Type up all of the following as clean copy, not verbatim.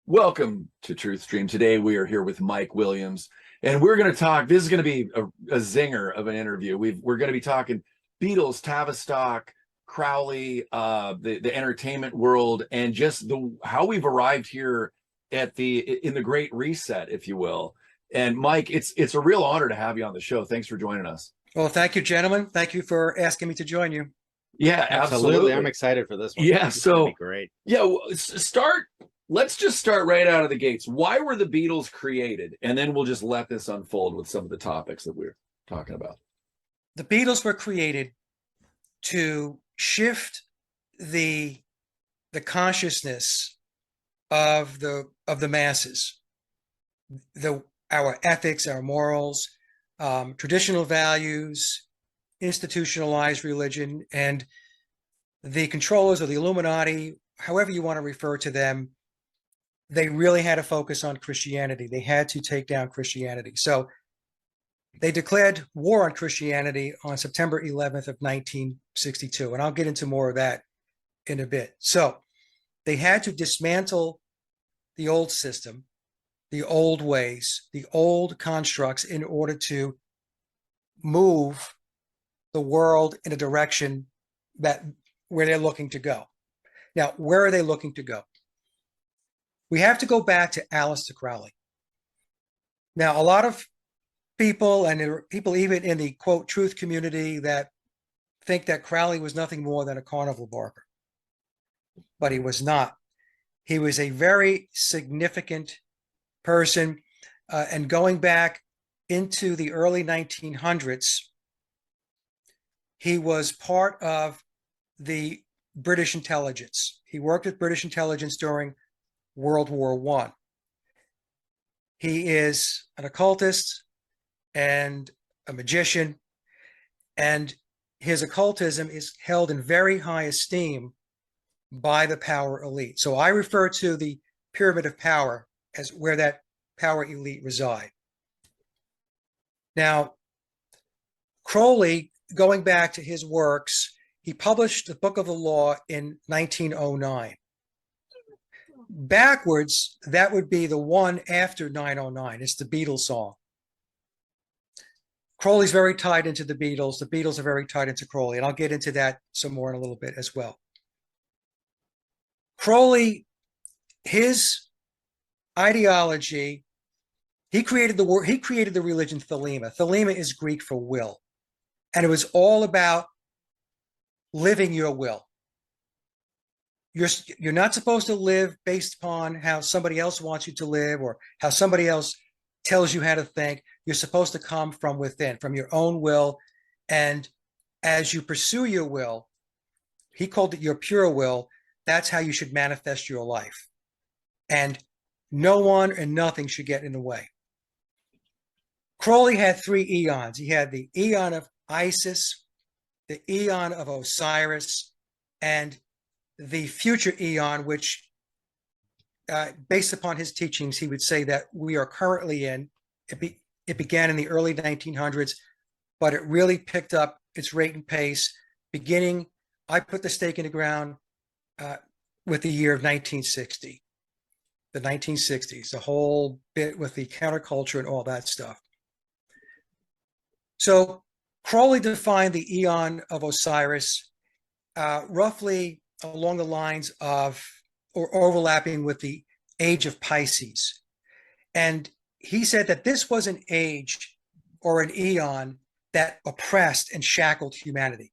Welcome to Truth Stream. Today we are here with Mike Williams, and we're going to talk. This is going to be a zinger of an interview. We're going to be talking Beatles, Tavistock, Crowley, the entertainment world, and just how we've arrived here in the Great Reset, if you will. And Mike, it's a real honor to have you on the show. Thanks for joining us. Well, thank you, gentlemen. Thank you for asking me to join you. Yeah, absolutely. I'm excited for this one. Yeah, it's gonna be great. Yeah, let's just start right out of the gates. Why were the Beatles created? And then we'll just let this unfold with some of the topics that we're talking about. The Beatles were created to shift the consciousness of the masses, our ethics, our morals, traditional values, institutionalized religion, and the controllers of the Illuminati, however you want to refer to them, they really had to focus on Christianity. They had to take down Christianity. So they declared war on Christianity on September 11th of 1962. And I'll get into more of that in a bit. So they had to dismantle the old system, the old ways, the old constructs in order to move the world in a direction where they're looking to go. Now, where are they looking to go? We have to go back to Aleister Crowley. Now, a lot of people, and there are people even in the, quote, truth community, that think that Crowley was nothing more than a carnival barker. But he was not. He was a very significant person. And going back into the early 1900s, he was part of the British intelligence. He worked with British intelligence during World War I. He is an occultist and a magician, and his occultism is held in very high esteem by the power elite. So I refer to the pyramid of power as where that power elite reside. Now, Crowley, going back to his works, he published the Book of the Law in 1909. Backwards, that would be the one after 909. It's the Beatles song. Crowley's very tied into the Beatles. The Beatles are very tied into Crowley, and I'll get into that some more in a little bit as well. Crowley, his ideology, he created the religion Thelema. Thelema is Greek for will, and it was all about living your will. You're not supposed to live based upon how somebody else wants you to live or how somebody else tells you how to think. You're supposed to come from within, from your own will. And as you pursue your will, he called it your pure will, that's how you should manifest your life. And no one and nothing should get in the way. Crowley had 3 eons. He had the eon of Isis, the eon of Osiris, and the future eon, which based upon his teachings, he would say that we are currently in. It began in the early 1900s, but it really picked up its rate and pace beginning, I put the stake in the ground with the year of 1960, the 1960s, the whole bit with the counterculture and all that stuff. So Crowley defined the eon of Osiris roughly along the lines of, or overlapping with, the age of Pisces. And he said that this was an age or an eon that oppressed and shackled humanity.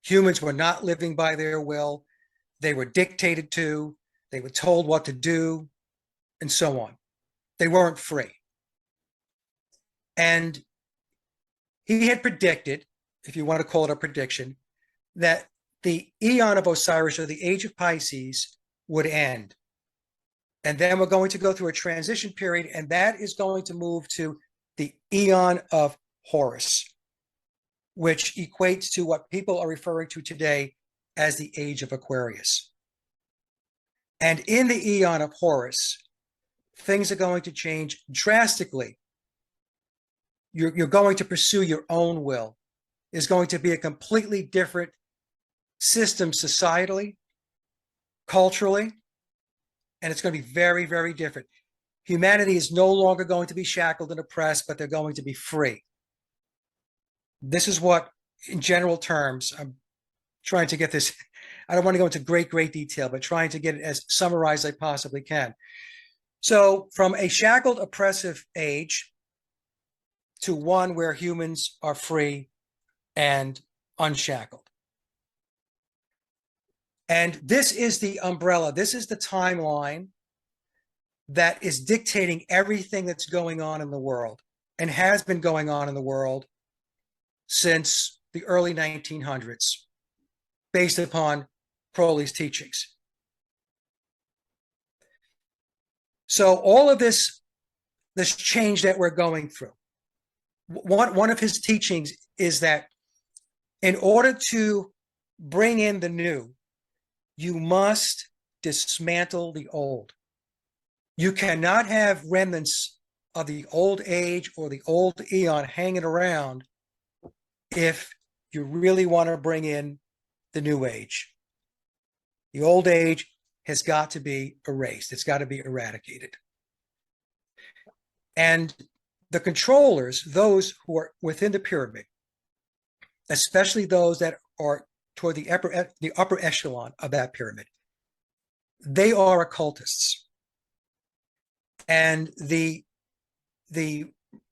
Humans were not living by their will. They were dictated to, they were told what to do, and so on. They weren't free. And he had predicted, if you want to call it a prediction, that the eon of Osiris, or the age of Pisces, would end. And then we're going to go through a transition period, and that is going to move to the Eon of Horus, which equates to what people are referring to today as the Age of Aquarius. And in the Eon of Horus, things are going to change drastically. You're going to pursue your own will. There's going to be a completely different system societally, culturally, and it's going to be very, very different. Humanity is no longer going to be shackled and oppressed, but they're going to be free. This is what, in general terms, I'm trying to get this. I don't want to go into great detail, but trying to get it as summarized as I possibly can. So from a shackled, oppressive age to one where humans are free and unshackled. And this is the umbrella. This is the timeline that is dictating everything that's going on in the world and has been going on in the world since the early 1900s, based upon Crowley's teachings. So all of this change that we're going through, one of his teachings is that in order to bring in the new, you must dismantle the old. You cannot have remnants of the old age or the old eon hanging around if you really want to bring in the new age. The old age has got to be erased. It's got to be eradicated. And the controllers, those who are within the pyramid, especially those that are toward the upper echelon of that pyramid, they are occultists. And the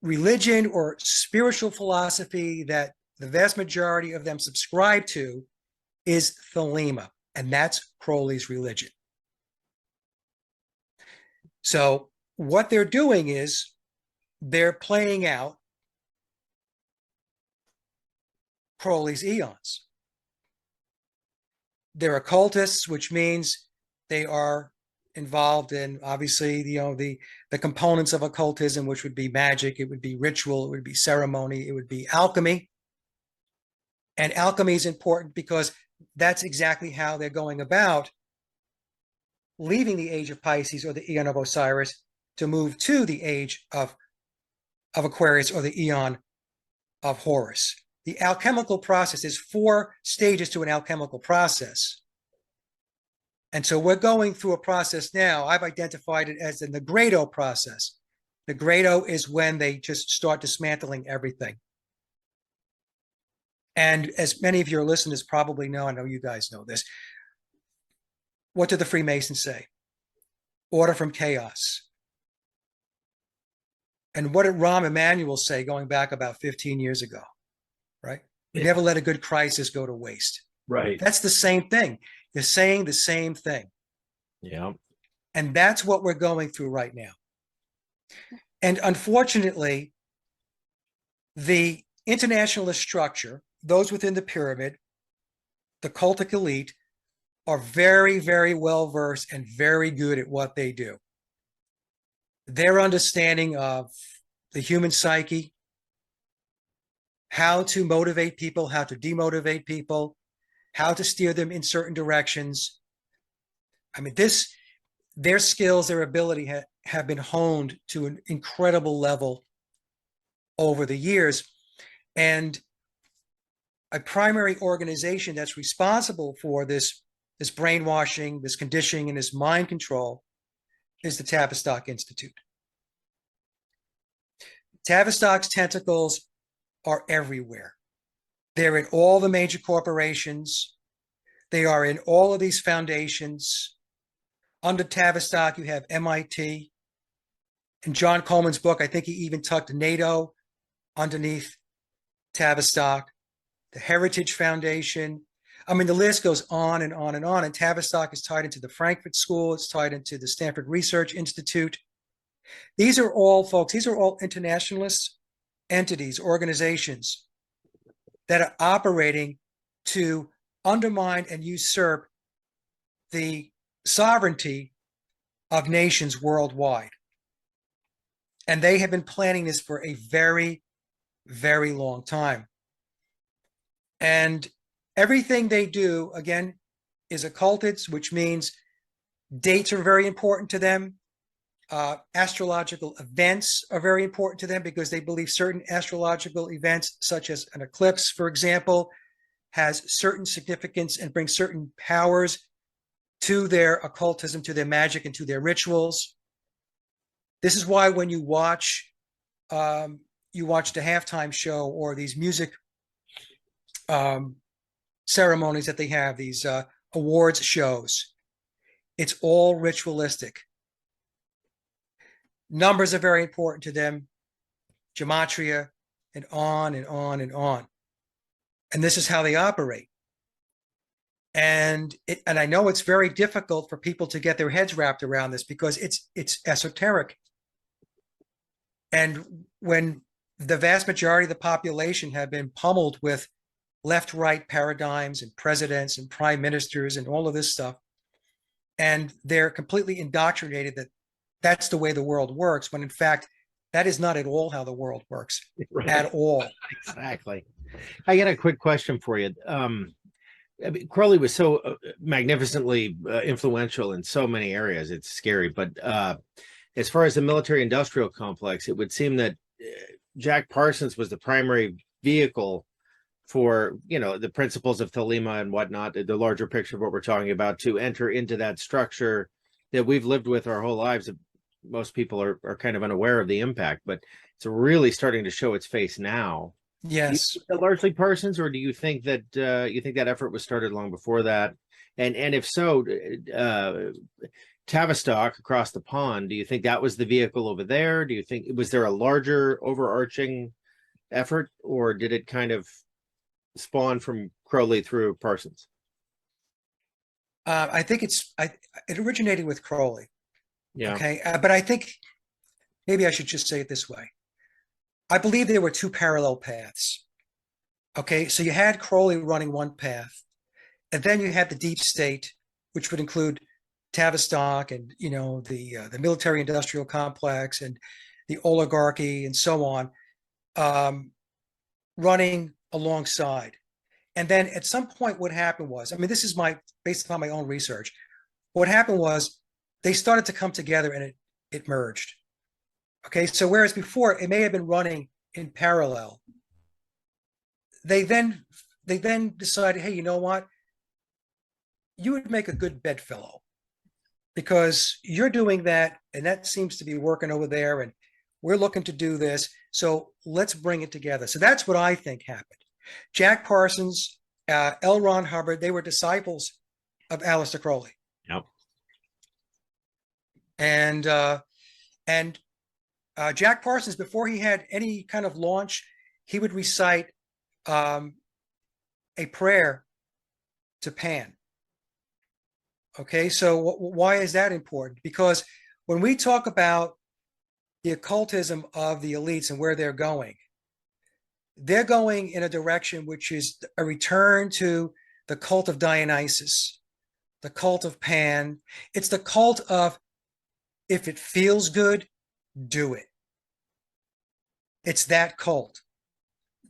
religion or spiritual philosophy that the vast majority of them subscribe to is Thelema, and that's Crowley's religion. So what they're doing is they're playing out Crowley's eons. They're occultists, which means they are involved in, obviously, the components of occultism, which would be magic, it would be ritual, it would be ceremony, it would be alchemy. And alchemy is important because that's exactly how they're going about leaving the age of Pisces or the Eon of Osiris to move to the age of Aquarius or the Eon of Horus. The alchemical process is 4 stages to an alchemical process. And so we're going through a process now. I've identified it as the Nigredo process. Nigredo is when they just start dismantling everything. And as many of your listeners probably know, I know you guys know this, what did the Freemasons say? Order from chaos. And what did Rahm Emanuel say going back about 15 years ago, right? You never let a good crisis go to waste. Right. That's the same thing. They're saying the same thing. Yeah. And that's what we're going through right now. And unfortunately, the internationalist structure, those within the pyramid, the cultic elite, are very, very well versed and very good at what they do. Their understanding of the human psyche, how to motivate people, how to demotivate people, how to steer them in certain directions. I mean, their skills, their ability have been honed to an incredible level over the years. And a primary organization that's responsible for this brainwashing, this conditioning, and this mind control is the Tavistock Institute. Tavistock's tentacles are everywhere. They're in all the major corporations. They are in all of these foundations. Under Tavistock, you have MIT. In John Coleman's book, I think he even tucked NATO underneath Tavistock, the Heritage Foundation. I mean, the list goes on and on and on. And Tavistock is tied into the Frankfurt School. It's tied into the Stanford Research Institute. These are all, folks, these are all internationalist entities, organizations that are operating to undermine and usurp the sovereignty of nations worldwide. And they have been planning this for a very, very long time. And everything they do, again, is occultics, which means dates are very important to them. Astrological events are very important to them because they believe certain astrological events, such as an eclipse, for example, has certain significance and brings certain powers to their occultism, to their magic, and to their rituals. This is why when you watch the halftime show or these music ceremonies that they have, these awards shows, it's all ritualistic. Numbers are very important to them, gematria, and on and on and on. And this is how they operate. And I know it's very difficult for people to get their heads wrapped around this because it's esoteric. And when the vast majority of the population have been pummeled with left-right paradigms and presidents and prime ministers and all of this stuff, and they're completely indoctrinated that that's the way the world works, when in fact, that is not at all how the world works, right. At all. Exactly. I got a quick question for you. I mean, Crowley was so magnificently influential in so many areas. It's scary. But as far as the military-industrial complex, it would seem that Jack Parsons was the primary vehicle for, you know, the principles of Thelema and whatnot, the larger picture of what we're talking about, to enter into that structure that we've lived with our whole lives. Most people are kind of unaware of the impact, but it's really starting to show its face now. Yes. Largely Parsons, or do you think that that effort was started long before that? And if so, Tavistock across the pond, do you think that was the vehicle over there? Do you think, was there a larger overarching effort, or did it kind of spawn from Crowley through Parsons? I think it originated with Crowley. Yeah. Okay. But I think maybe I should just say it this way. I believe there were two parallel paths. Okay. So you had Crowley running one path, and then you had the deep state, which would include Tavistock and, you know, the military industrial complex and the oligarchy and so on, running alongside. And then at some point, what happened was, I mean, this is based upon my own research. What happened was they started to come together and it merged. Okay, so whereas before it may have been running in parallel, they then decided, hey, you know what? You would make a good bedfellow because you're doing that, and that seems to be working over there, and we're looking to do this. So let's bring it together. So that's what I think happened. Jack Parsons, L. Ron Hubbard, they were disciples of Aleister Crowley. Yep. And Jack Parsons, before he had any kind of launch, he would recite a prayer to Pan. Okay, so why is that important? Because when we talk about the occultism of the elites and where they're going in a direction which is a return to the cult of Dionysus, the cult of Pan. It's the cult of, if it feels good, do it. It's that cult.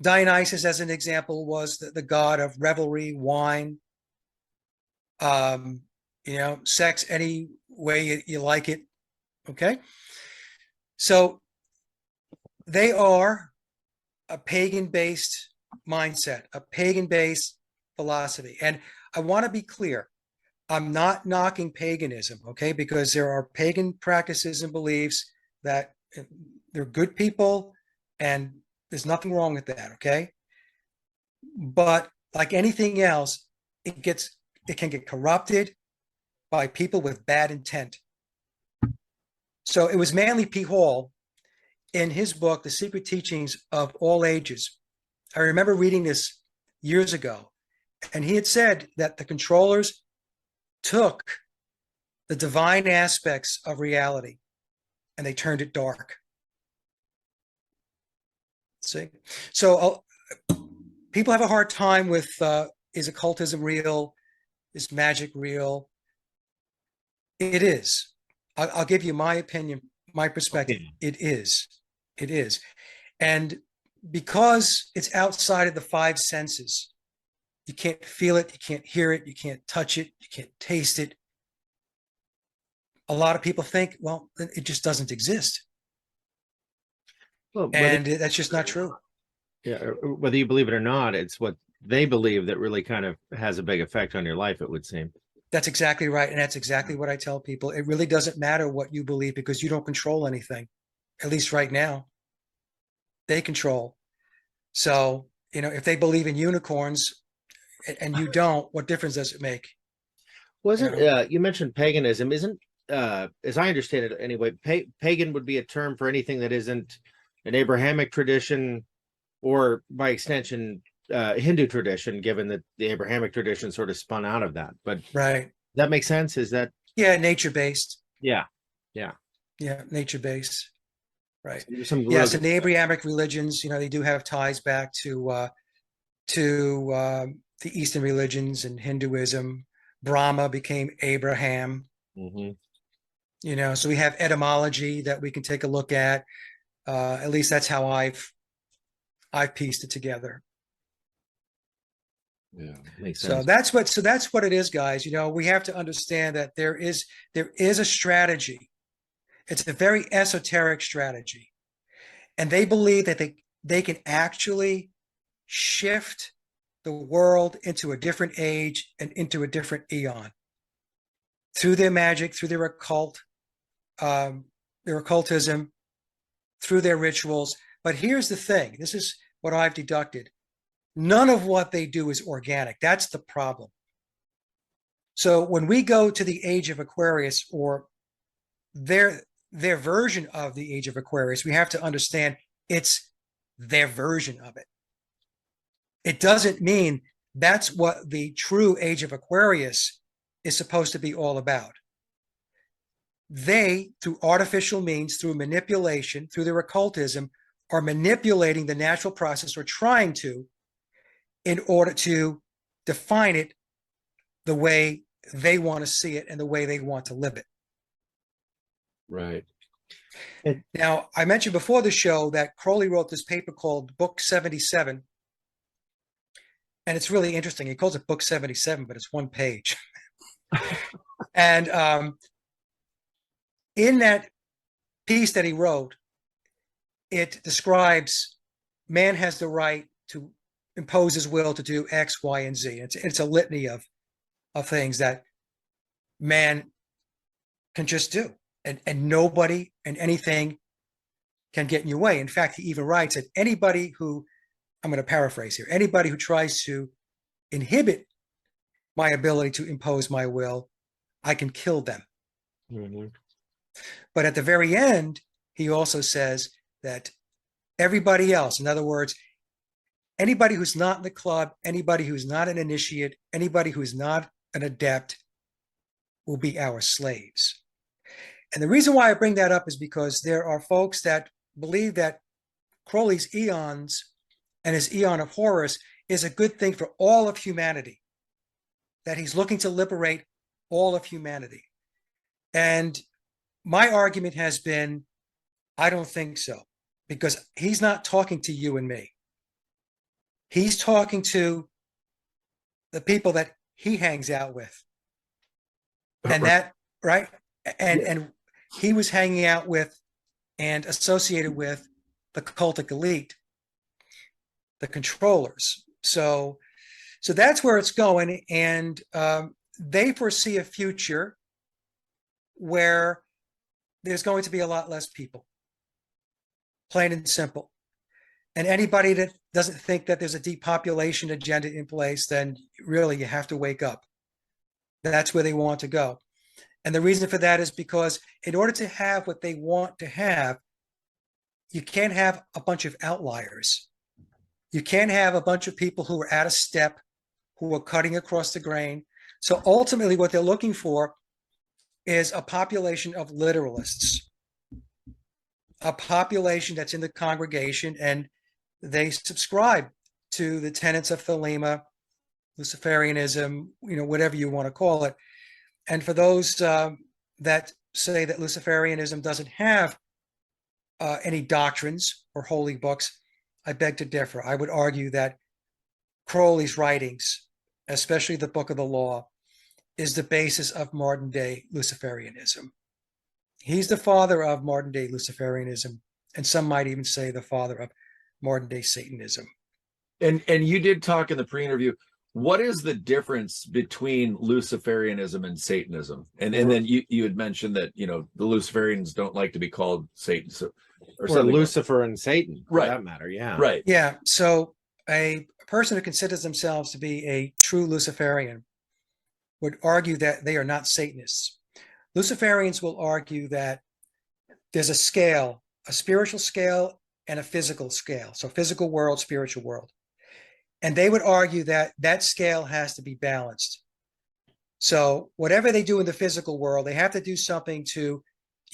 Dionysus, as an example, was the god of revelry, wine, you know, sex any way you like it. Okay. So they are a pagan-based mindset, a pagan-based philosophy. And I want to be clear, I'm not knocking paganism, okay? Because there are pagan practices and beliefs that they're good people, and there's nothing wrong with that, okay? But like anything else, it can get corrupted by people with bad intent. So it was Manly P. Hall in his book, The Secret Teachings of All Ages. I remember reading this years ago, and he had said that the controllers took the divine aspects of reality and they turned it dark. See? So people have a hard time with, is occultism real? Is magic real? It is. I'll give you my opinion, my perspective. Okay. It is. And because it's outside of the five senses, you can't feel it, you can't hear it, you can't touch it, you can't taste it. A lot of people think, well, it just doesn't exist. Well, And that's just not true. whether you believe it or not, it's what they believe that really kind of has a big effect on your life, it would seem. That's exactly right. And that's exactly what I tell people. It really doesn't matter what you believe because you don't control anything, at least right now. They control. So, if they believe in unicorns and you don't, what difference does it make? Wasn't you mentioned paganism? Isn't as I understand it anyway, pagan would be a term for anything that isn't an Abrahamic tradition, or by extension, Hindu tradition, given that the Abrahamic tradition sort of spun out of that. But Right. that makes sense. Is that Yeah, nature-based. yeah. Yeah, nature-based. Right. So some Yes, real and the Abrahamic religions, they do have ties back to the Eastern religions and Hinduism. Brahma became Abraham. Mhm. So we have etymology that we can take a look at. At least that's how I've pieced it together. Yeah. Makes So sense. that's what it is, guys. We have to understand that there is a strategy. It's a very esoteric strategy. And they believe that they can actually shift the world into a different age and into a different eon through their magic, through their occultism, through their rituals. But here's the thing. This is what I've deducted. None of what they do is organic. That's the problem. So when we go to the age of Aquarius, or their version of the age of Aquarius, we have to understand it's their version of it. It doesn't mean that's what the true age of Aquarius is supposed to be all about. They, through artificial means, through manipulation, through their occultism, are manipulating the natural process, or trying to, in order to define it the way they want to see it and the way they want to live it. Right. Now, I mentioned before the show that Crowley wrote this paper called Book 77. And it's really interesting. He calls it Book 77, but it's one page. And in that piece that he wrote, it describes man has the right to impose his will to do X, Y, and Z. It's a litany of things that man can just do. And nobody and anything can get in your way. In fact, he even writes that anybody who, I'm going to paraphrase here, anybody who tries to inhibit my ability to impose my will, I can kill them. Mhm. But at the very end, he also says that everybody else, in other words, anybody who's not in the club, anybody who's not an initiate, anybody who's not an adept, will be our slaves. And the reason why I bring that up is because there are folks that believe that Crowley's eons and his eon of Horus is a good thing for all of humanity, that he's looking to liberate all of humanity. And my argument has been, I don't think so, because he's not talking to you and me. He's talking to the people that he hangs out with. And that, right? And he was hanging out with and associated with the cultic elite, the controllers. So that's where it's going. And they foresee a future where there's going to be a lot less people, plain and simple. And anybody that doesn't think that there's a depopulation agenda in place, then really you have to wake up. That's where they want to go. And the reason for that is because in order to have what they want to have, you can't have a bunch of outliers. You can't have a bunch of people who are out of step, who are cutting across the grain. So ultimately what they're looking for is a population of literalists, a population that's in the congregation and they subscribe to the tenets of Thelema, Luciferianism, whatever you want to call it. And for those that say that Luciferianism doesn't have any doctrines or holy books. I beg to differ. I would argue that Crowley's writings, especially the Book of the Law, is the basis of modern day Luciferianism. He's the father of modern day Luciferianism, and some might even say the father of modern day Satanism. And you did talk in the pre-interview. What is the difference between Luciferianism and Satanism? And then you had mentioned that, you know, the Luciferians don't like to be called Satan, or something. Lucifer and Satan, for Right. that matter. Yeah. Right. Yeah. So a person who considers themselves to be a true Luciferian would argue that they are not Satanists. Luciferians will argue that there's a scale, a spiritual scale and a physical scale. So physical world, spiritual world. And they would argue that that scale has to be balanced. So whatever they do in the physical world, they have to do something to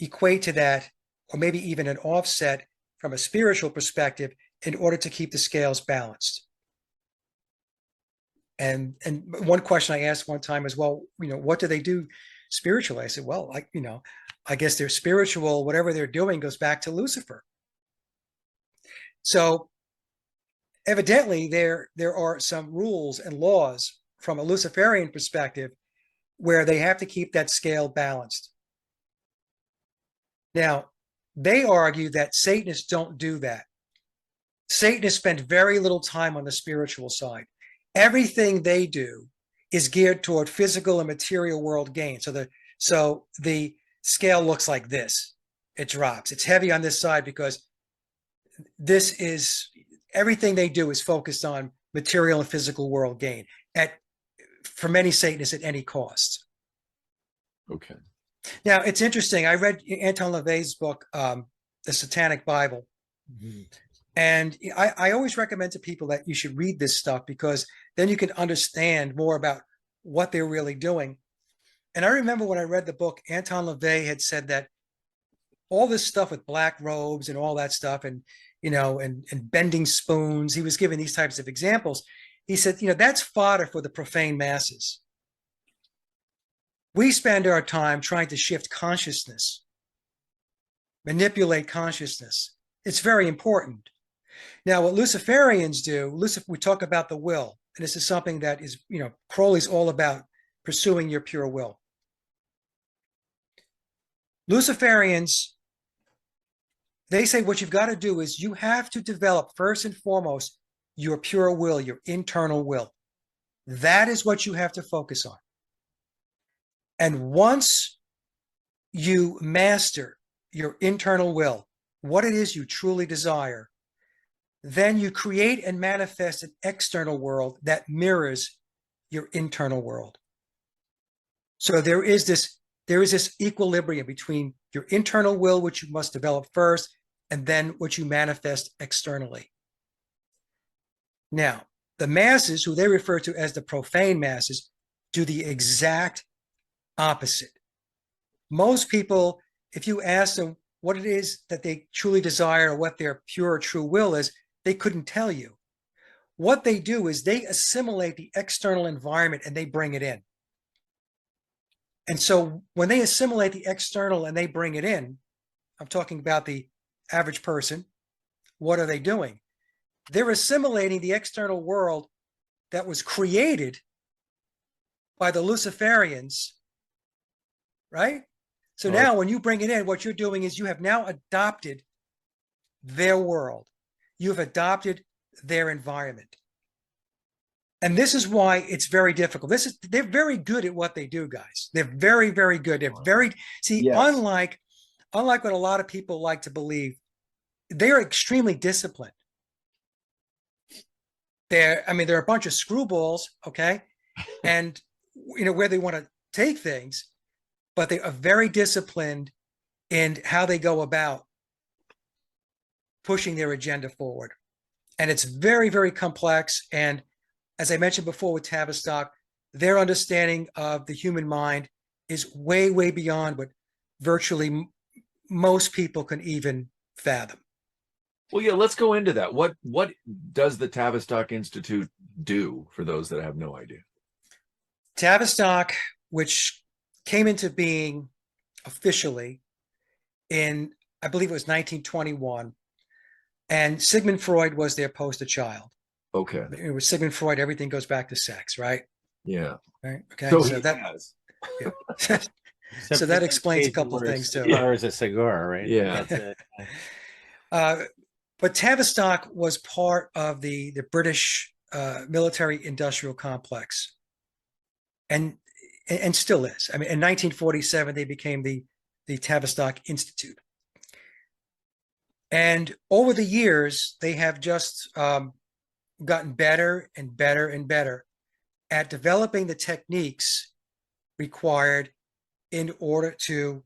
equate to that, or maybe even an offset from a spiritual perspective, in order to keep the scales balanced. And one question I asked one time is, well, you know, what do they do spiritually? I said, well, I guess their spiritual, whatever they're doing goes back to Lucifer. So evidently there are some rules and laws from a Luciferian perspective where they have to keep that scale balanced. Now, they argue that Satanists don't do that. Satanists spend very little time on the spiritual side. Everything they do is geared toward physical and material world gain. So the scale looks like this. It drops. It's heavy on this side because everything they do is focused on material and physical world gain for many Satanists at any cost. Okay. Now, it's interesting. I read Anton LaVey's book, The Satanic Bible. Mhm. And I always recommend to people that you should read this stuff, because then you can understand more about what they're really doing. And I remember when I read the book, Anton LaVey had said that all this stuff with black robes and all that stuff, and, you know, and bending spoons, he was giving these types of examples. He said, you know, that's fodder for the profane masses. We spend our time trying to shift consciousness, manipulate consciousness. It's very important. Now, what Luciferians do, we talk about the will, and this is something that is, you know, Crowley's all about pursuing your pure will. Luciferians, they say what you've got to do is you have to develop first and foremost your pure will, your internal will. That is what you have to focus on. And once you master your internal will, what it is you truly desire, then you create and manifest an external world that mirrors your internal world. So there is this equilibrium between your internal will, which you must develop first, and then what you manifest externally. Now, the masses, who they refer to as the profane masses, do the exact opposite. Most people, if you ask them what it is that they truly desire or what their pure true will is, they couldn't tell you. What they do is they assimilate the external environment and they bring it in. And so when they assimilate the external and they bring it in, I'm talking about the average person, what are they doing? They're assimilating the external world that was created by the Luciferians, right? So now when you bring it in, what you're doing is you have now adopted their world. You've adopted their environment. And this is why it's very difficult. They're very good at what they do, guys. They're very, very good. They're unlike what a lot of people like to believe, they're extremely disciplined. They're a bunch of screwballs, okay? And, you know, where they want to take things, but they are very disciplined in how they go about pushing their agenda forward. And it's very, very complex. And as I mentioned before with Tavistock, their understanding of the human mind is way, way beyond what virtually most people can even fathom. Well, yeah, let's go into that. What does the Tavistock Institute do, for those that have no idea? Tavistock, which came into being officially in, I believe it was 1921. And Sigmund Freud was their poster child. Okay. It was Sigmund Freud, everything goes back to sex, right? Yeah. Right. Okay. So So he that, has. yeah. Except So for that the explains a occasion couple of where a things too. cigar is a cigar, right? Yeah. That's it. But Tavistock was part of the British military industrial complex, and still is. I mean, in 1947 they became the Tavistock Institute, and over the years they have just gotten better and better and better at developing the techniques required in order to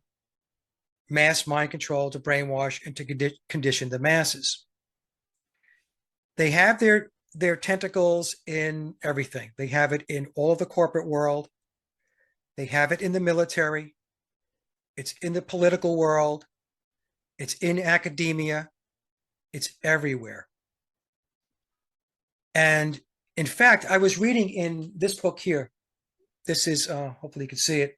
mass mind control, to brainwash, and to condition the masses. They have their tentacles in everything. They have it in all of the corporate world. They have it in the military. It's in the political world. It's in academia. It's everywhere. And in fact, I was reading in this book here. This is, hopefully you can see it,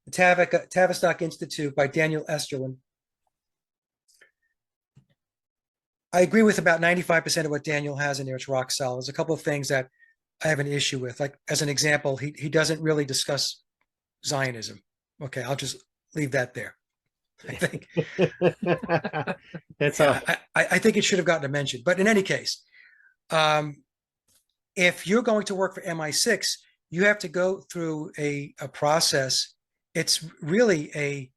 the Tavistock Institute by Daniel Esterlin. I agree with about 95% of what Daniel has in there. It's rock solid. There's a couple of things that I have an issue with. Like, as an example, he doesn't really discuss Zionism. Okay, I'll just leave that there. I think That's yeah, all. I think it should have gotten a mention. But in any case, if you're going to work for MI6, you have to go through a process. It's really a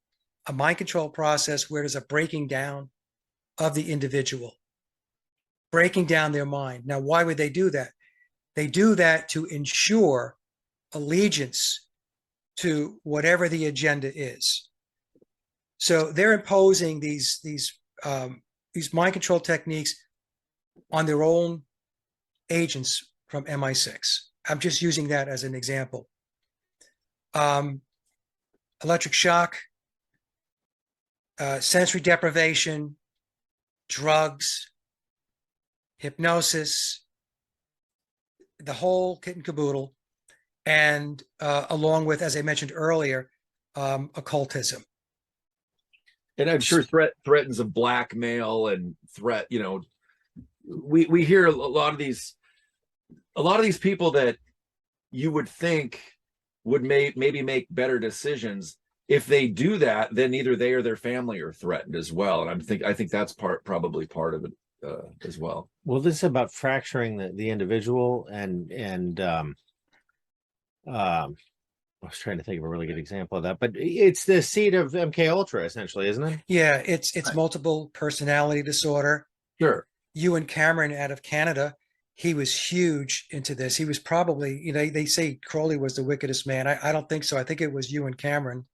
mind control process where there's a breaking down of the individual, breaking down their mind. Now, why would they do that? They do that to ensure allegiance to whatever the agenda is. So they're imposing these mind control techniques on their own agents from MI6. I'm just using that as an example. Electric shock, sensory deprivation, drugs, hypnosis, the whole kit and caboodle, and along with, as I mentioned earlier, occultism. And I'm sure threatens of blackmail and threat, we hear a lot of these people that you would think would maybe make better decisions. If they do that, then either they or their family are threatened as well. And I think that's probably part of it as well. Well, this is about fracturing the individual I was trying to think of a really good example of that, but it's the seed of MK Ultra, essentially, isn't it? Yeah, it's Right. multiple personality disorder. Sure. Ewan Cameron out of Canada, he was huge into this. He was probably, they say Crowley was the wickedest man. I don't think so. I think it was Ewan Cameron.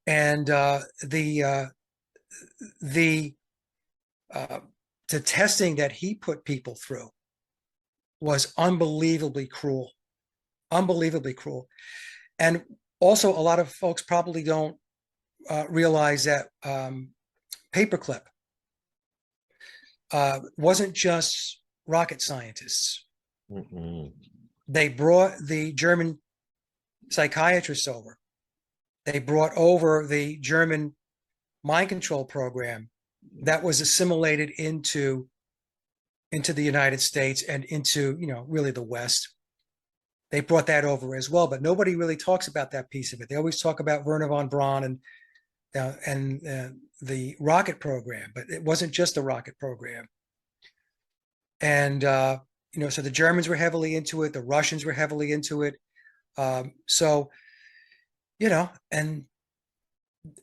And the testing that he put people through was unbelievably cruel, unbelievably cruel. And also, a lot of folks probably don't realize that paperclip wasn't just rocket scientists. Mm-mm. They brought the German psychiatrists over. They brought over the German mind control program that was assimilated into the United States and into, really the West. They brought that over as well, but nobody really talks about that piece of it. They always talk about Werner von Braun and the rocket program, but it wasn't just the rocket program. And so the Germans were heavily into it, the Russians were heavily into it. And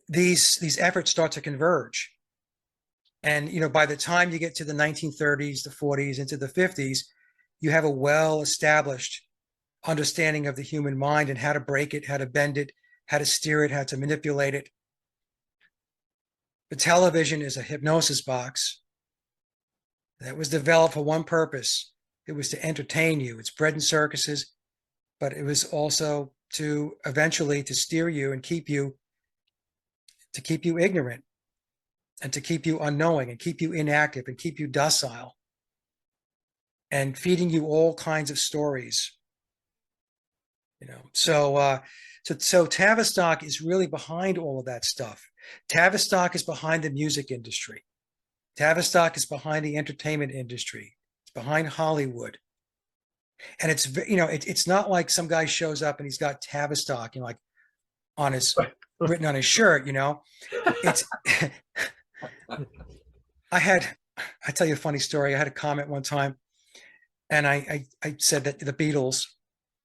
these efforts start to converge. And by the time you get to the 1930s, the 40s, into the 50s, you have a well-established understanding of the human mind and how to break it, how to bend it, how to steer it, how to manipulate it. The television is a hypnosis box that was developed for one purpose. It was to entertain you. It's bread and circuses, but it was also to eventually to steer you and keep you ignorant and to keep you unknowing and keep you inactive and keep you docile and feeding you all kinds of stories. So So Tavistock is really behind all of that stuff. Tavistock is behind the music industry. Tavistock is behind the entertainment industry. It's behind Hollywood. And it's, it's not like some guy shows up and he's got Tavistock, like on his, written on his shirt, it's, I tell you a funny story. I had a comment one time and I said that the Beatles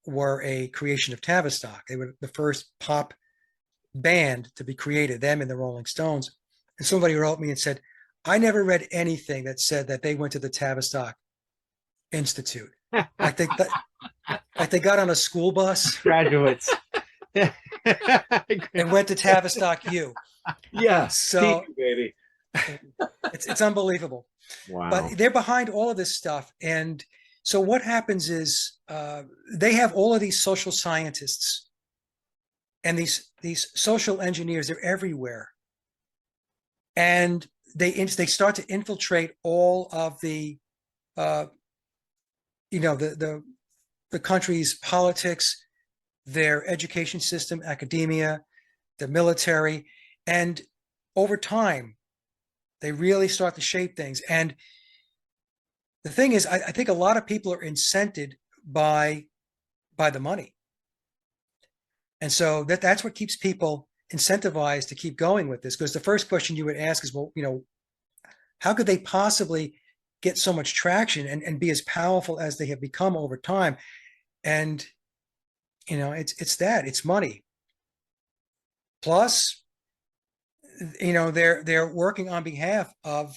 were a creation of Tavistock. They were the first pop band to be created, them and the Rolling Stones. And somebody wrote me and said, I never read anything that said that they went to the Tavistock Institute. Like they got on a school bus, Graduates. and went to Tavistock U. Yeah. So baby. it's unbelievable. Wow. But they're behind all of this stuff. And so what happens is they have all of these social scientists and these social engineers. They're everywhere. And they start to infiltrate all of the the country's politics, their education system, academia, the military, and over time, they really start to shape things. And the thing is, I think a lot of people are incented by the money, and so that's what keeps people incentivized to keep going with this. Because the first question you would ask is, well, how could they possibly get so much traction and be as powerful as they have become over time? And it's money. Plus, they're working on behalf of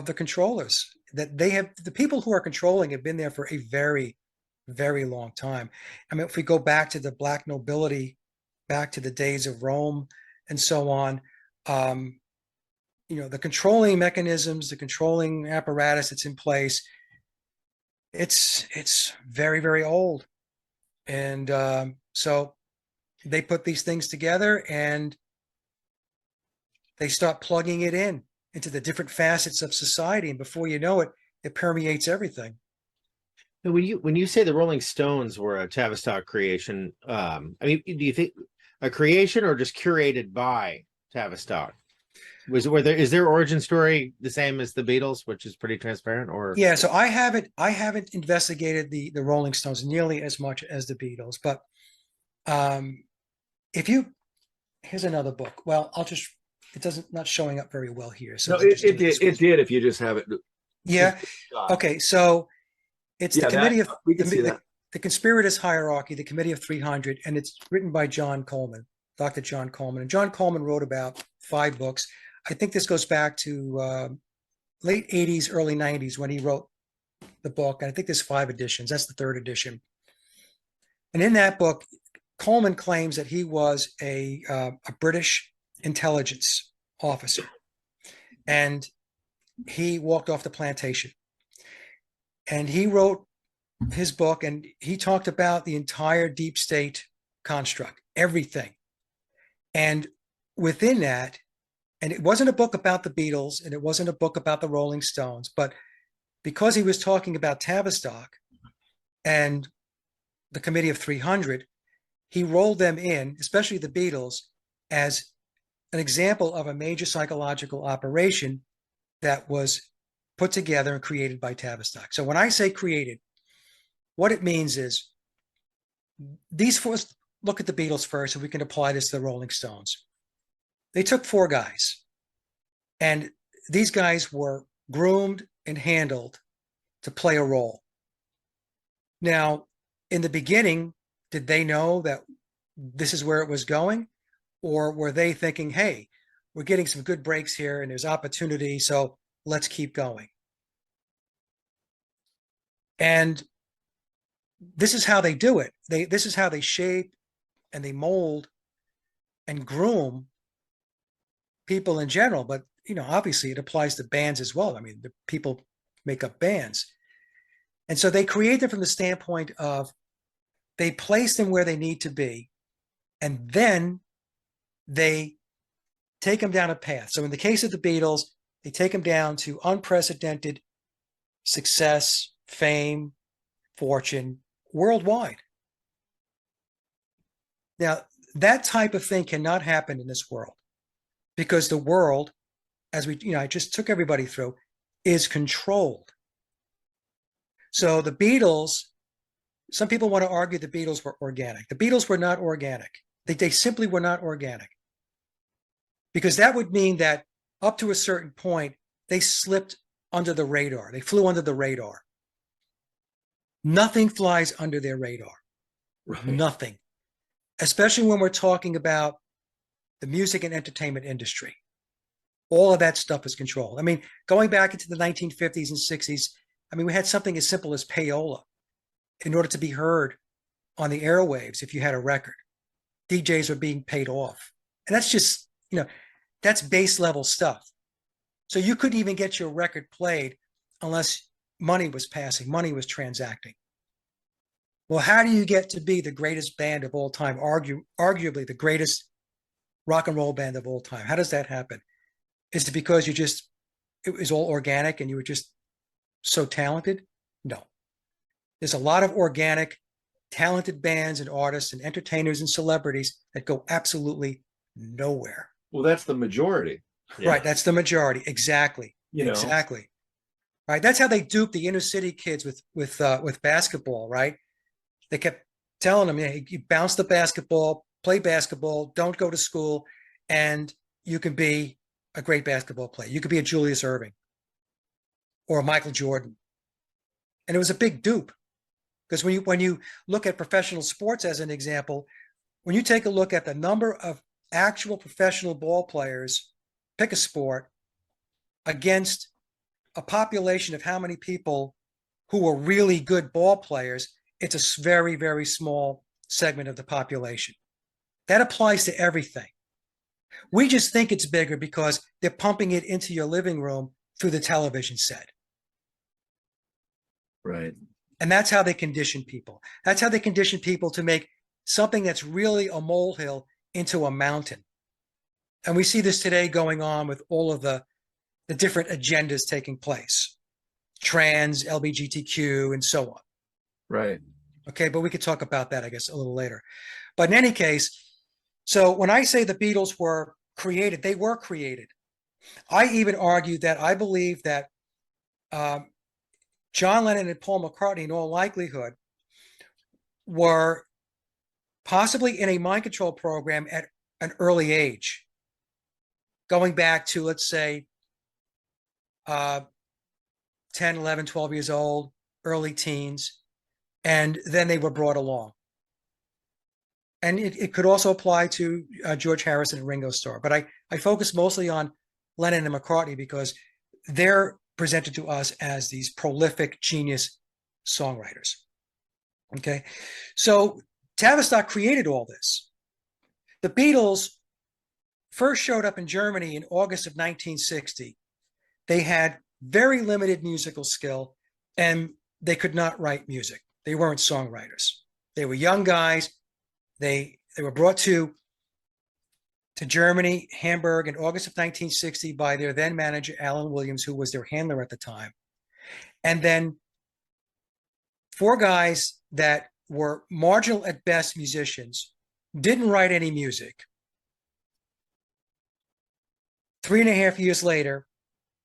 the controllers. That the people who are controlling have been there for a very, very long time. I mean, if we go back to the black nobility, back to the days of Rome and so on, the controlling mechanisms, the controlling apparatus that's in place, it's very, very old. And so they put these things together and they start plugging it into the different facets of society. And before you know it, it permeates everything. When you say the Rolling Stones were a Tavistock creation, I mean, do you think a creation or just curated by Tavistock? Is their origin story the same as the Beatles, which is pretty transparent? Or yeah, so I haven't investigated the Rolling Stones nearly as much as the Beatles, but here's another book. Well, it doesn't not showing up very well here. So No, it did if you just have it. Yeah. Okay. So it's the committee of we can see that. The Conspirators Hierarchy, the Committee of 300, and it's written by John Coleman, Dr. John Coleman. And John Coleman wrote about 5 books. I think this goes back to late 80s, early 90s when he wrote the book. And I think there's 5 editions. That's the 3rd edition. And in that book, Coleman claims that he was a British intelligence officer, and he walked off the plantation. And he wrote his book, and he talked about the entire deep state construct, everything. And within that, and it wasn't a book about the Beatles, and it wasn't a book about the Rolling Stones, but because he was talking about Tavistock and the Committee of 300, he rolled them in, especially the Beatles, as an example of a major psychological operation that was put together and created by Tavistock. So when I say created, what it means is look at the Beatles first, and we can apply this to the Rolling Stones. They took 4 guys, and these guys were groomed and handled to play a role. Now, in the beginning, did they know that this is where it was going? Or were they thinking, hey, we're getting some good breaks here and there's opportunity, so let's keep going? And this is how they do it. This is how they shape and they mold and groom people in general. But, obviously it applies to bands as well. I mean, the people make up bands. And so they create them from the standpoint of they place them where they need to be, and then they take them down a path. So in the case of the Beatles, they take them down to unprecedented success, fame, fortune worldwide. Now, that type of thing cannot happen in this world, because the world, as I just took everybody through, is controlled. So the Beatles, some people want to argue the Beatles were organic. The Beatles were not organic. They simply were not organic, because that would mean that up to a certain point, they slipped under the radar. They flew under the radar. Nothing flies under their radar. Right. Nothing. Especially when we're talking about the music and entertainment industry. All of that stuff is controlled. I mean, going back into the 1950s and 60s, I mean, we had something as simple as payola in order to be heard on the airwaves. If you had a record, DJs were being paid off. And that's just, that's base level stuff. So you couldn't even get your record played unless money was passing, money was transacting. Well, how do you get to be the greatest band of all time, arguably the greatest rock and roll band of all time? How does that happen? Is it because it was all organic and you were just so talented? No. There's a lot of organic, talented bands and artists and entertainers and celebrities that go absolutely nowhere. Well, that's the majority. Right. That's the majority. Exactly. Exactly. Right. That's how they duped the inner city kids with basketball, right? They kept telling them, you bounce the basketball, play basketball, don't go to school, and you can be a great basketball player. You could be a Julius Erving or a Michael Jordan. And it was a big dupe, because when you look at professional sports as an example, when you take a look at the number of actual professional ball players, pick a sport, against a population of how many people who are really good ball players, it's a very, very small segment of the population. That applies to everything. We just think it's bigger because they're pumping it into your living room through the television set. Right. And that's how they condition people. That's how they condition people to make something that's really a molehill into a mountain. And we see this today going on with all of the different agendas taking place. Trans, LGBTQ, and so on. Right. Okay, but we could talk about that, I guess, a little later. But in any case, so when I say the Beatles were created, they were created. I even argue that I believe that John Lennon and Paul McCartney, in all likelihood, were possibly in a mind control program at an early age, going back to, let's say, 10, 11, 12 years old, early teens, and then they were brought along. And it could also apply to George Harrison and Ringo Starr. But I focus mostly on Lennon and McCartney because they're presented to us as these prolific genius songwriters. Okay, so Tavistock created all this. The Beatles first showed up in Germany in August of 1960. They had very limited musical skill, and they could not write music. They weren't songwriters. They were young guys. They were brought to Germany, Hamburg, in August of 1960 by their then manager, Alan Williams, who was their handler at the time. And then 4 guys that were marginal at best musicians, didn't write any music. 3.5 years later,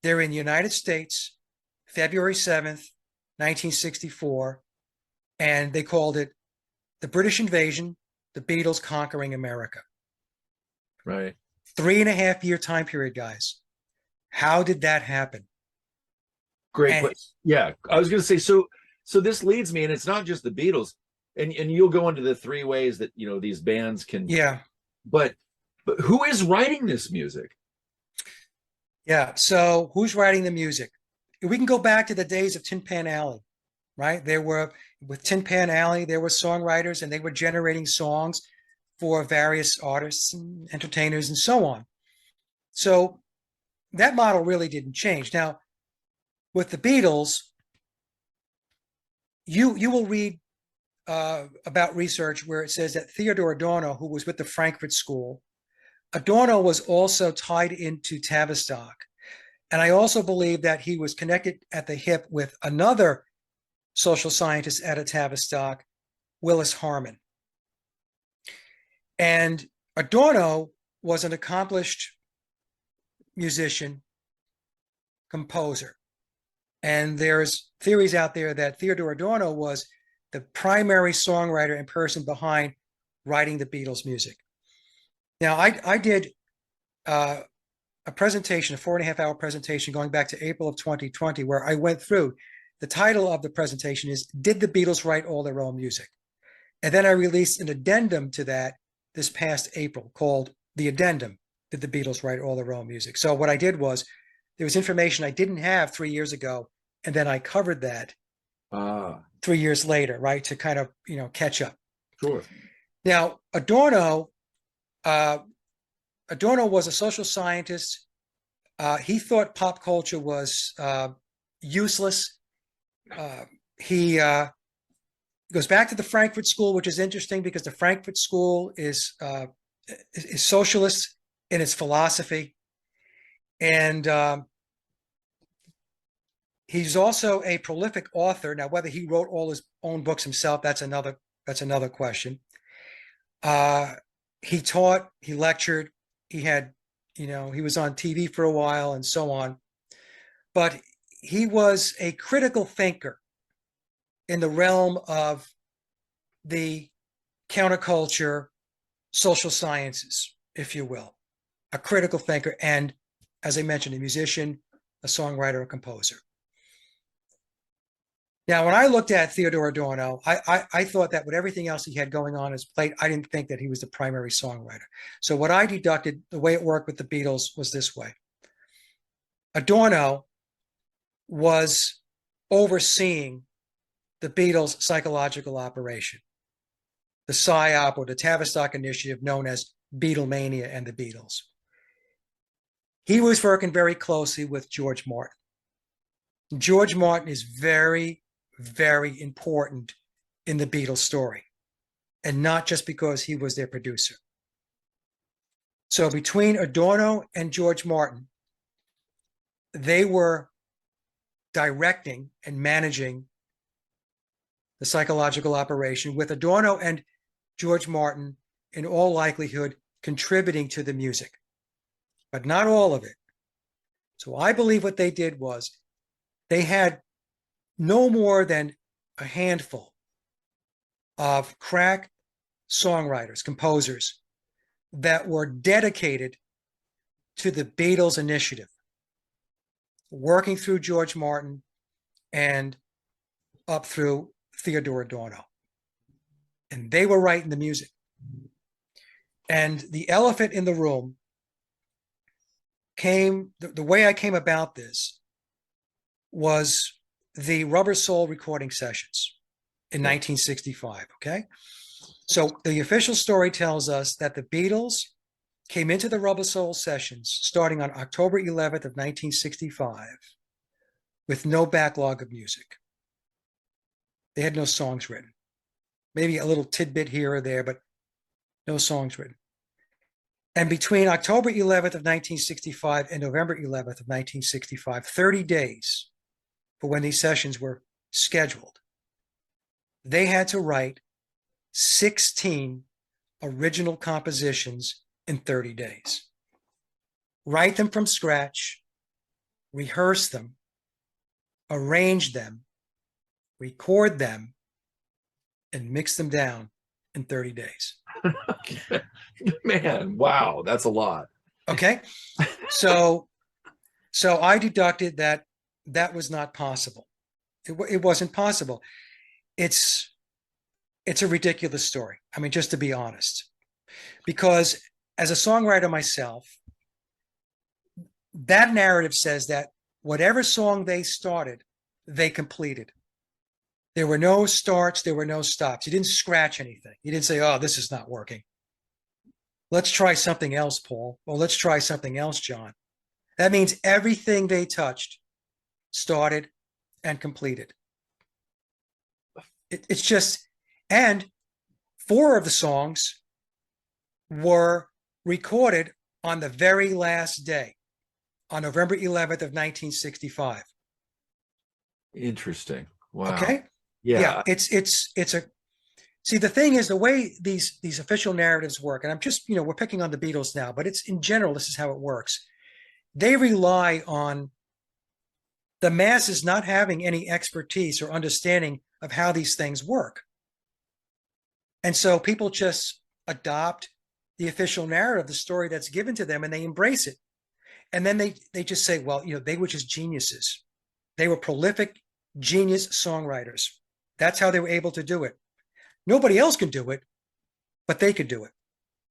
they're in the United States, February 7th, 1964, and they called it The British Invasion, the Beatles Conquering America. Right. 3.5 year time period, guys. How did that happen? Great place. Yeah, I was going to say, so this leads me, and it's not just the Beatles, and you'll go into the 3 ways that these bands can. Yeah. But who is writing this music? Yeah. So who's writing the music? We can go back to the days of Tin Pan Alley, right? With Tin Pan Alley, there were songwriters, and they were generating songs for various artists and entertainers and so on. So that model really didn't change. Now, with the Beatles, you will read about research where it says that Theodore Adorno, who was with the Frankfurt School, Adorno was also tied into Tavistock. And I also believe that he was connected at the hip with another social scientist out of Tavistock, Willis Harman. And Adorno was an accomplished musician, composer. And there's theories out there that Theodore Adorno was the primary songwriter and person behind writing the Beatles music. Now, I did a presentation, a 4.5-hour presentation going back to April of 2020, where I went through. The title of the presentation is, Did the Beatles Write All Their Own Music? And then I released an addendum to that this past April called The Addendum, Did the Beatles Write All Their Own Music? So what I did was, there was information I didn't have 3 years ago, and then I covered that 3 years later, right, to kind of, catch up. Sure. Now, Adorno was a social scientist. He thought pop culture was useless. He goes back to the Frankfurt School, which is interesting because the Frankfurt School is socialist in its philosophy. And he's also a prolific author. Now, whether he wrote all his own books himself, that's another question. He taught, he lectured, he had, he was on TV for a while and so on. But he was a critical thinker in the realm of the counterculture, social sciences, if you will. A critical thinker and, as I mentioned, a musician, a songwriter, a composer. Now, when I looked at Theodore Adorno, I thought that with everything else he had going on his plate, I didn't think that he was the primary songwriter. So what I deducted, the way it worked with the Beatles was this way. Adorno was overseeing the Beatles' psychological operation, the PSYOP, or the Tavistock initiative known as Beatlemania and the Beatles. He was working very closely with George Martin. George Martin is very, very important in the Beatles story, and not just because he was their producer. So between Adorno and George Martin, they were directing and managing the psychological operation, with Adorno and George Martin, in all likelihood, contributing to the music, but not all of it. So I believe what they did was they had no more than a handful of crack songwriters, composers, that were dedicated to the Beatles initiative, working through George Martin and up through Theodore Adorno. And they were writing the music. And the elephant in the room came, the way I came about this was the Rubber Soul recording sessions in 1965, okay? So the official story tells us that the Beatles came into the Rubber Soul sessions starting on October 11th of 1965 with no backlog of music. They had no songs written. Maybe a little tidbit here or there, but no songs written. And between October 11th of 1965 and November 11th of 1965, 30 days for when these sessions were scheduled, they had to write 16 original compositions in 30 days. Write them from scratch, rehearse them, arrange them, record them, and mix them down in 30 days. Man, wow, that's a lot. Okay. So I deducted that that was not possible. It wasn't possible. It's a ridiculous story. I mean, just to be honest, because as a songwriter myself, that narrative says that whatever song they started, they completed. There were no starts, there were no stops. You didn't scratch anything. You didn't say, oh, this is not working. Let's try something else, Paul. Or let's try something else, John. That means everything they touched started and completed. It's just, and 4 of the songs were recorded on the very last day, on November 11th of 1965. Interesting. Wow. Okay. Yeah. It's See, the thing is, the way these official narratives work, and I'm just, we're picking on the Beatles now, but it's in general, this is how it works. They rely on the masses not having any expertise or understanding of how these things work. And so people just adopt the official narrative, the story that's given to them, and they embrace it. And then they just say, well, they were just geniuses. They were prolific, genius songwriters. That's how they were able to do it. Nobody else can do it, but they could do it.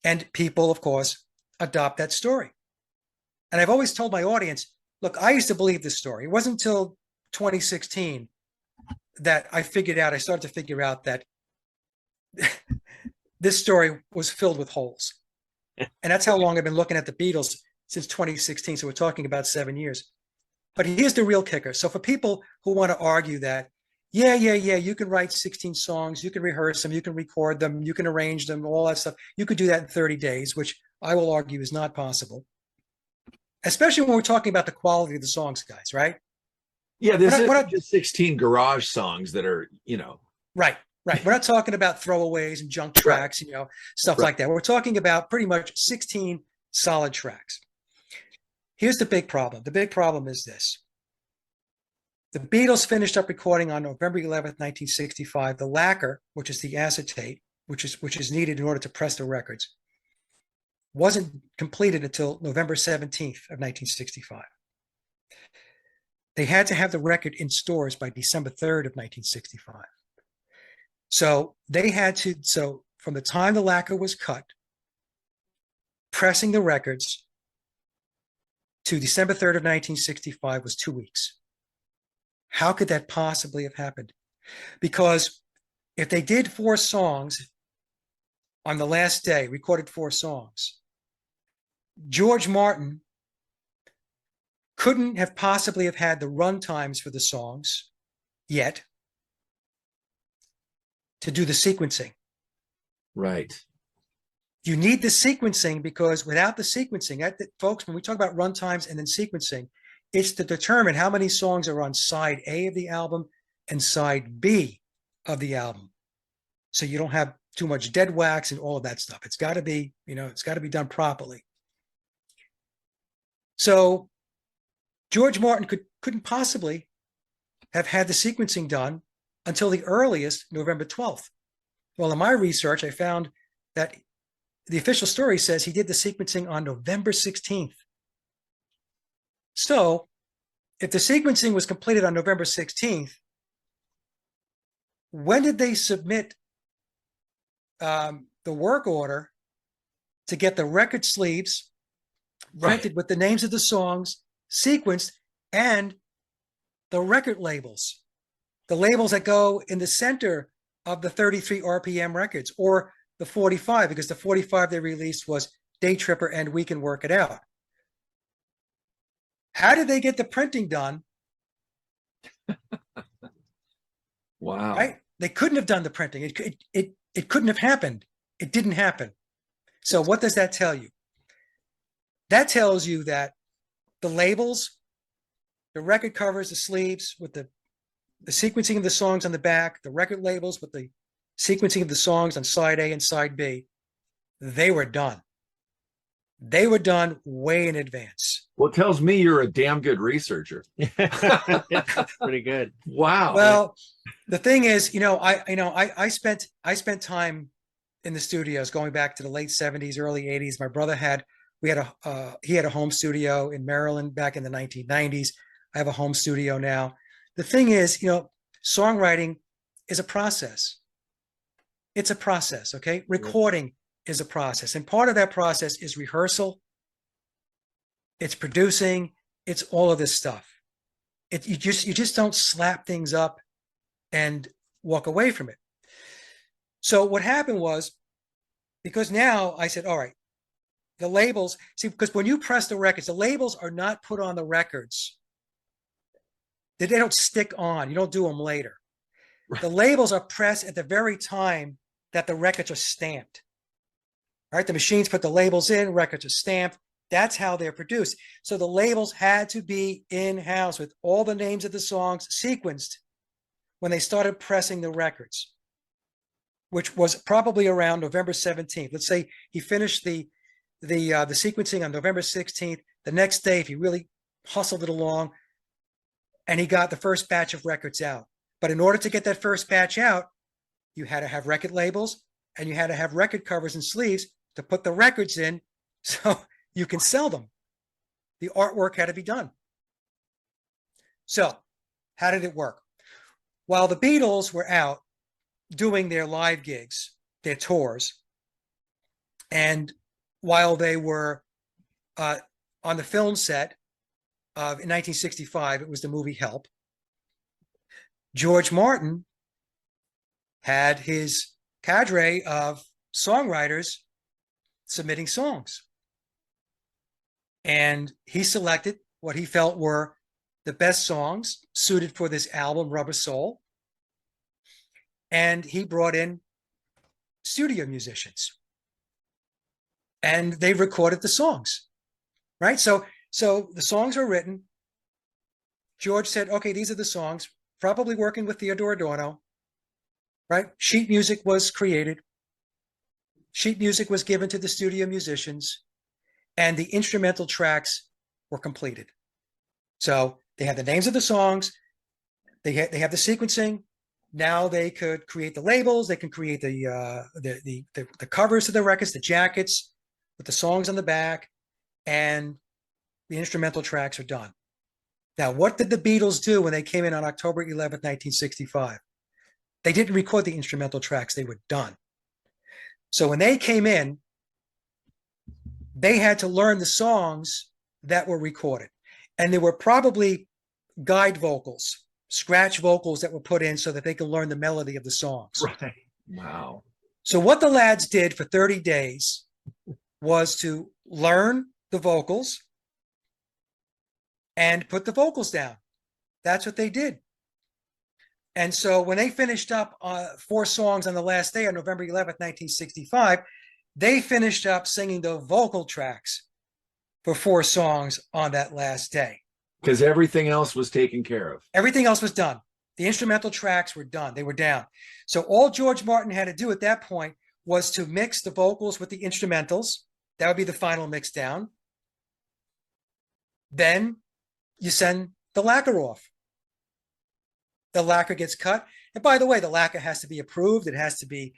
And people, of course, adopt that story. And I've always told my audience, look, I used to believe this story. It wasn't until 2016 that I started to figure out that this story was filled with holes. And that's how long I've been looking at the Beatles, since 2016. So we're talking about 7 years. But here's the real kicker. So for people who want to argue that, yeah, you can write 16 songs, you can rehearse them, you can record them, you can arrange them, all that stuff. You could do that in 30 days, which I will argue is not possible. Especially when we're talking about the quality of the songs, guys, right? Yeah, this is just 16 garage songs that are, Right. We're not talking about throwaways and junk tracks, stuff like that. We're talking about pretty much 16 solid tracks. Here's the big problem. The big problem is this. The Beatles finished up recording on November 11th, 1965. The lacquer, which is the acetate, which is needed in order to press the records, wasn't completed until November 17th of 1965. They had to have the record in stores by December 3rd of 1965. So from the time the lacquer was cut, pressing the records to December 3rd of 1965 was 2 weeks. How could that possibly have happened? Because if they did 4 songs on the last day, recorded 4 songs, George Martin couldn't have possibly have had the run times for the songs yet to do the sequencing. Right. You need the sequencing, because without the sequencing, folks, when we talk about run times and then sequencing, it's to determine how many songs are on side A of the album and side B of the album. So you don't have too much dead wax and all of that stuff. It's got to be, it's got to be done properly. So George Martin couldn't possibly have had the sequencing done until the earliest November 12th. Well, in my research, I found that the official story says he did the sequencing on November 16th. So if the sequencing was completed on November 16th, when did they submit the work order to get the record sleeves printed with the names of the songs, sequenced, and the record labels, the labels that go in the center of the 33 RPM records, or the 45, because the 45 they released was Day Tripper and We Can Work It Out. How did they get the printing done? Wow. Right? They couldn't have done the printing. It couldn't have happened. It didn't happen. So what does that tell you? That tells you that the labels, the record covers, the sleeves with the sequencing of the songs on the back, the record labels with the sequencing of the songs on side A and side B, they were done. They were done way in advance. Well, it tells me you're a damn good researcher. Pretty good. Wow. Well, the thing is, I spent time in the studios going back to the late 70s, early 80s. My brother he had a home studio in Maryland back in the 1990s. I have a home studio now. The thing is, songwriting is a process. It's a process, okay? Recording is a process. And part of that process is rehearsal. It's producing. It's all of this stuff. You just don't slap things up and walk away from it. So what happened was, because now I said, all right, the labels, see, because when you press the records, the labels are not put on the records. They don't stick on. You don't do them later. Right. The labels are pressed at the very time that the records are stamped. All right, the machines put the labels in, records are stamped. That's how they're produced. So the labels had to be in-house with all the names of the songs sequenced when they started pressing the records. which was probably around November 17th. Let's say he finished the sequencing on November 16th. The next day, if he really hustled it along, and he got the first batch of records out. But in order to get that first batch out, you had to have record labels and you had to have record covers and sleeves to put the records in so you can sell them. The artwork had to be done. So how did it work? While the Beatles were out doing their live gigs, their tours, and while they were on the film set in 1965, it was the movie Help, George Martin had his cadre of songwriters submitting songs. And he selected what he felt were the best songs suited for this album, Rubber Soul. And he brought in studio musicians. And they recorded the songs, right? So the songs were written. George said, okay, these are the songs, probably working with Theodore Adorno, right? Sheet music was created. Sheet music was given to the studio musicians, and the instrumental tracks were completed. So they have the names of the songs. They have the sequencing. Now they could create the labels. They can create the covers of the records, the jackets with the songs on the back, and the instrumental tracks are done. Now, what did the Beatles do when they came in on October 11th, 1965? They didn't record the instrumental tracks. They were done. So when they came in, they had to learn the songs that were recorded. And there were probably guide vocals, scratch vocals that were put in so that they could learn the melody of the songs. Right. Wow. So what the lads did for 30 days was to learn the vocals and put the vocals down. That's what they did. And so when they finished up 4 songs on the last day on November 11th, 1965, they finished up singing the vocal tracks for 4 songs on that last day. Because everything else was taken care of. Everything else was done. The instrumental tracks were done. They were down. So all George Martin had to do at that point was to mix the vocals with the instrumentals. That would be the final mix down. Then you send the lacquer off. The lacquer gets cut. And by the way, the lacquer has to be approved. It has to be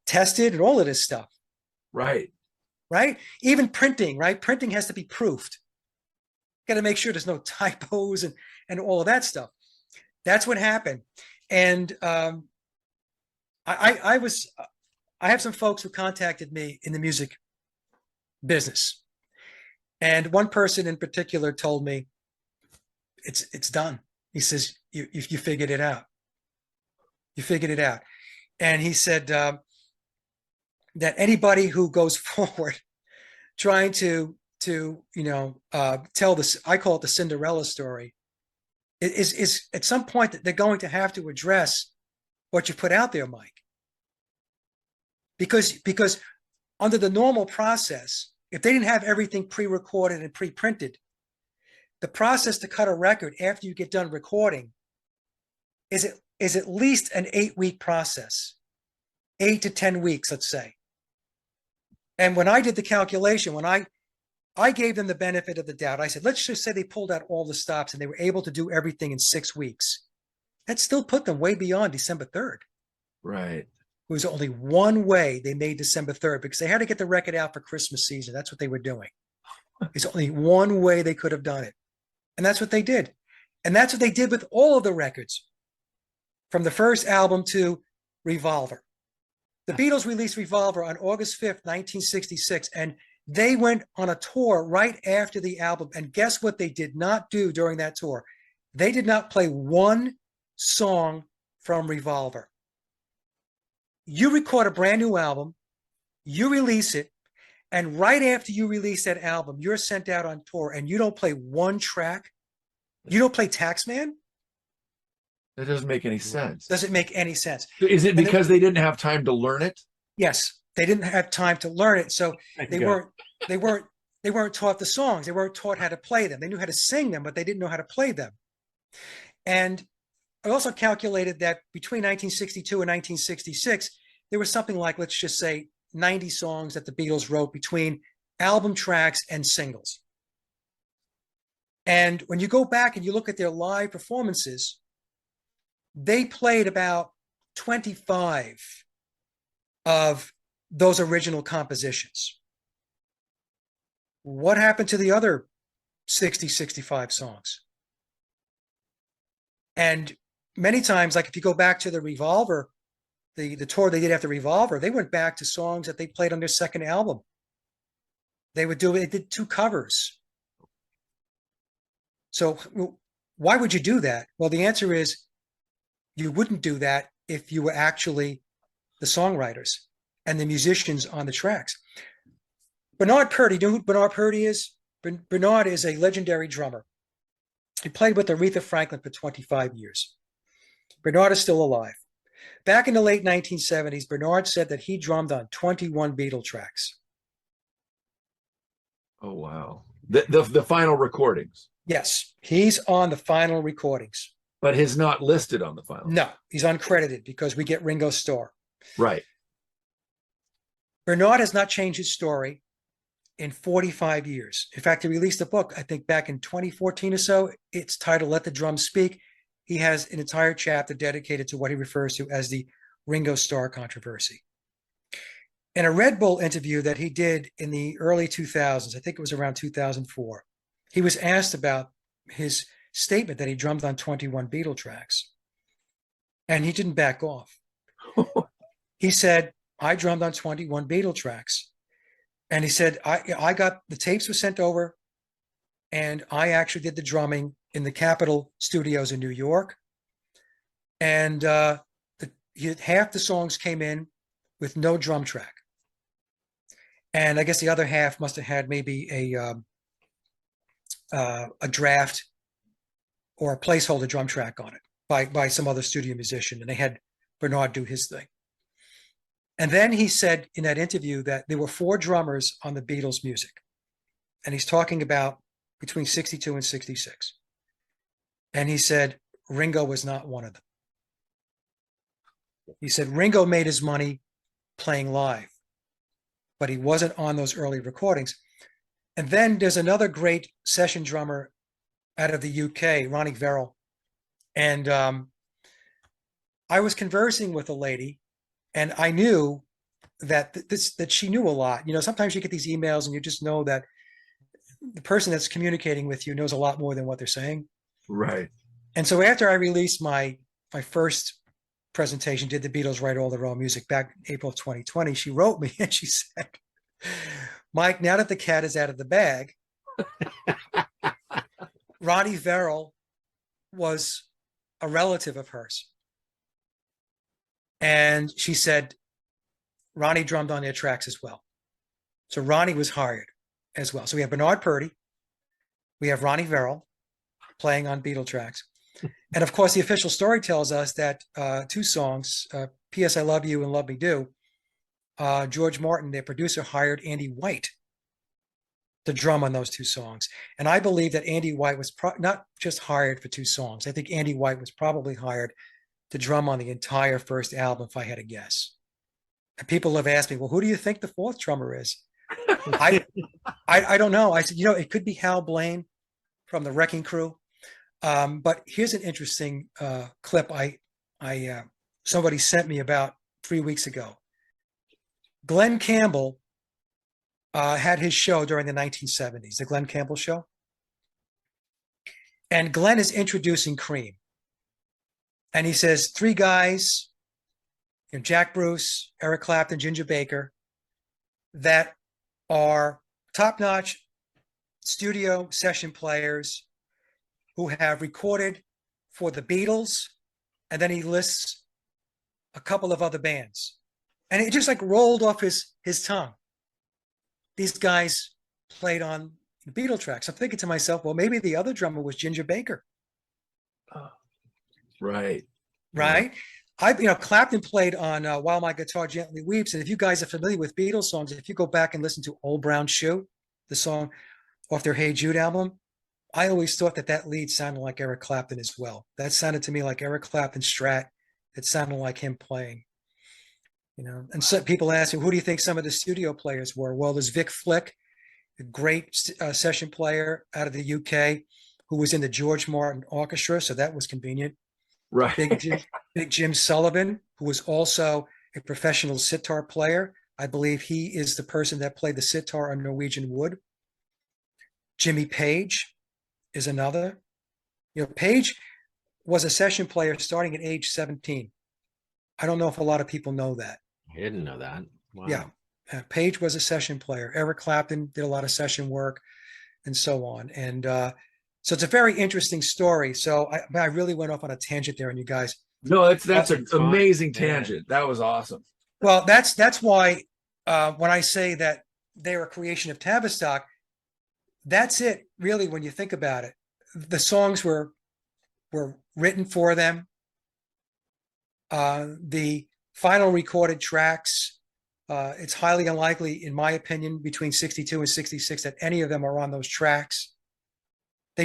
tested and all of this stuff. Right. Right? Even printing, right? Printing has to be proofed. Got to make sure there's no typos and all of that stuff. That's what happened. And I have some folks who contacted me in the music business. And one person in particular told me, it's done. He says, you figured it out. You figured it out. And he said that anybody who goes forward trying to tell this, I call it the Cinderella story, is at some point that they're going to have to address what you put out there, Mike. Because under the normal process, if they didn't have everything pre-recorded and pre-printed, the process to cut a record after you get done recording is at least an 8-week process, 8 to 10 weeks, let's say. And when I did the calculation, when I gave them the benefit of the doubt, I said, let's just say they pulled out all the stops and they were able to do everything in 6 weeks. That still put them way beyond December 3rd. Right. It was only one way they made December 3rd because they had to get the record out for Christmas season. That's what they were doing. There's only one way they could have done it. And that's what they did. And that's what they did with all of the records from the first album to Revolver. The Beatles released Revolver on August 5th, 1966, and they went on a tour right after the album. And guess what they did not do during that tour? They did not play one song from Revolver. You record a brand new album, you release it, and right after you release that album, you're sent out on tour and you don't play one track. You don't play Taxman? That doesn't make any sense. Doesn't make any sense. Is it because they didn't have time to learn it? Yes, they didn't have time to learn it. So they weren't taught the songs. They weren't taught how to play them. They knew how to sing them, but they didn't know how to play them. And I also calculated that between 1962 and 1966, there was something like, let's just say, 90 songs that the Beatles wrote between album tracks and singles. And when you go back and you look at their live performances, they played about 25 of those original compositions. What happened to the other 60, 65 songs? And many times, like if you go back to the Revolver, the tour they did after Revolver, they went back to songs that they played on their second album. They did 2 covers. So why would you do that? Well, the answer is you wouldn't do that if you were actually the songwriters and the musicians on the tracks. Bernard Purdie, do you know who Bernard Purdie is? Bernard is a legendary drummer. He played with Aretha Franklin for 25 years. Bernard is still alive. Back in the late 1970s, Bernard said that he drummed on 21 Beatle tracks. Oh, wow. The final recordings. Yes, he's on the final recordings. But he's not listed on the final. No, he's uncredited because we get Ringo's Starr. Right. Bernard has not changed his story in 45 years. In fact, he released a book, I think back in 2014 or so. It's titled Let the Drums Speak. He has an entire chapter dedicated to what he refers to as the Ringo Starr controversy. In a Red Bull interview that he did in the early 2000s, I think it was around 2004, he was asked about his statement that he drummed on 21 Beatle tracks. And he didn't back off. He said, I drummed on 21 Beatle tracks. And he said, I got the tapes were sent over, and I actually did the drumming in the Capitol Studios in New York. And half the songs came in with no drum track. And I guess the other half must have had maybe a draft or a placeholder drum track on it by some other studio musician. And they had Bernard do his thing. And then he said in that interview that there were 4 drummers on the Beatles' music. And he's talking about between 62 and 66. And he said, Ringo was not one of them. He said, Ringo made his money playing live, but he wasn't on those early recordings. And then there's another great session drummer out of the UK, Ronnie Verrill. And I was conversing with a lady, and I knew that that she knew a lot. You know, sometimes you get these emails and you just know that the person that's communicating with you knows a lot more than what they're saying. Right. And so after I released my first presentation, Did the Beatles Write All Their Own Music, back in April of 2020, she wrote me and she said, Mike, now that the cat is out of the bag, Ronnie Verrill was a relative of hers. And she said, Ronnie drummed on their tracks as well. So Ronnie was hired as well. So we have Bernard Purdie, we have Ronnie Verrill playing on Beatle tracks. And of course, the official story tells us that 2 songs, P.S. I Love You and Love Me Do, George Martin, their producer, hired Andy White to drum on those 2 songs. And I believe that Andy White was not just hired for 2 songs. I think Andy White was probably hired to drum on the entire first album, if I had to guess. And people have asked me, well, who do you think the 4th drummer is? I don't know. I said, it could be Hal Blaine from the Wrecking Crew. But here's an interesting clip somebody sent me about 3 weeks ago. Glenn Campbell had his show during the 1970s, the Glenn Campbell Show. And Glenn is introducing Cream. And he says, 3 guys, Jack Bruce, Eric Clapton, Ginger Baker, that are top-notch studio session players who have recorded for the Beatles. And then he lists a couple of other bands. And it just like rolled off his tongue. These guys played on the Beatle tracks. I'm thinking to myself, well, maybe the other drummer was Ginger Baker. Right. Right. Clapton played on While My Guitar Gently Weeps. And if you guys are familiar with Beatles songs, if you go back and listen to Old Brown Shoe, the song off their Hey Jude album, I always thought that lead sounded like Eric Clapton as well. That sounded to me like Eric Clapton's Strat. It sounded like him playing. And so people ask me, who do you think some of the studio players were? Well, there's Vic Flick, a great session player out of the UK, who was in the George Martin Orchestra, so that was convenient. Right. Big Jim Sullivan, who was also a professional sitar player. I believe he is the person that played the sitar on Norwegian Wood. Jimmy Page is another. Page was a session player starting at age 17. I don't know if a lot of people know that. I didn't know that. Wow. Yeah. Page was a session player. Eric Clapton did a lot of session work and so on. And so it's a very interesting story. So I really went off on a tangent there on you guys. No, that's an fine. amazing Yeah. tangent. That was awesome. Well, that's why when I say that they're a creation of Tavistock, that's it really when you think about it. The songs were written for them. The final recorded tracks, it's highly unlikely, in my opinion, between 62 and 66 that any of them are on those tracks. The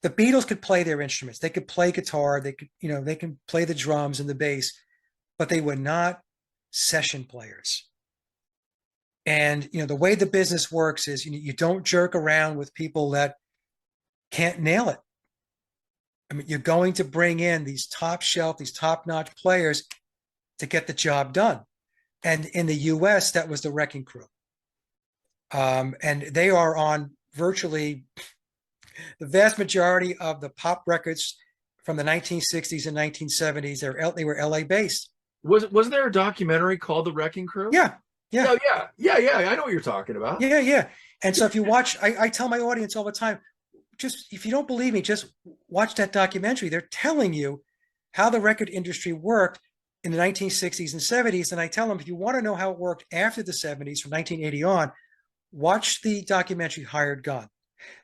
Beatles could play their instruments. They could play guitar. They can play the drums and the bass, but they were not session players. And, the way the business works is you don't jerk around with people that can't nail it. I mean, you're going to bring in these top shelf, these top-notch players to get the job done. And in the US, that was the Wrecking Crew. And they are on virtually the vast majority of the pop records from the 1960s and 1970s. They were LA based. Was there a documentary called The Wrecking Crew? Yeah. Oh, yeah. I know what you're talking about. Yeah. And so if you watch, I tell my audience all the time, just if you don't believe me, just watch that documentary. They're telling you how the record industry worked in the 1960s and 70s. And I tell them, if you want to know how it worked after the 70s, from 1980 on, watch the documentary Hired Gun.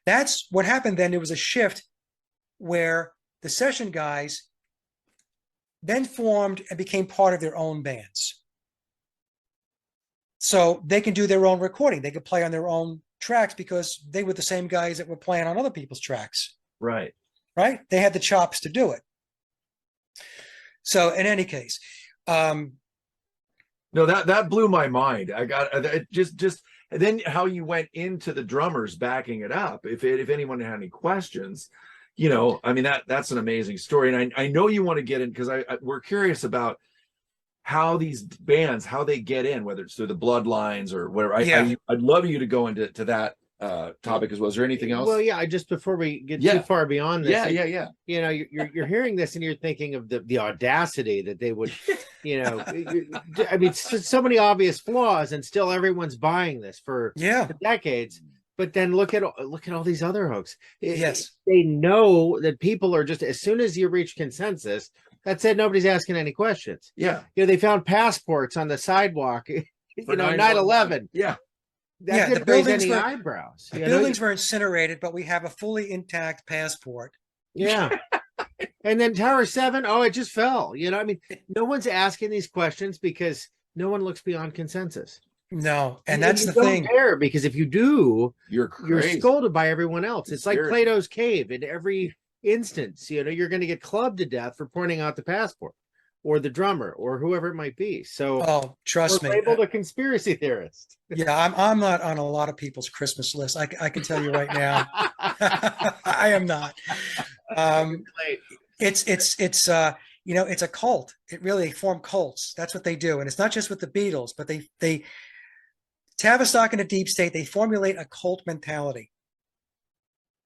That's what happened then. There was a shift where the session guys then formed and became part of their own bands. So they can do their own recording. They could play on their own tracks because they were the same guys that were playing on other people's tracks. Right. They had the chops to do it. So in any case, no, that blew my mind. I got just and then how you went into the drummers backing it up. If anyone had any questions, I mean, that's an amazing story. And I know you want to get in because we're curious about how these bands, how they get in, whether it's through the bloodlines or whatever. I'd love you to go into that topic as well. Is there anything else? Well, yeah, just before we get too far beyond this. Yeah. You're hearing this and you're thinking of the audacity that they would, I mean, so many obvious flaws and still everyone's buying this for decades. But then look at all these other hooks. Yes. They know that people are just, as soon as you reach consensus, that's it. Nobody's asking any questions. Yeah. They found passports on the sidewalk, 9/11. Yeah. That didn't raise any eyebrows. The buildings were incinerated, but we have a fully intact passport. Yeah. And then Tower 7, it just fell. I mean, no one's asking these questions because no one looks beyond consensus. No, and that's the don't thing. care, because if you do, you're scolded by everyone else. It's like Plato's cave. In every instance, you're going to get clubbed to death for pointing out the passport or the drummer or whoever it might be. So, trust me, labeled a conspiracy theorist. Yeah, I'm not on a lot of people's Christmas list. I can tell you right now, I am not. It's a cult. It really form cults. That's what they do, and it's not just with the Beatles, but they Tavistock and the Deep State, they formulate a cult mentality.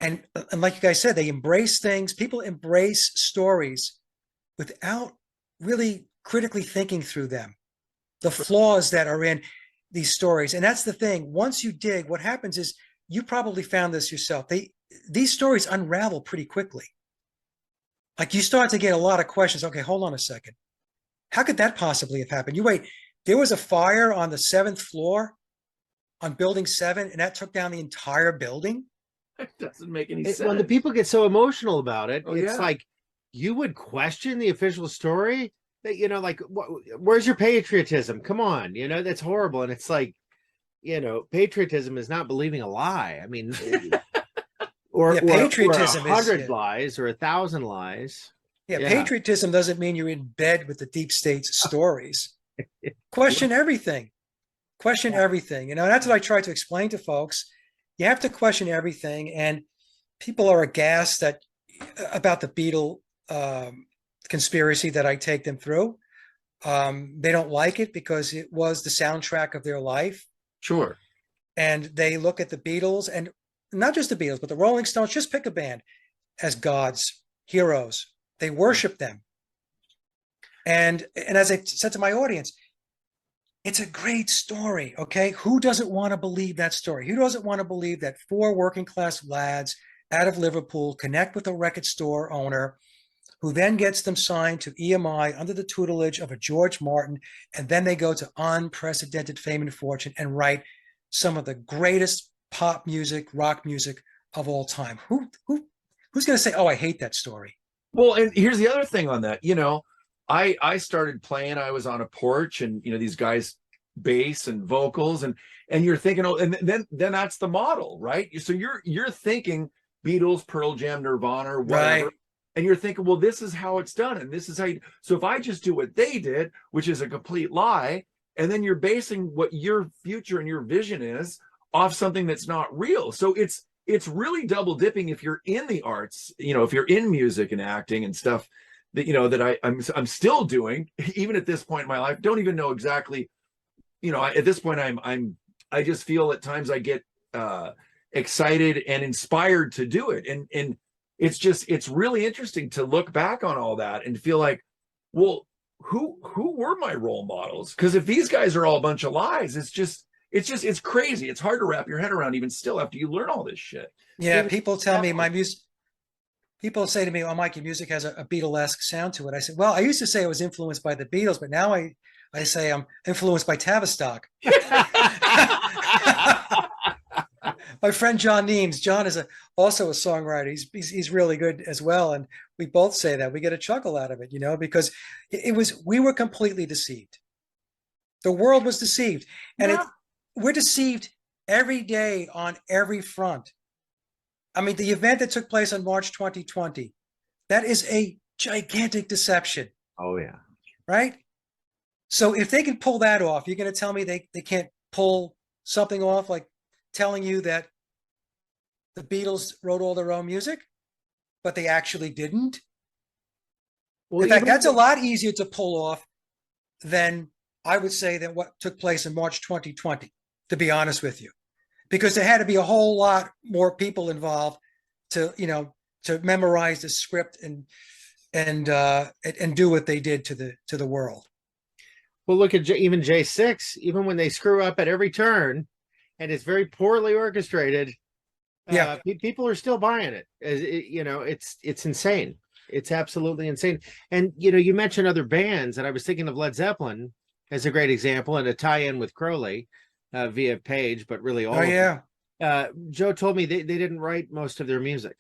And like you guys said, they embrace things. People embrace stories without really critically thinking through them, the flaws that are in these stories. And that's the thing. Once you dig, what happens is, you probably found this yourself. These stories unravel pretty quickly. Like, you start to get a lot of questions. Okay, hold on a second. How could that possibly have happened? You wait, there was a fire on the 7th floor on building 7, and that took down the entire building? It doesn't make any sense. When the people get so emotional about it, it's like, you would question the official story that, like, where's your patriotism? Come on, that's horrible. And it's like, patriotism is not believing a lie. I mean, or patriotism or 100 lies or 1,000 lies. Patriotism doesn't mean you're in bed with the Deep State's stories. question everything. Question everything. You know, that's what I try to explain to folks. You have to question everything, and people are aghast about the Beatle conspiracy that I take them through. They don't like it because it was the soundtrack of their life. Sure. And they look at the Beatles, and not just the Beatles, but the Rolling Stones, just pick a band, as gods, heroes. They worship them. And as I said to my audience, it's a great story, okay? Who doesn't want to believe that story? Who doesn't want to believe that four working class lads out of Liverpool connect with a record store owner who then gets them signed to EMI under the tutelage of a George Martin, and then they go to unprecedented fame and fortune and write some of the greatest pop music, rock music of all time. Who's going to say, "Oh, I hate that story"? Well, and here's the other thing on that. You know, I started playing. I was on a porch, and you know, these guys bass and vocals, and you're thinking, oh, and then that's the model, right? So you're thinking Beatles, Pearl Jam, Nirvana, or whatever. Right. And you're thinking, well, this is how it's done, and this is how you. So if I just do what they did, which is a complete lie, and then you're basing what your future and your vision is off something that's not real. So it's really double dipping if you're in the arts, you know, if you're in music and acting and stuff that, you know, that I'm still doing, even at this point in my life. Don't even know exactly, you know, at this point I just feel at times I get excited and inspired to do it, and it's really interesting to look back on all that and feel like, well, who were my role models? Because if these guys are all a bunch of lies, it's crazy. It's hard to wrap your head around even still after you learn all this shit. Yeah, people tell me my music. People say to me, "Oh, Mike, your music has a Beatlesque sound to it." I said, "Well, I used to say I was influenced by the Beatles, but now I say I'm influenced by Tavistock." My friend John Neems. John is also a songwriter. He's really good as well, and we both say that. We get a chuckle out of it, you know, because we were completely deceived. The world was deceived, and we're deceived every day on every front. I mean, the event that took place on March 2020, that is a gigantic deception. Oh yeah. Right? So if they can pull that off, you're going to tell me they can't pull something off like telling you that the Beatles wrote all their own music, but they actually didn't? Well, in fact, that's a lot easier to pull off than I would say than what took place in March 2020, to be honest with you, because there had to be a whole lot more people involved to, you know, to memorize the script and do what they did to the world. Well, look at even J6, even when they screw up at every turn and it's very poorly orchestrated, yeah, people are still buying it. You know, it's insane. It's absolutely insane. And, you know, you mentioned other bands, and I was thinking of Led Zeppelin as a great example, and a tie-in with Crowley via Page, but really all of them. Joe told me they didn't write most of their music.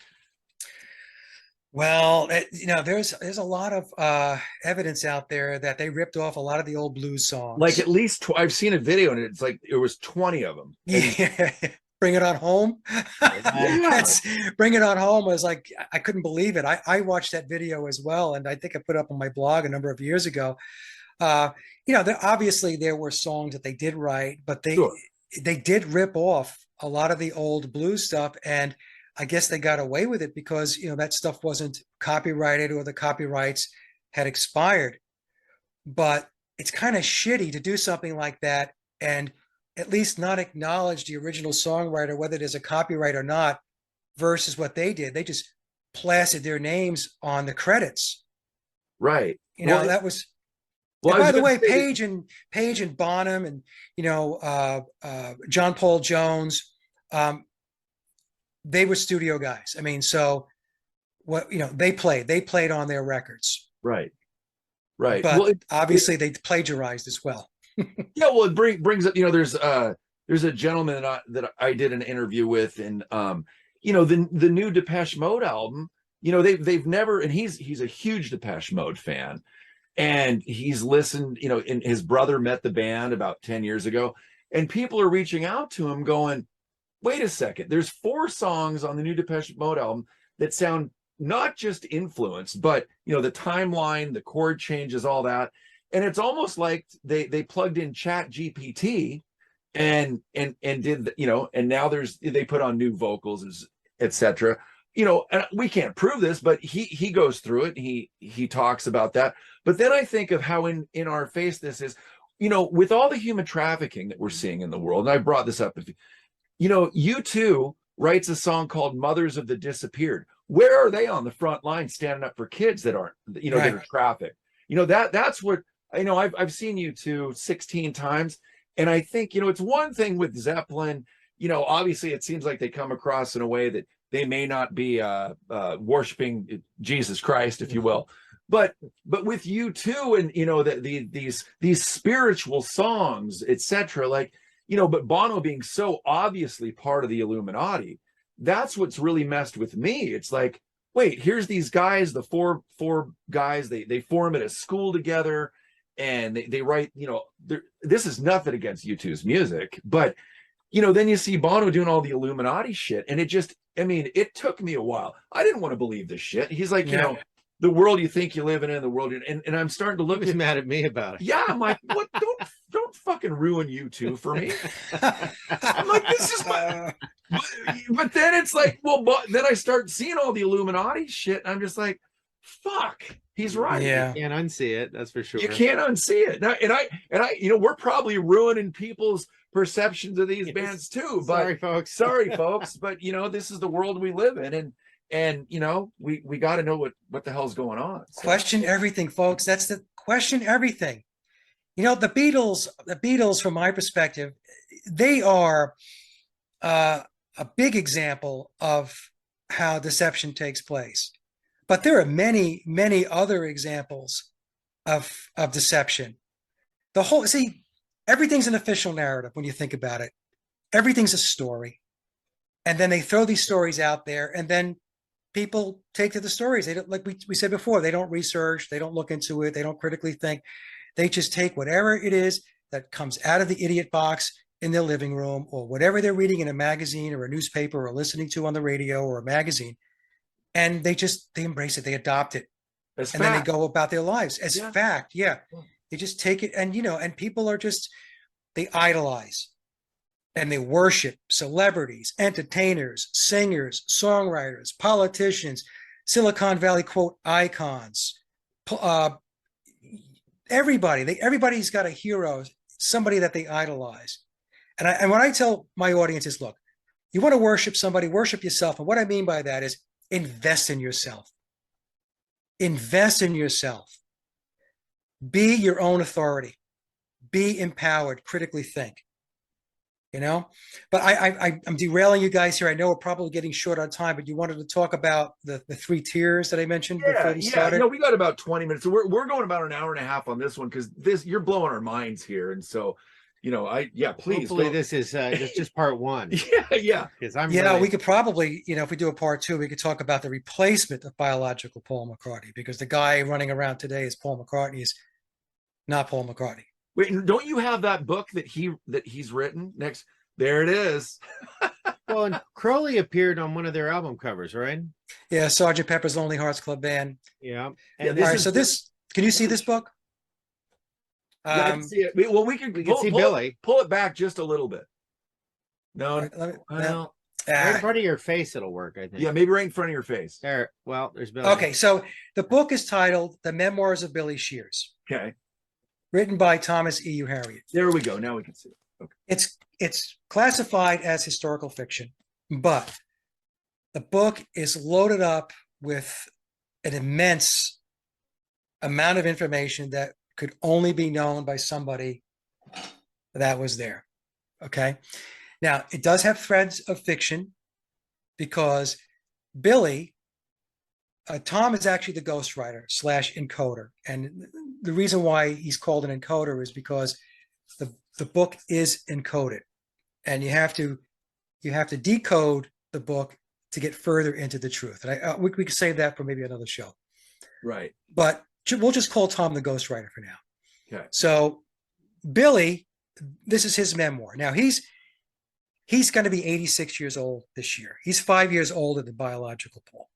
Well, you know, there's a lot of evidence out there that they ripped off a lot of the old blues songs. Like at least I've seen a video, and it's like there was 20 of them. Yeah. Bring It On Home. Bring It On Home was like, I couldn't believe it. I watched that video as well, and I think I put up on my blog a number of years ago. You know, obviously there were songs that they did write, but they did rip off a lot of the old blues stuff, and I guess they got away with it because, you know, that stuff wasn't copyrighted or the copyrights had expired. But it's kind of shitty to do something like that and at least not acknowledge the original songwriter, whether there's a copyright or not, versus what they did. They just plastered their names on the credits. Right. You know, that was. Well, by the way, Page and Bonham and, you know, John Paul Jones, they were studio guys. I mean, so what, you know, they played on their records. Right. Right. But obviously they plagiarized as well. Yeah. Well, it brings up, you know, there's a gentleman that I did an interview with, and, you know, the new Depeche Mode album, you know, they've never, and he's a huge Depeche Mode fan, and he's listened, you know, and his brother met the band about 10 years ago, and people are reaching out to him going, wait a second, there's 4 songs on the new Depeche Mode album that sound not just influenced, but, you know, the timeline, the chord changes, all that. and it's almost like they plugged in Chat GPT and did, you know, and now they put on new vocals, etc. You know, and we can't prove this, but he goes through it. He talks about that. But then I think of how in our face this is, you know, with all the human trafficking that we're seeing in the world. And I brought this up. You know, U2 writes a song called Mothers of the Disappeared. Where are they on the front line standing up for kids that aren't, you know, Right. that are trafficked? You know, that's what, you know, I've seen U2 16 times. And I think, you know, it's one thing with Zeppelin, you know, obviously it seems like they come across in a way that they may not be worshiping Jesus Christ, if you will. But with U2 and, you know, these spiritual songs, etc., like, you know, but Bono being so obviously part of the Illuminati, that's what's really messed with me. It's like, wait, here's these guys, the four guys, they form at a school together, and they write, you know, this is nothing against U2's music, but, you know, then you see Bono doing all the Illuminati shit, and it just, I mean, it took me a while. I didn't want to believe this shit. He's like, you know, the world you think you live in the world, and I'm starting to look. He was mad at me about it. Yeah, I'm like, what? Don't fucking ruin U2 for me. I'm like, this is my. But then it's like, well, but then I start seeing all the Illuminati shit, and I'm just like, fuck, he's right. Yeah. You can't unsee it, that's for sure. You can't unsee it. Now, and I, you know, we're probably ruining people's perceptions of these bands too. But sorry, folks, but you know, this is the world we live in, and you know, we got to know what the hell's going on. So. Question everything, folks. That's the question. Everything. You know, the Beatles, from my perspective, they are a big example of how deception takes place. But there are many, many other examples of deception. Everything's an official narrative when you think about it. Everything's a story. And then they throw these stories out there, and then people take to the stories. They don't, like we said before, they don't research, they don't look into it, they don't critically think. They just take whatever it is that comes out of the idiot box in their living room, or whatever they're reading in a magazine or a newspaper or listening to on the radio or a magazine. And they embrace it, they adopt it. As and fact. Then they go about their lives as fact. Yeah. They just take it, and, you know, and people are just, they idolize and they worship celebrities, entertainers, singers, songwriters, politicians, Silicon Valley, quote, icons, everybody's got a hero, somebody that they idolize. And what I tell my audience is, look, you want to worship somebody, worship yourself. And what I mean by that is invest in yourself. Invest in yourself. Be your own authority. Be empowered. Critically think. You know, but I'm derailing you guys here. I know we're probably getting short on time, but you wanted to talk about the 3 tiers that I mentioned before we started. You know, we got about 20 minutes. So we're going about an hour and a half on this one, because you're blowing our minds here. And so, you know, please. Hopefully this is just part 1. Yeah. Because we could probably, you know, if we do a part 2, we could talk about the replacement of biological Paul McCartney, because the guy running around today as Paul McCartney is not Paul McCartney. Wait, don't you have that book that he's written next? There it is. Well, and Crowley appeared on one of their album covers, right? Yeah, Sgt. Pepper's Lonely Hearts Club Band. Yeah. And can you see this book? Yeah, I can see it. Well, we can see Billy. Pull it back just a little bit. No, right in front of your face, it'll work, I think. Yeah, maybe right in front of your face. There. Well, there's Billy. Okay, so the book is titled The Memoirs of Billy Shears. Okay. Written by Thomas E. U. Harriot. There we go. Now we can see it. Okay. It's classified as historical fiction, but the book is loaded up with an immense amount of information that could only be known by somebody that was there. Okay. Now, it does have threads of fiction, because Billy, Tom is actually the ghostwriter / encoder. And the reason why he's called an encoder is because the book is encoded, and you have to decode the book to get further into the truth. And we could save that for maybe another show. Right. But we'll just call Tom the ghostwriter for now. Okay. So Billy, this is his memoir. Now he's going to be 86 years old this year. He's 5 years older than biological Paul.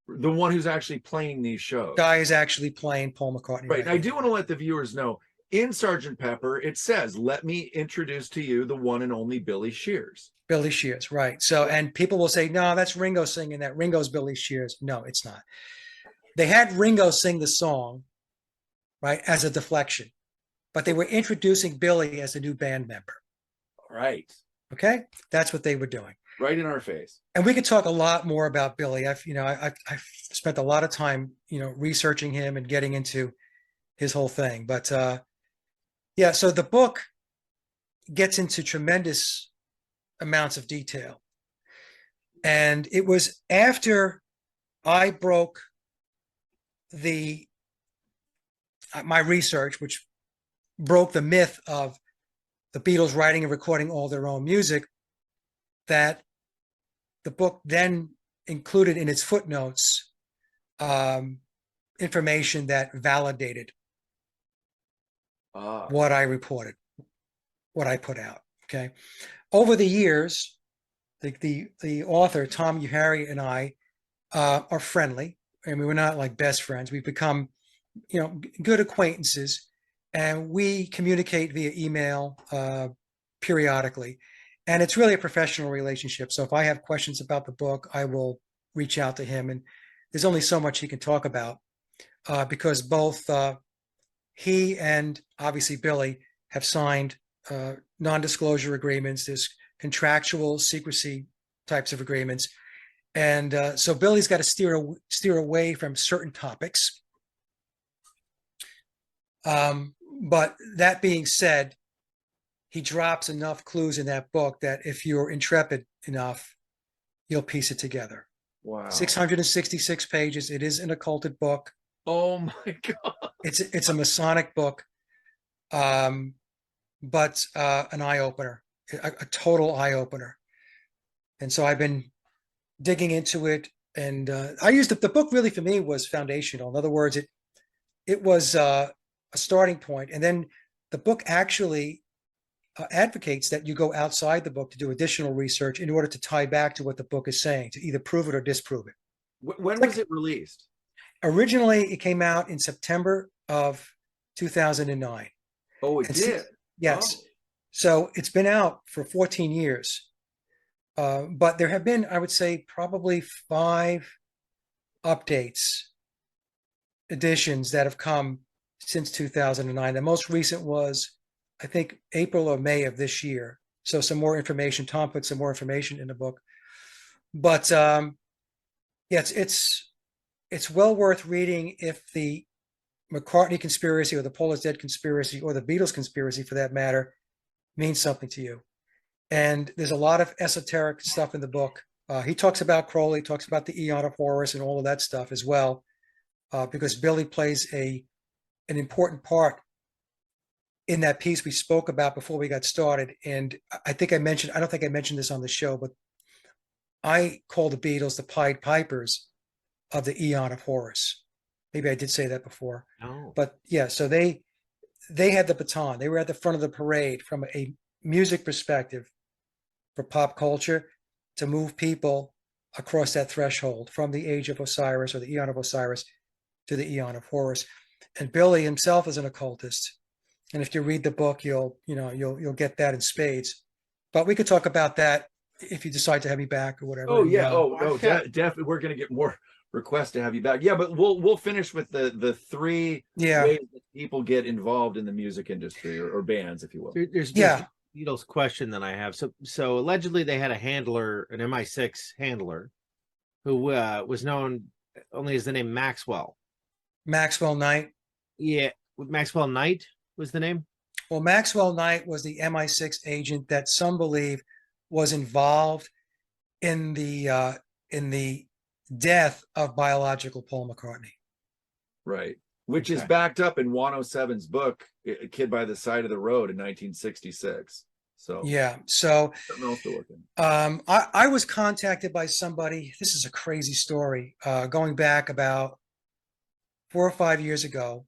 The one who's actually playing these shows. Guy is actually playing Paul McCartney. Right. Right I do want to let the viewers know in Sergeant Pepper, it says, let me introduce to you the one and only Billy Shears. Billy Shears, right. So, and people will say, no, that's Ringo singing that. Ringo's Billy Shears. No, it's not. They had Ringo sing the song, right, as a deflection, but they were introducing Billy as a new band member. Right. Okay. That's what they were doing. Right in our face. And we could talk a lot more about Billy. I've spent a lot of time, researching him and getting into his whole thing. But yeah, so the book gets into tremendous amounts of detail. And it was after I broke my research, which broke the myth of the Beatles writing and recording all their own music, that the book then included in its footnotes information that validated what I reported, what I put out. Okay. Over the years, the author, Tom Uhari, and I are friendly. I mean, we're not like best friends. We've become, good acquaintances, and we communicate via email periodically. And it's really a professional relationship. So if I have questions about the book, I will reach out to him. And there's only so much he can talk about because both he and obviously Billy have signed non-disclosure agreements. There's contractual secrecy types of agreements. And so Billy's got to steer away from certain topics. But that being said, he drops enough clues in that book that if you're intrepid enough, you'll piece it together. Wow. 666 pages. It is an occulted book. Oh my God. It's a Masonic book, but an eye opener, a total eye opener. And so I've been digging into it, and I used the book really for me was foundational. In other words, it was a starting point, and then the book actually advocates that you go outside the book to do additional research in order to tie back to what the book is saying, to either prove it or disprove it. When was it released? Originally, it came out in September of 2009. Oh, it did? Yes. Oh. So it's been out for 14 years. But there have been, I would say, probably 5 editions that have come since 2009. The most recent was, I think, April or May of this year. So some more information. Tom put some more information in the book. But yeah, it's well worth reading if the McCartney conspiracy or the Paul is Dead conspiracy or the Beatles conspiracy, for that matter, means something to you. And there's a lot of esoteric stuff in the book. He talks about Crowley, talks about the Eon of Horus and all of that stuff as well, because Billy plays an important part in that piece we spoke about before we got started. And I don't think I mentioned this on the show, but I call the Beatles the Pied Pipers of the Eon of Horus. Maybe I did say that before. Oh. But yeah, so they had the baton. They were at the front of the parade from a music perspective for pop culture to move people across that threshold from the age of Osiris or the Eon of Osiris to the Eon of Horus. And Billy himself is an occultist. And if you read the book, you'll get that in spades. But we could talk about that if you decide to have me back or whatever. Oh yeah. Definitely. We're going to get more requests to have you back. Yeah, but we'll finish with the 3 ways that people get involved in the music industry or bands, if you will. There's Beatles question that I have. So allegedly they had a handler, an MI6 handler, who was known only as the name Maxwell. Maxwell Knight. Yeah, Maxwell Knight was the name. Well, Maxwell Knight was the MI6 agent that some believe was involved in the death of biological Paul McCartney. Right. Which is backed up in 107's book, A Kid by the Side of the Road in 1966. So yeah. So something else to look in. I was contacted by somebody. This is a crazy story. Going back about 4 or 5 years ago.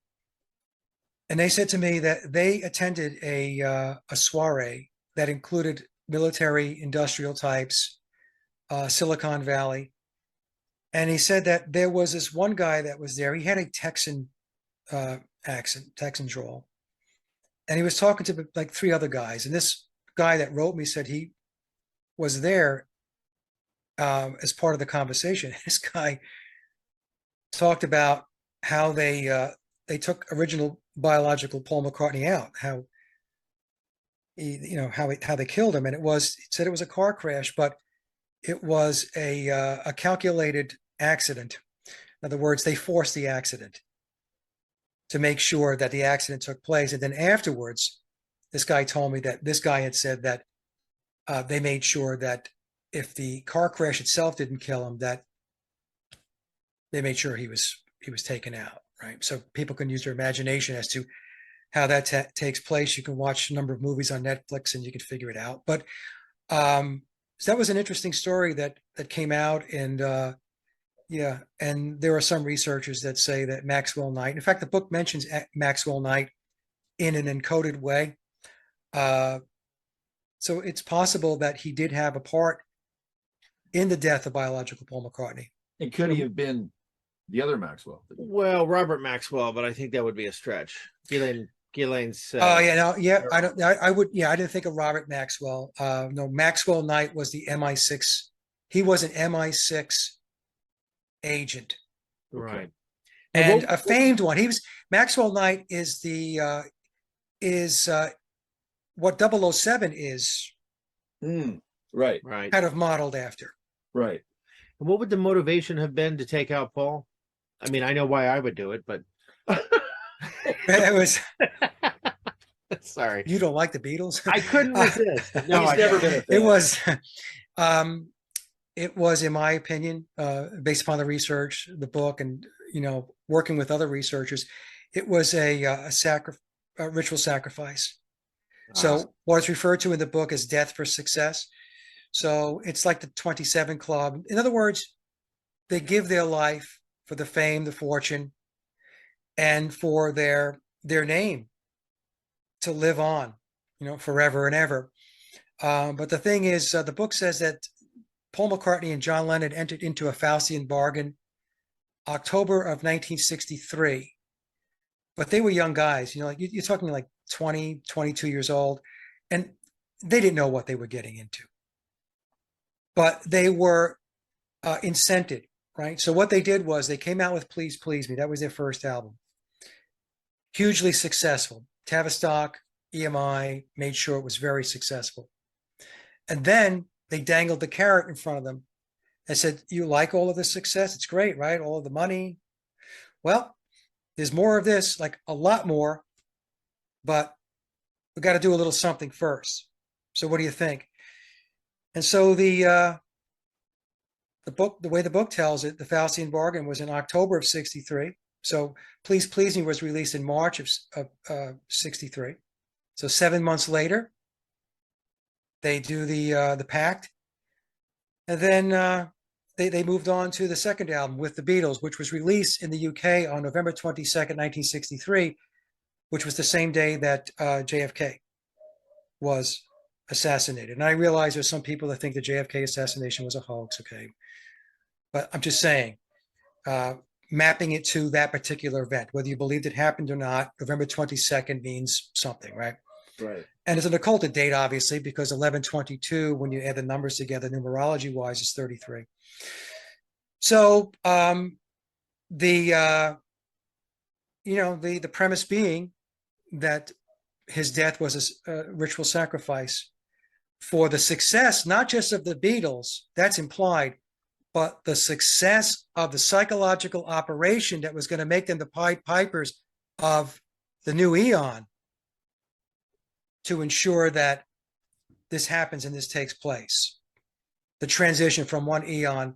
And they said to me that they attended a soiree that included military industrial types, Silicon Valley. And he said that there was this one guy that was there. He had a Texan accent, Texan drawl. And he was talking to like 3 other guys. And this guy that wrote me said he was there as part of the conversation. This guy talked about how they took original biological Paul McCartney out, how how they killed him, and he said it was a car crash, but it was a calculated accident. In other words, they forced the accident to make sure that the accident took place, and then afterwards, this guy told me that this guy had said that they made sure that if the car crash itself didn't kill him, that they made sure he was taken out, right? So people can use their imagination as to how that takes place. You can watch a number of movies on Netflix and you can figure it out. But so that was an interesting story that came out, and yeah, and there are some researchers that say that Maxwell Knight, in fact, the book mentions Maxwell Knight in an encoded way. So it's possible that he did have a part in the death of biological Paul McCartney. And could he have been the other Maxwell? Well, Robert Maxwell, but I think that would be a stretch. Ghislaine's. Oh yeah, no, yeah, I would, yeah, I didn't think of Robert Maxwell. No, Maxwell Knight was the MI6. He was an MI6 agent, Right. and a famed one. Maxwell Knight is what 007 is Right. Right. kind of modeled after. Right. And what would the motivation have been to take out Paul? I mean, I know why I would do it, but It was. sorry, You don't like the Beatles? I couldn't resist. No, He's never been a fan. It was, in my opinion, based upon the research, the book, and working with other researchers, it was a ritual sacrifice. So what is referred to in the book as death for success. So it's like the 27 Club. In other words, they give their life for the fame, the fortune, and for their name to live on, forever and ever. But the thing is, the book says that Paul McCartney and John Lennon entered into a Faustian bargain October of 1963. But they were young guys, like you're talking like 20, 22 years old, and they didn't know what they were getting into. But they were incented, right? So what they did was they came out with Please Please Me. That was their first album. Hugely successful. Tavistock, EMI made sure it was very successful. And then they dangled the carrot in front of them and said, you like all of this success? It's great, right? All of the money. Well, there's more of this, like a lot more, but we got to do a little something first. So what do you think? And so the book, the way the book tells it, the Faustian bargain was in October of 63. So Please Please Me was released in March of 63. So 7 months later, they do the pact. And then they moved on to the second album with the Beatles, which was released in the UK on November 22nd, 1963, which was the same day that JFK was assassinated. And I realize there's some people that think the JFK assassination was a hoax, okay? But I'm just saying, mapping it to that particular event, whether you believed it happened or not, November 22nd means something, right? Right. And it's an occulted date, obviously, because 11/22, when you add the numbers together, numerology-wise, is 33. So the premise being that his death was a ritual sacrifice for the success, not just of the Beatles, that's implied, but the success of the psychological operation that was going to make them the Pied Pipers of the new eon, to ensure that this happens and this takes place. The transition from one eon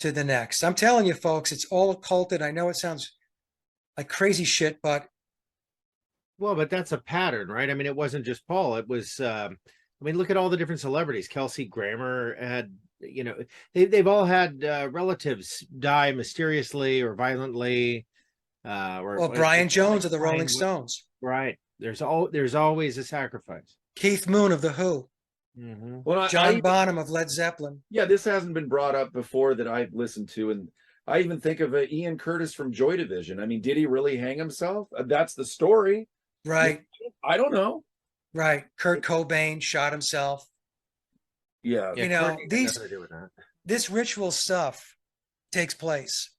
to the next. I'm telling you, folks, it's all occulted. I know it sounds like crazy shit, but well, but that's a pattern, right? I mean, it wasn't just Paul. It was, I mean, look at all the different celebrities. Kelsey Grammer had, they've all had relatives die mysteriously or violently. Well, Brian Jones of the Rolling Stones. Right. There's always a sacrifice. Keith Moon of The Who. Mhm. Well, John Bonham of Led Zeppelin. yeah, this hasn't been brought up before that I've listened to, and I even think of Ian Curtis from Joy Division. I mean, did he really hang himself? That's the story. Right, I don't know. right. Kurt Cobain shot himself. Yeah, Yeah, You know, Courtney had nothing to do with that. this ritual stuff takes place.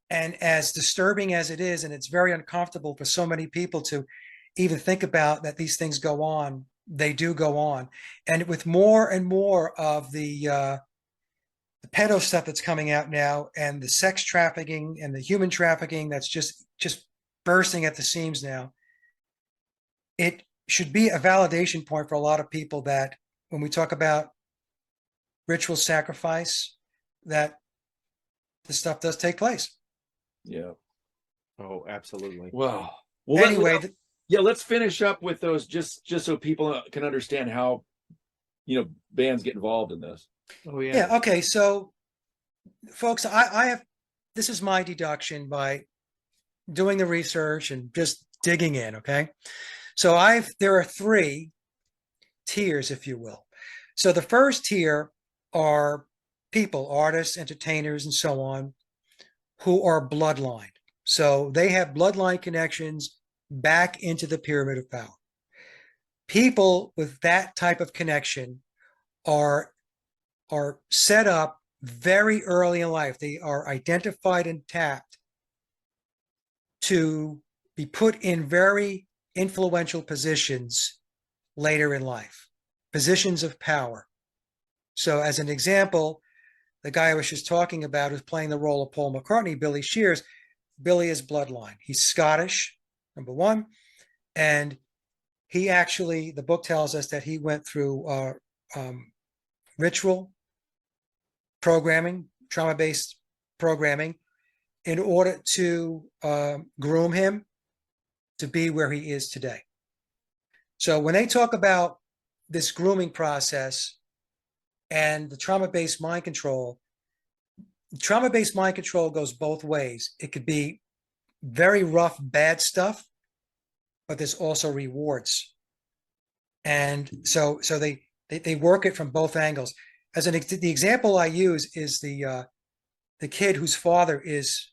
And as disturbing as it is, and it's very uncomfortable for so many people to even think about that these things go on, they do go on. And with more and more of the pedo stuff that's coming out now, and the sex trafficking and the human trafficking that's just bursting at the seams now, it should be a validation point for a lot of people that when we talk about ritual sacrifice, that this stuff does take place. yeah. Oh, absolutely. Well, Anyway, yeah, let's finish up with those just so people can understand how bands get involved in this. Oh yeah. yeah, okay. So, folks, I have this is my deduction by doing the research and just digging in. Okay, so there are 3 tiers, if you will. So the first tier are people, artists, entertainers, and so on, who are bloodline. So they have bloodline connections back into the pyramid of power. People with that type of connection are set up very early in life. They are identified and tapped to be put in very influential positions later in life, positions of power. So as an example, the guy I was just talking about who's playing the role of Paul McCartney, Billy Shears, Billy is bloodline. He's Scottish, number one. And he actually, the book tells us that he went through ritual programming, trauma-based programming, in order to groom him to be where he is today. So when they talk about this grooming process and the trauma-based mind control goes both ways. It could be very rough, bad stuff, but there's also rewards. And so they work it from both angles. The example I use is the kid whose father is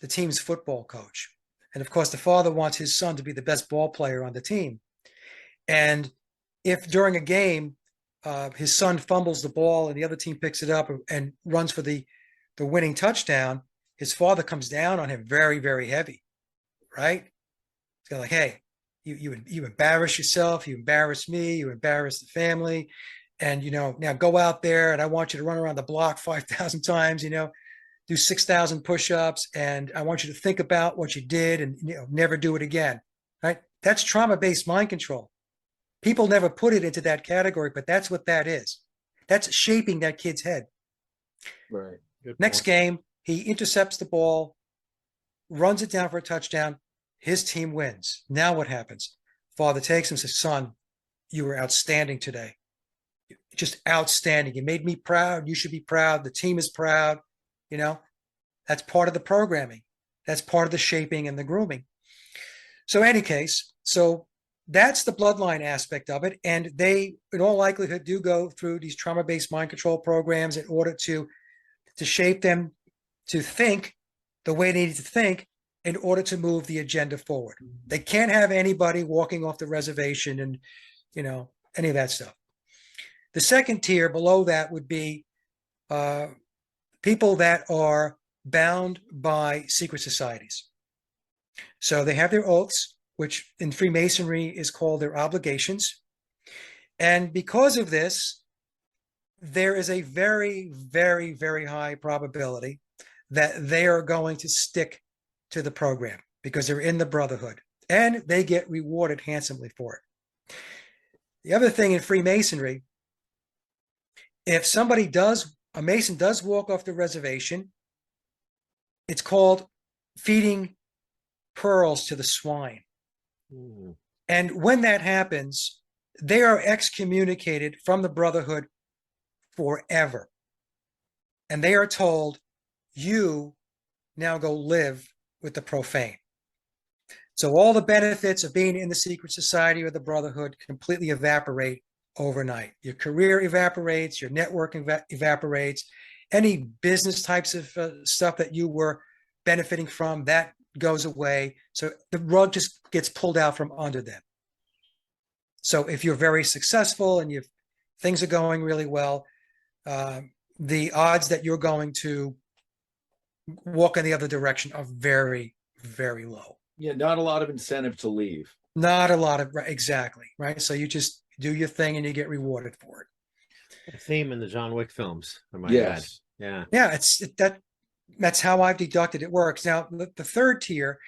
the team's football coach. And of course, the father wants his son to be the best ball player on the team. And if during a game, his son fumbles the ball and the other team picks it up and runs for the winning touchdown, his father comes down on him very, very heavy, right? It's kind of like, hey, you embarrass yourself, you embarrass me, you embarrass the family, and now go out there and I want you to run around the block 5,000 times, do 6,000 push-ups, and I want you to think about what you did and never do it again, right? That's trauma-based mind control. People never put it into that category, but that's what that is. That's shaping that kid's head. Right. Next game, he intercepts the ball, runs it down for a touchdown. His team wins. Now what happens? Father takes him and says, son, you were outstanding today. Just outstanding. You made me proud. You should be proud. The team is proud. That's part of the programming. That's part of the shaping and the grooming. So in any case, that's the bloodline aspect of it. And they, in all likelihood, do go through these trauma-based mind control programs in order to shape them to think the way they need to think in order to move the agenda forward. They can't have anybody walking off the reservation and, any of that stuff. The second tier below that would be people that are bound by secret societies. So they have their oaths, which in Freemasonry is called their obligations. And because of this, there is a very, very, very high probability that they are going to stick to the program because they're in the brotherhood and they get rewarded handsomely for it. The other thing in Freemasonry, if a Mason does walk off the reservation, it's called feeding pearls to the swine. Mm. And when that happens, they are excommunicated from the brotherhood forever. And they are told, you now go live with the profane. So all the benefits of being in the secret society or the brotherhood completely evaporate overnight. Your career evaporates, your network evaporates, any business types of stuff that you were benefiting from, that goes away. So the rug just gets pulled out from under them. So if you're very successful and things are going really well, the odds that you're going to walk in the other direction are very, very low. Yeah, not a lot of incentive to leave. Not a lot of, exactly, right? So you just do your thing and you get rewarded for it. A theme in the John Wick films, I might add. Yes. Yeah. Yeah, that's how I've deducted it works. Now, the third tier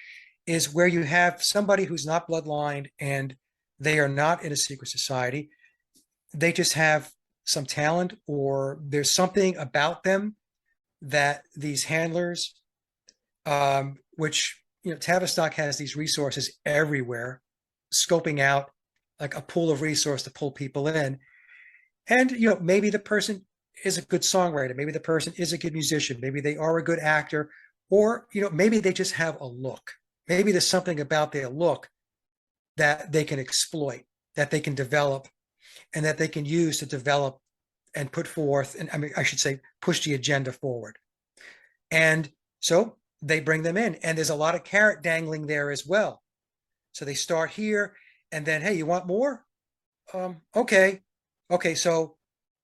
is where you have somebody who's not bloodlined and they are not in a secret society. They just have some talent, or there's something about them that these handlers, which, Tavistock has these resources everywhere, scoping out like a pool of resource to pull people in. And, maybe the person is a good songwriter. Maybe the person is a good musician. Maybe they are a good actor, or, maybe they just have a look. Maybe there's something about their look that they can exploit, that they can develop, and that they can use to develop and put forth, and I should say, push the agenda forward. And so they bring them in, and there's a lot of carrot dangling there as well. So they start here, and then, hey, you want more? Okay. So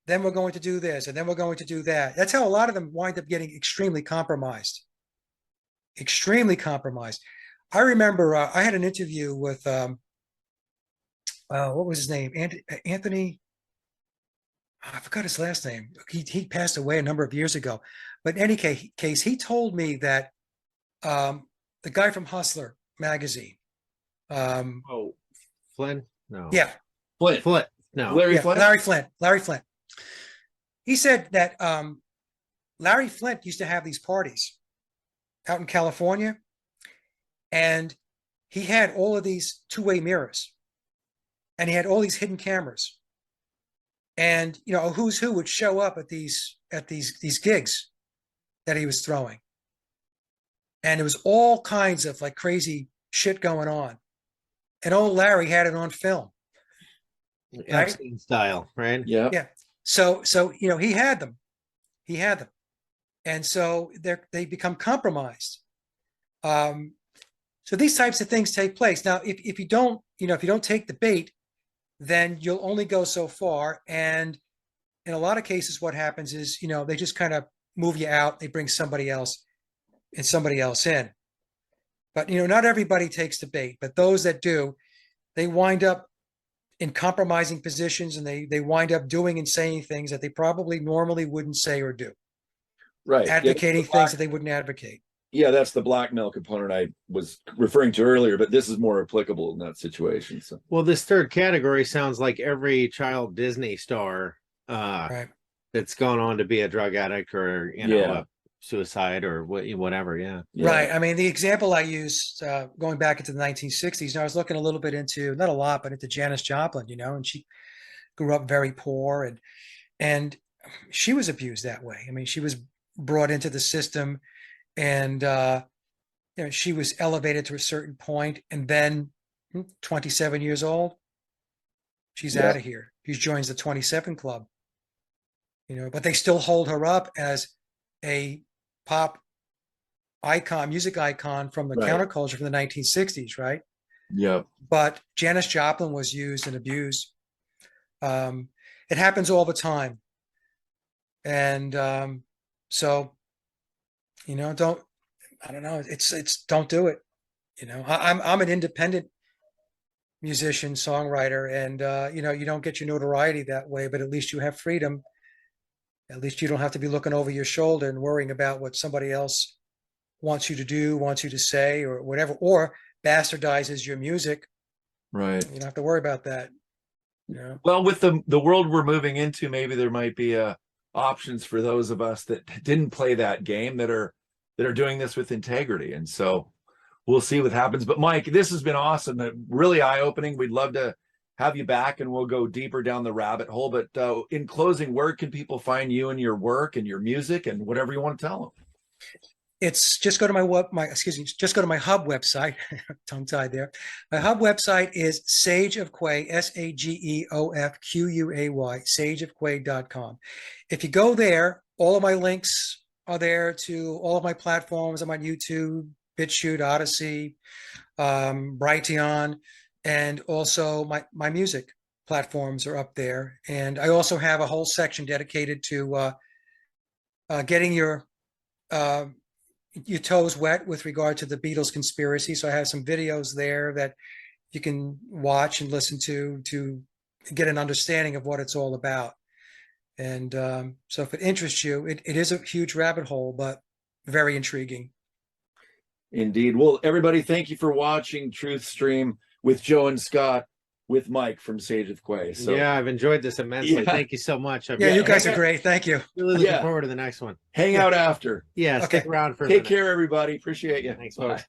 then we're going to do this, and then we're going to do that. That's how a lot of them wind up getting extremely compromised. Extremely compromised. I remember I had an interview with, what was his name? Anthony. I forgot his last name. He passed away a number of years ago. But in any case, he told me that the guy from Hustler magazine. Flynn? No. Yeah. Flint. No. Larry Flint? Larry Flint. He said that Larry Flint used to have these parties out in California, and he had all of these two-way mirrors, and he had all these hidden cameras, and a who's who would show up at these gigs that he was throwing, and it was all kinds of like crazy shit going on, and old Larry had it on film. Epstein style, right? Yeah. Yeah. So he had them, and so they become compromised. So these types of things take place. Now, if you don't take the bait, then you'll only go so far. And in a lot of cases, what happens is, they just kind of move you out. They bring somebody else in. But, not everybody takes the bait, but those that do, they wind up in compromising positions, and they wind up doing and saying things that they probably normally wouldn't say or do. Right. Advocating things that they wouldn't advocate. Yeah, that's the blackmail component I was referring to earlier, but this is more applicable in that situation. So, well, this third category sounds like every child Disney star Right. that's gone on to be a drug addict or a suicide or whatever. Yeah. Right. I mean, the example I used going back into the 1960s, and I was looking a little bit into, not a lot, but into Janis Joplin, and she grew up very poor, and she was abused that way. I mean, she was brought into the system, and she was elevated to a certain point, and then 27 years old, she's out of here. She joins the 27 Club, but they still hold her up as a pop icon, music icon from the counterculture from the 1960s, right? Yeah. But Janis Joplin was used and abused. It happens all the time. And so, don't do it. I'm an independent musician, songwriter, and you don't get your notoriety that way, but at least you have freedom. At least you don't have to be looking over your shoulder and worrying about what somebody else wants you to do, wants you to say, or whatever, or bastardizes your music. Right. You don't have to worry about that. Well, with the world we're moving into, maybe there might be options for those of us that didn't play that game, that are doing this with integrity. And so we'll see what happens. But Mike, this has been awesome, really eye-opening. We'd love to have you back, and we'll go deeper down the rabbit hole. But in closing, where can people find you and your work and your music and whatever you want to tell them? it's just go to just go to my hub website. Tongue tied there. My hub website is Sage of Quay, SAGEOFQUAY, sageofquay.com. If you go there, all of my links are there to all of my platforms. I'm on YouTube, BitChute, Odyssey, Brighteon, and also my music platforms are up there. And I also have a whole section dedicated to getting your toes wet with regard to the Beatles conspiracy. So I have some videos there that you can watch and listen to get an understanding of what it's all about. And so if it interests you, it is a huge rabbit hole, but very intriguing. Indeed. Well, everybody, thank you for watching Truth Stream with Joe and Scott, with Mike from Sage of Quay. So yeah, I've enjoyed this immensely. Yeah. Thank you so much. Yeah, you guys are great. Thank you. Really looking Yeah. forward to the next one. hang out after. Yeah, Okay. stick around for a Take minute. care, everybody. Appreciate you. Thanks, Bye. folks.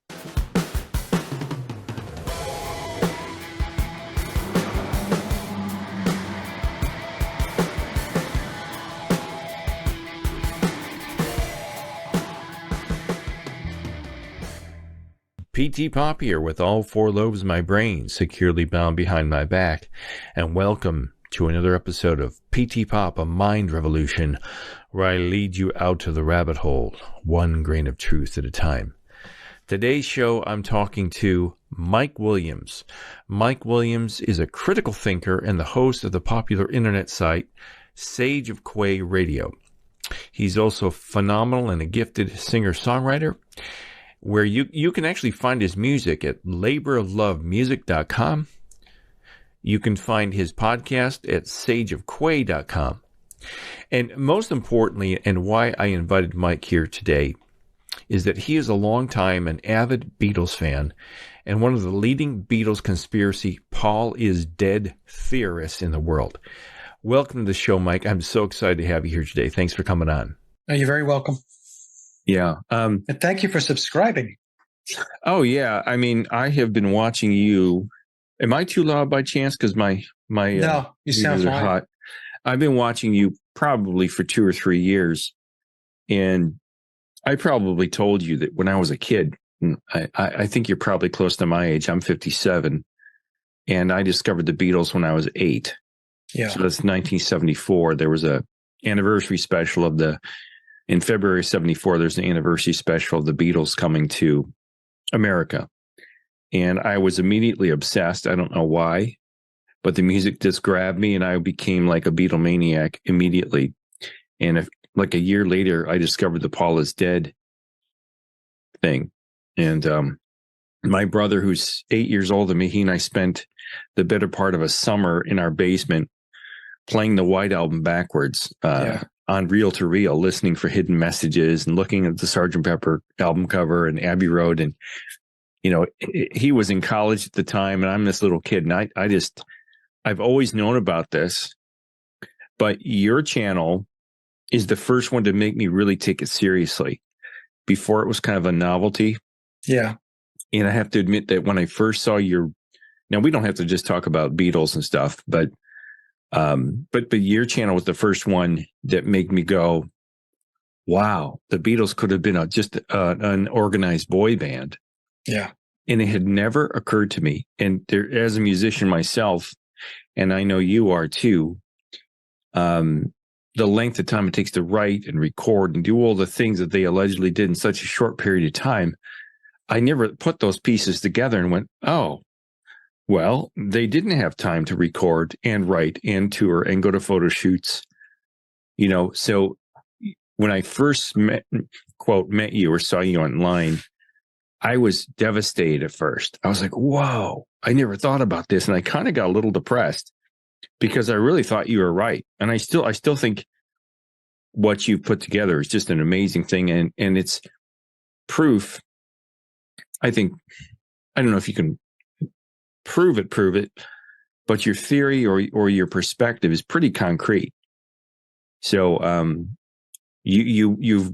PTPop here with all four lobes of my brain securely bound behind my back, and welcome to another episode of PTPop, a mind revolution, where I lead you out to the rabbit hole, one grain of truth at a time. Today's show, I'm talking to Mike Williams. Mike Williams is a critical thinker and the host of the popular internet site Sage of Quay Radio. He's also phenomenal and a gifted singer-songwriter, where you can actually find his music at laboroflovemusic.com. You can find his podcast at sageofquay.com. And most importantly, and why I invited Mike here today, is that he is a longtime and avid Beatles fan and one of the leading Beatles conspiracy Paul is dead theorists in the world. Welcome to the show, Mike. I'm so excited to have you here today. Thanks for coming on. Oh, you're very welcome. Yeah. And thank you for subscribing. Oh, yeah. I mean, I have been watching you. Am I too loud by chance? Because my No, you sound ears are fine. hot. I've been watching you probably for 2 or 3 years, and I probably told you that when I was a kid. I think you're probably close to my age. I'm 57, and I discovered the Beatles when I was 8. Yeah. So that's 1974. There was a anniversary special of in February of 74, there's an anniversary special of the Beatles coming to America. And I was immediately obsessed. I don't know why, but the music just grabbed me and I became like a Beatlemaniac immediately. And like a year later, I discovered the Paul is dead thing. And my brother, who's 8 years older than me, he and I spent the better part of a summer in our basement playing the White Album backwards. On reel to reel, listening for hidden messages and looking at the Sgt. Pepper album cover and Abbey Road. And, he was in college at the time and I'm this little kid. And I've always known about this, but your channel is the first one to make me really take it seriously. Before it was kind of a novelty. Yeah. And I have to admit that when I first saw now we don't have to just talk about Beatles and stuff, but your channel was the first one that made me go, wow, the Beatles could have been just an organized boy band. Yeah. And it had never occurred to me. And as a musician myself, and I know you are too, the length of time it takes to write and record and do all the things that they allegedly did in such a short period of time, I never put those pieces together and went, oh, well, they didn't have time to record and write and tour and go to photo shoots, So when I first met you or saw you online, I was devastated at first. I was like, whoa, I never thought about this. And I kind of got a little depressed because I really thought you were right. And I still think what you've put together is just an amazing thing. And it's proof. I don't know if you can prove it, but your theory or your perspective is pretty concrete. So you've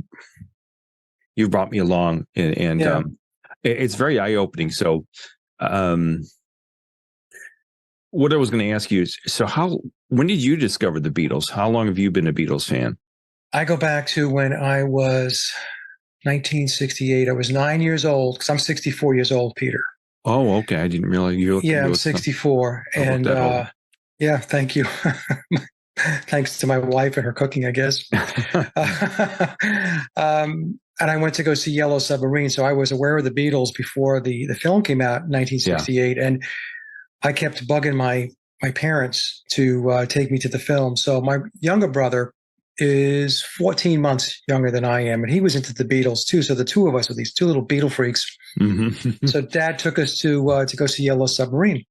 brought me along and Yeah. It's very eye-opening. So what I was going to ask you is, when did you discover the Beatles? How long have you been a Beatles fan? I go back to when I was 1968. I was 9 years old because I'm 64 years old, Peter. Oh, okay. I didn't realize Yeah, I'm look 64. I looked And that old. yeah, thank you. Thanks to my wife and her cooking, I guess. And I went to go see Yellow Submarine. So I was aware of the Beatles before the film came out in 1968. And I kept bugging my parents to take me to the film. So my younger brother is 14 months younger than I am, and he was into the Beatles too. So the two of us were these two little Beatle freaks. So Dad took us to go see Yellow Submarine,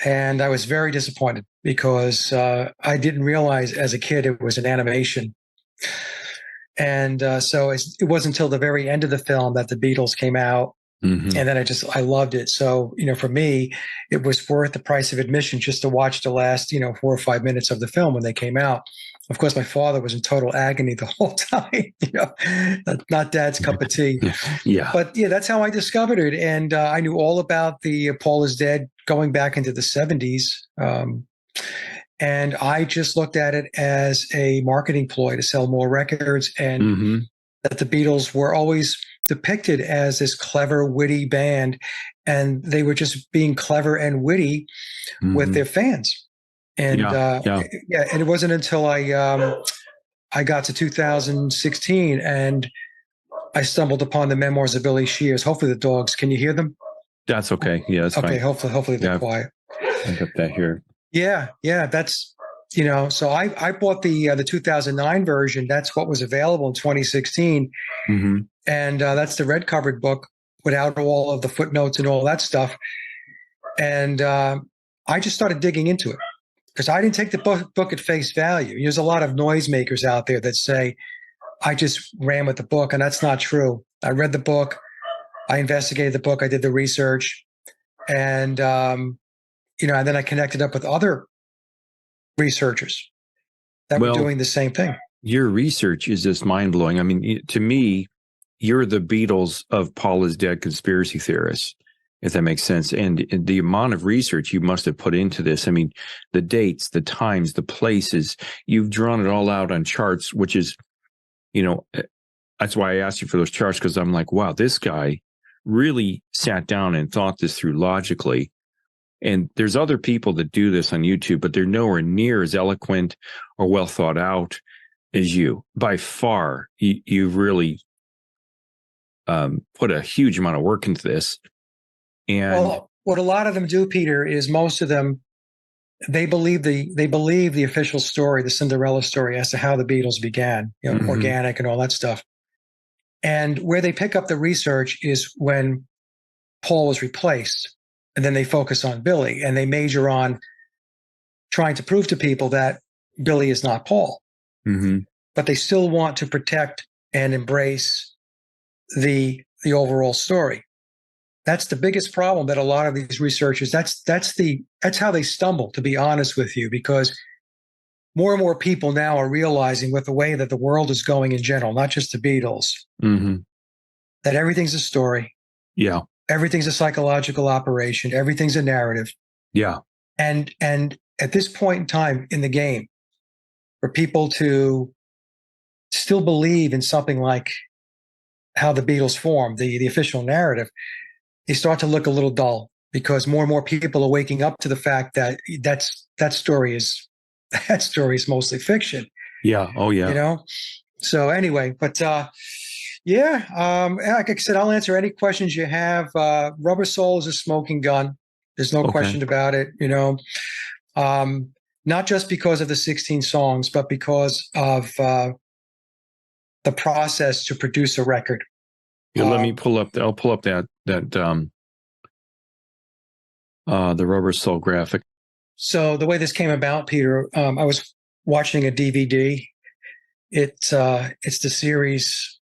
and I was very disappointed because I didn't realize as a kid it was an animation. And so it wasn't until the very end of the film that the Beatles came out. Mhm. And then I loved it. So, for me, it was worth the price of admission just to watch the last, 4 or 5 minutes of the film when they came out. Of course, my father was in total agony the whole time, not Dad's cup of tea. Yeah. But yeah, that's how I discovered it. And I knew all about the Paul is Dead going back into the 70s. And I just looked at it as a marketing ploy to sell more records, and Mhm. that the Beatles were always depicted as this clever, witty band, and they were just being clever and witty with Mhm. their fans. And Yeah. and it wasn't until I got to 2016 and I stumbled upon the memoirs of Billy Shears. Hopefully the dogs, can you hear them? That's okay. Yeah, that's Okay, fine. hopefully they're Yeah. quiet. I got that here. Yeah, that's so I bought the 2009 version. That's what was available in 2016. Mhm. And that's the red covered book without all of the footnotes and all that stuff. And I just started digging into it because I didn't take the book at face value. There's a lot of noisemakers out there that say, I just ran with the book, and that's not true. I read the book, I investigated the book, I did the research, and, and then I connected up with other researchers that were Well, doing the same thing. your research is just mind blowing. I mean, to me, you're the Beatles of Paul is Dead conspiracy theorists, if that makes sense. And the amount of research you must have put into this, I mean, the dates, the times, the places, you've drawn it all out on charts, which is, that's why I asked you for those charts, because I'm like, wow, this guy really sat down and thought this through logically. And there's other people that do this on YouTube, but they're nowhere near as eloquent or well thought out as you. By far, you've really put a huge amount of work into this. And Well, what a lot of them do, Peter, is most of them, they believe the official story, the Cinderella story, as to how the Beatles began, Mhm. organic and all that stuff. And where they pick up the research is when Paul was replaced, and then they focus on Billy, and they major on trying to prove to people that Billy is not Paul. Mhm. But they still want to protect and embrace the overall story. That's the biggest problem that a lot of these researchers, that's how they stumble, to be honest with you, because more and more people now are realizing, with the way that the world is going in general, not just the Beatles, Mhm. that everything's a story, Yeah. everything's a psychological operation, everything's a narrative. Yeah. And at this point in time in the game, for people to still believe in something like how the Beatles formed, the official narrative, they start to look a little dull, because more and more people are waking up to the fact that that story is mostly fiction. Yeah. Oh, yeah. So anyway, but like I said, I'll answer any questions you have. Rubber Soul is a smoking gun. There's no Okay. question about it. Not just because of the 16 songs, but because of the process to produce a record. Yeah, let me pull up. I'll pull up that the Rubber Soul graphic. So the way this came about, Peter, I was watching a DVD. It's the series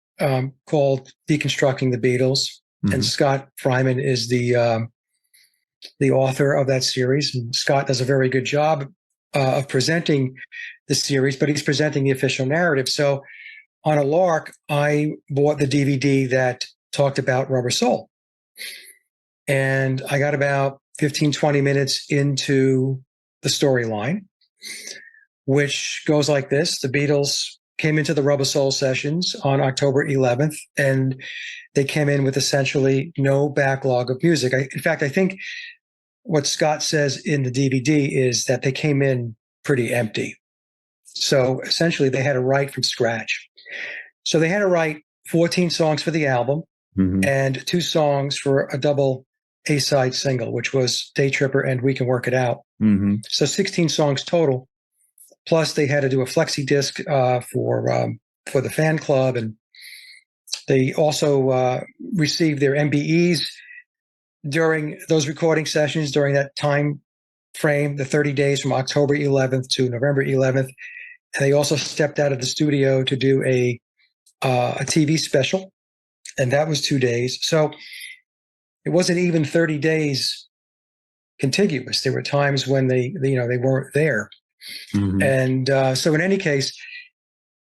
called Deconstructing the Beatles, and Mhm. Scott Fryman is the author of that series. And Scott does a very good job of presenting the series, but he's presenting the official narrative. So on a lark, I bought the DVD that talked about Rubber Soul. And I got about 15, 20 minutes into the storyline, which goes like this. The Beatles came into the Rubber Soul sessions on October 11th, and they came in with essentially no backlog of music. In fact, I think what Scott says in the DVD is that they came in pretty empty. So essentially, they had to write from scratch. So they had to write 14 songs for the album and 2 songs for a double A-side single, which was Day Tripper and We Can Work It Out. So 16 songs total. Plus, they had to do a flexi disc for the fan club, and they also received their MBEs during those recording sessions during that time frame, the 30 days from October 11th to November 11th. And they also stepped out of the studio to do a TV special, and that was 2 days. So it wasn't even 30 days contiguous. There were times when they weren't there. And so in any case,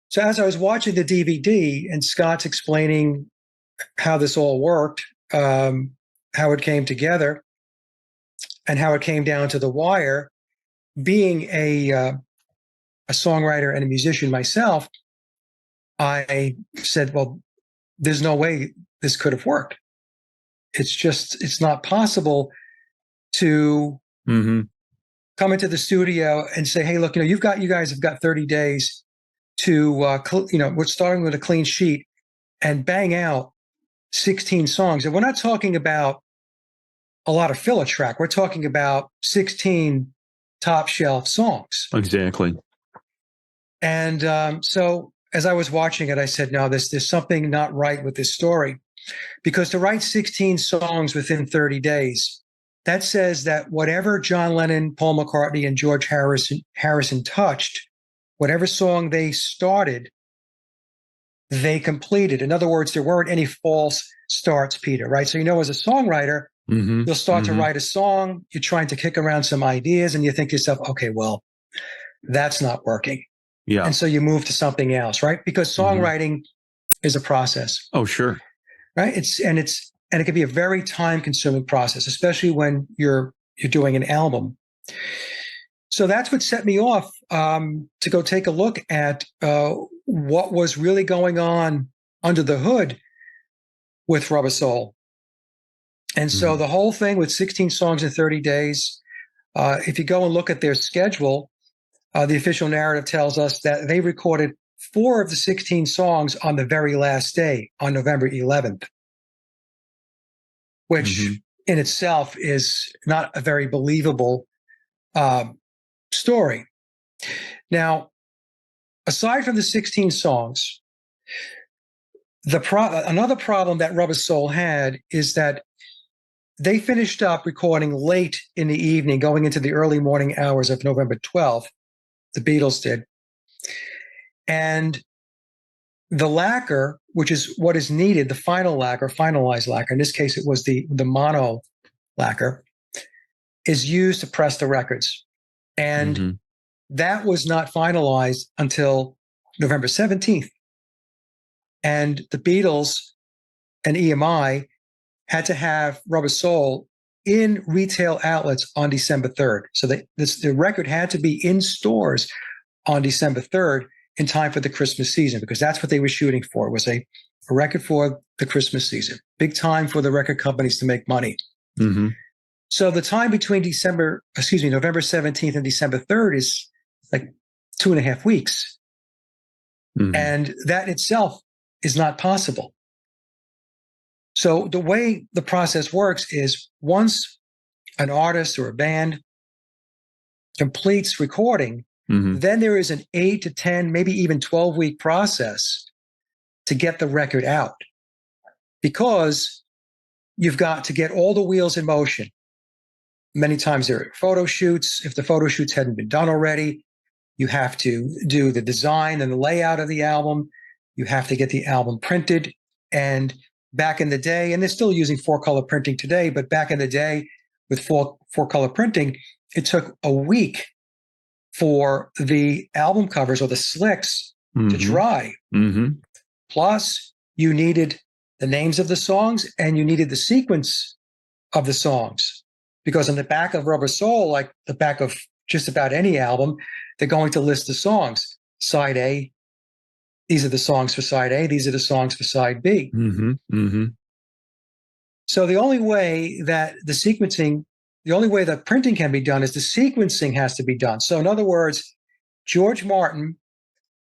so as I was watching the DVD and Scott's explaining how this all worked, how it came together, and how it came down to the wire, being a songwriter and a musician myself, I said, well, there's no way this could have worked. It's not possible to come into the studio and say, hey, look, you guys have got 30 days to, we're starting with a clean sheet and bang out 16 songs. And we're not talking about a lot of filler track. We're talking about 16 top shelf songs. Exactly. And so as I was watching it, I said, no, there's something not right with this story, because to write 16 songs within 30 days, that says that whatever John Lennon, Paul McCartney, and George Harrison touched, whatever song they started, they completed. In other words, there weren't any false starts, Peter, right? So, as a songwriter, you'll start to write a song, you're trying to kick around some ideas, and you think to yourself, okay, well, that's not working. Yeah. And so you move to something else, right? Because songwriting is a process. Oh, sure. Right? And it can be a very time-consuming process, especially when you're doing an album. So that's what set me off to go take a look at what was really going on under the hood with Rubber Soul. And so the whole thing with 16 songs in 30 days, if you go and look at their schedule, the official narrative tells us that they recorded 4 of the 16 songs on the very last day, on November 11th. Which in itself is not a very believable story. Now, aside from the 16 songs, another problem that Rubber Soul had is that they finished up recording late in the evening, going into the early morning hours of November 12th. The Beatles did. And the lacquer, which is what is needed, the final lacquer, finalized lacquer, in this case it was the mono lacquer, is used to press the records. And that was not finalized until November 17th. And the Beatles and EMI had to have Rubber Soul in retail outlets on December 3rd. So the record had to be in stores on December 3rd in time for the Christmas season, because that's what they were shooting for. It was a record for the Christmas season. Big time for the record companies to make money. So the time between November 17th and December 3rd is like 2.5 weeks. And that itself is not possible. So the way the process works is once an artist or a band completes recording, then there is an 8 to 10, maybe even 12-week process to get the record out, because you've got to get all the wheels in motion. Many times there are photo shoots. If the photo shoots hadn't been done already, you have to do the design and the layout of the album. You have to get the album printed. And back in the day, and they're still using 4-color printing today, but back in the day with four-color printing, it took a week for the album covers or the slicks to dry. Plus, you needed the names of the songs and you needed the sequence of the songs. Because on the back of Rubber Soul, like the back of just about any album, they're going to list the songs. Side A, these are the songs for side A, these are the songs for side B. Mm-hmm. Mm-hmm. So the only way that printing can be done is the sequencing has to be done. So in other words, George Martin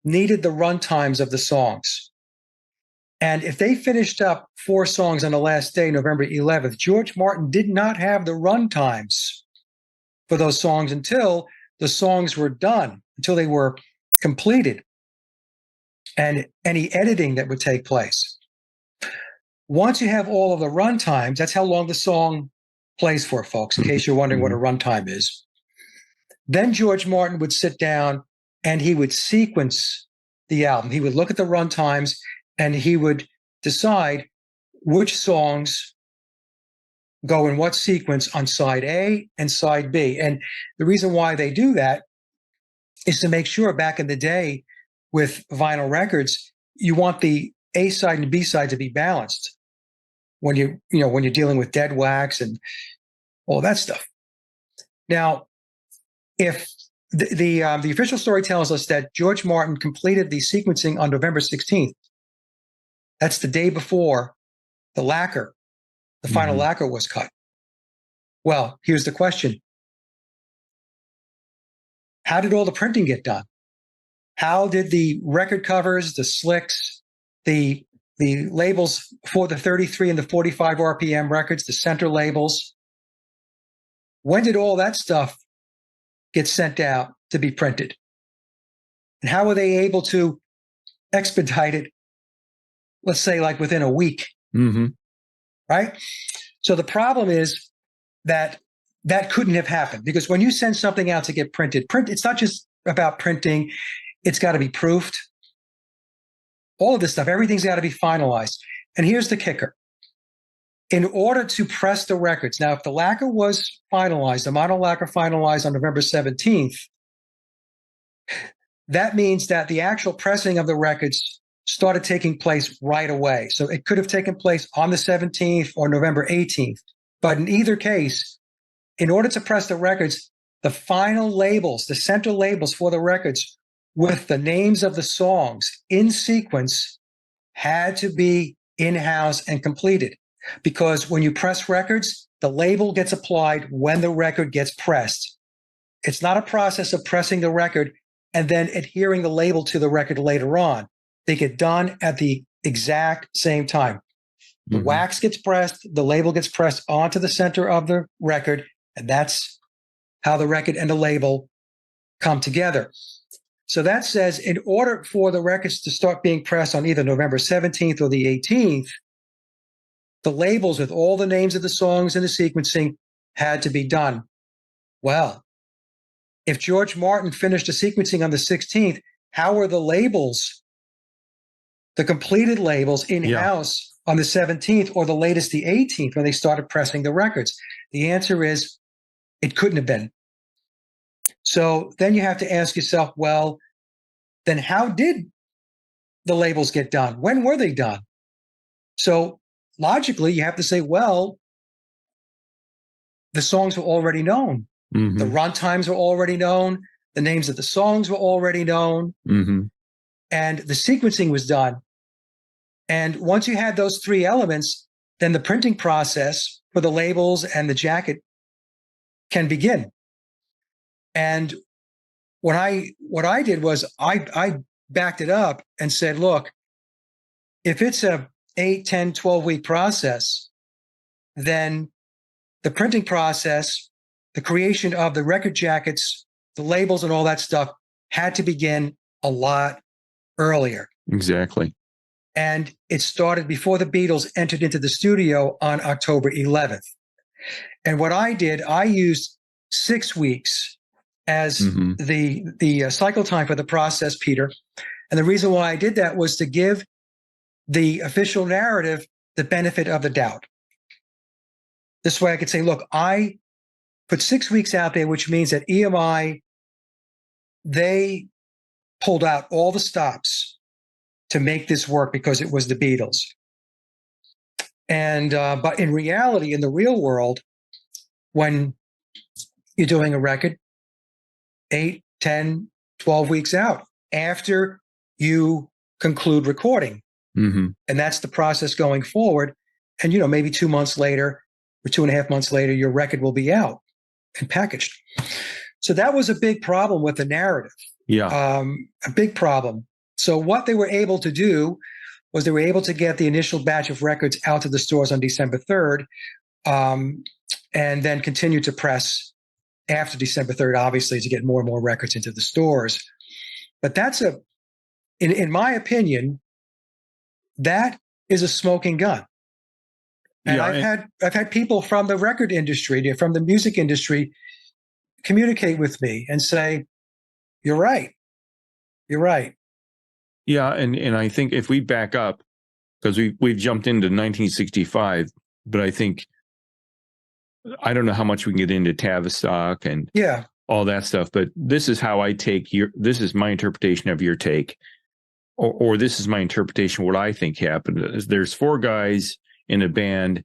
needed the run times of the songs. And if they finished up 4 songs on the last day, November 11th, George Martin did not have the run times for those songs until the songs were done, until they were completed, and any editing that would take place. Once you have all of the run times, that's how long the song plays for, folks, in case you're wondering what a runtime is. Then George Martin would sit down and he would sequence the album. He would look at the run times and he would decide which songs go in what sequence on side A and side B. And the reason why they do that is to make sure, back in the day with vinyl records, you want the A side and B side to be balanced when you're dealing with dead wax and all that stuff. Now, if the official story tells us that George Martin completed the sequencing on November 16th, that's the day before the final lacquer was cut. Well, here's the question. How did all the printing get done? How did the record covers, the slicks, the labels for the 33 and the 45 RPM records, the center labels, when did all that stuff get sent out to be printed? And how were they able to expedite it, let's say like within a week? Mm-hmm. Right? So the problem is that couldn't have happened, because when you send something out to get printed, it's not just about printing. It's got to be proofed. All of this stuff, everything's got to be finalized. And here's the kicker. In order to press the records, now if the lacquer was finalized, the mono lacquer finalized on November 17th, that means that the actual pressing of the records started taking place right away. So it could have taken place on the 17th or November 18th. But in either case, in order to press the records, the final labels, the center labels for the records with the names of the songs in sequence had to be in-house and completed. Because when you press records, the label gets applied when the record gets pressed. It's not a process of pressing the record and then adhering the label to the record later on. They get done at the exact same time. The wax gets pressed, the label gets pressed onto the center of the record, and that's how the record and the label come together. So that says in order for the records to start being pressed on either November 17th or the 18th, the labels with all the names of the songs and the sequencing had to be done. Well, if George Martin finished the sequencing on the 16th, how were the labels, the completed labels, in-house on the 17th or the latest the 18th when they started pressing the records? The answer is it couldn't have been. So then you have to ask yourself, well, then how did the labels get done? When were they done? So logically, you have to say, well, the songs were already known. The run times were already known. The names of the songs were already known. And the sequencing was done. And once you had those 3 elements, then the printing process for the labels and the jacket can begin. And what I did was I backed it up and said, look, if it's a 8, 10, 12-week process, then the printing process, the creation of the record jackets, the labels and all that stuff had to begin a lot earlier. Exactly. And it started before the Beatles entered into the studio on October 11th. And what I did, I used 6 weeks as the cycle time for the process, Peter. And the reason why I did that was to give the official narrative the benefit of the doubt. This way I could say, look, I put 6 weeks out there, which means that EMI, they pulled out all the stops to make this work because it was the Beatles. And but in reality, in the real world, when you're doing a record 8, 10, 12 weeks out, after you conclude recording. Mm-hmm. And that's the process going forward. And, maybe 2 months later or 2.5 months later, your record will be out and packaged. So that was a big problem with the narrative. Yeah. A big problem. So what they were able to do was they were able to get the initial batch of records out to the stores on December 3rd, and then continue to press after December 3rd, obviously, to get more and more records into the stores. But that's in my opinion, that is a smoking gun. And Yeah, I've had people from the record industry, from the music industry, communicate with me and say, "You're right. You're right." yeah, and I think if we back up, because we've jumped into 1965, but I think I don't know how much we can get into Tavistock and Yeah. all that stuff, but this is how I take this is my interpretation of your take, or this is my interpretation of what I think happened. There's 4 guys in a band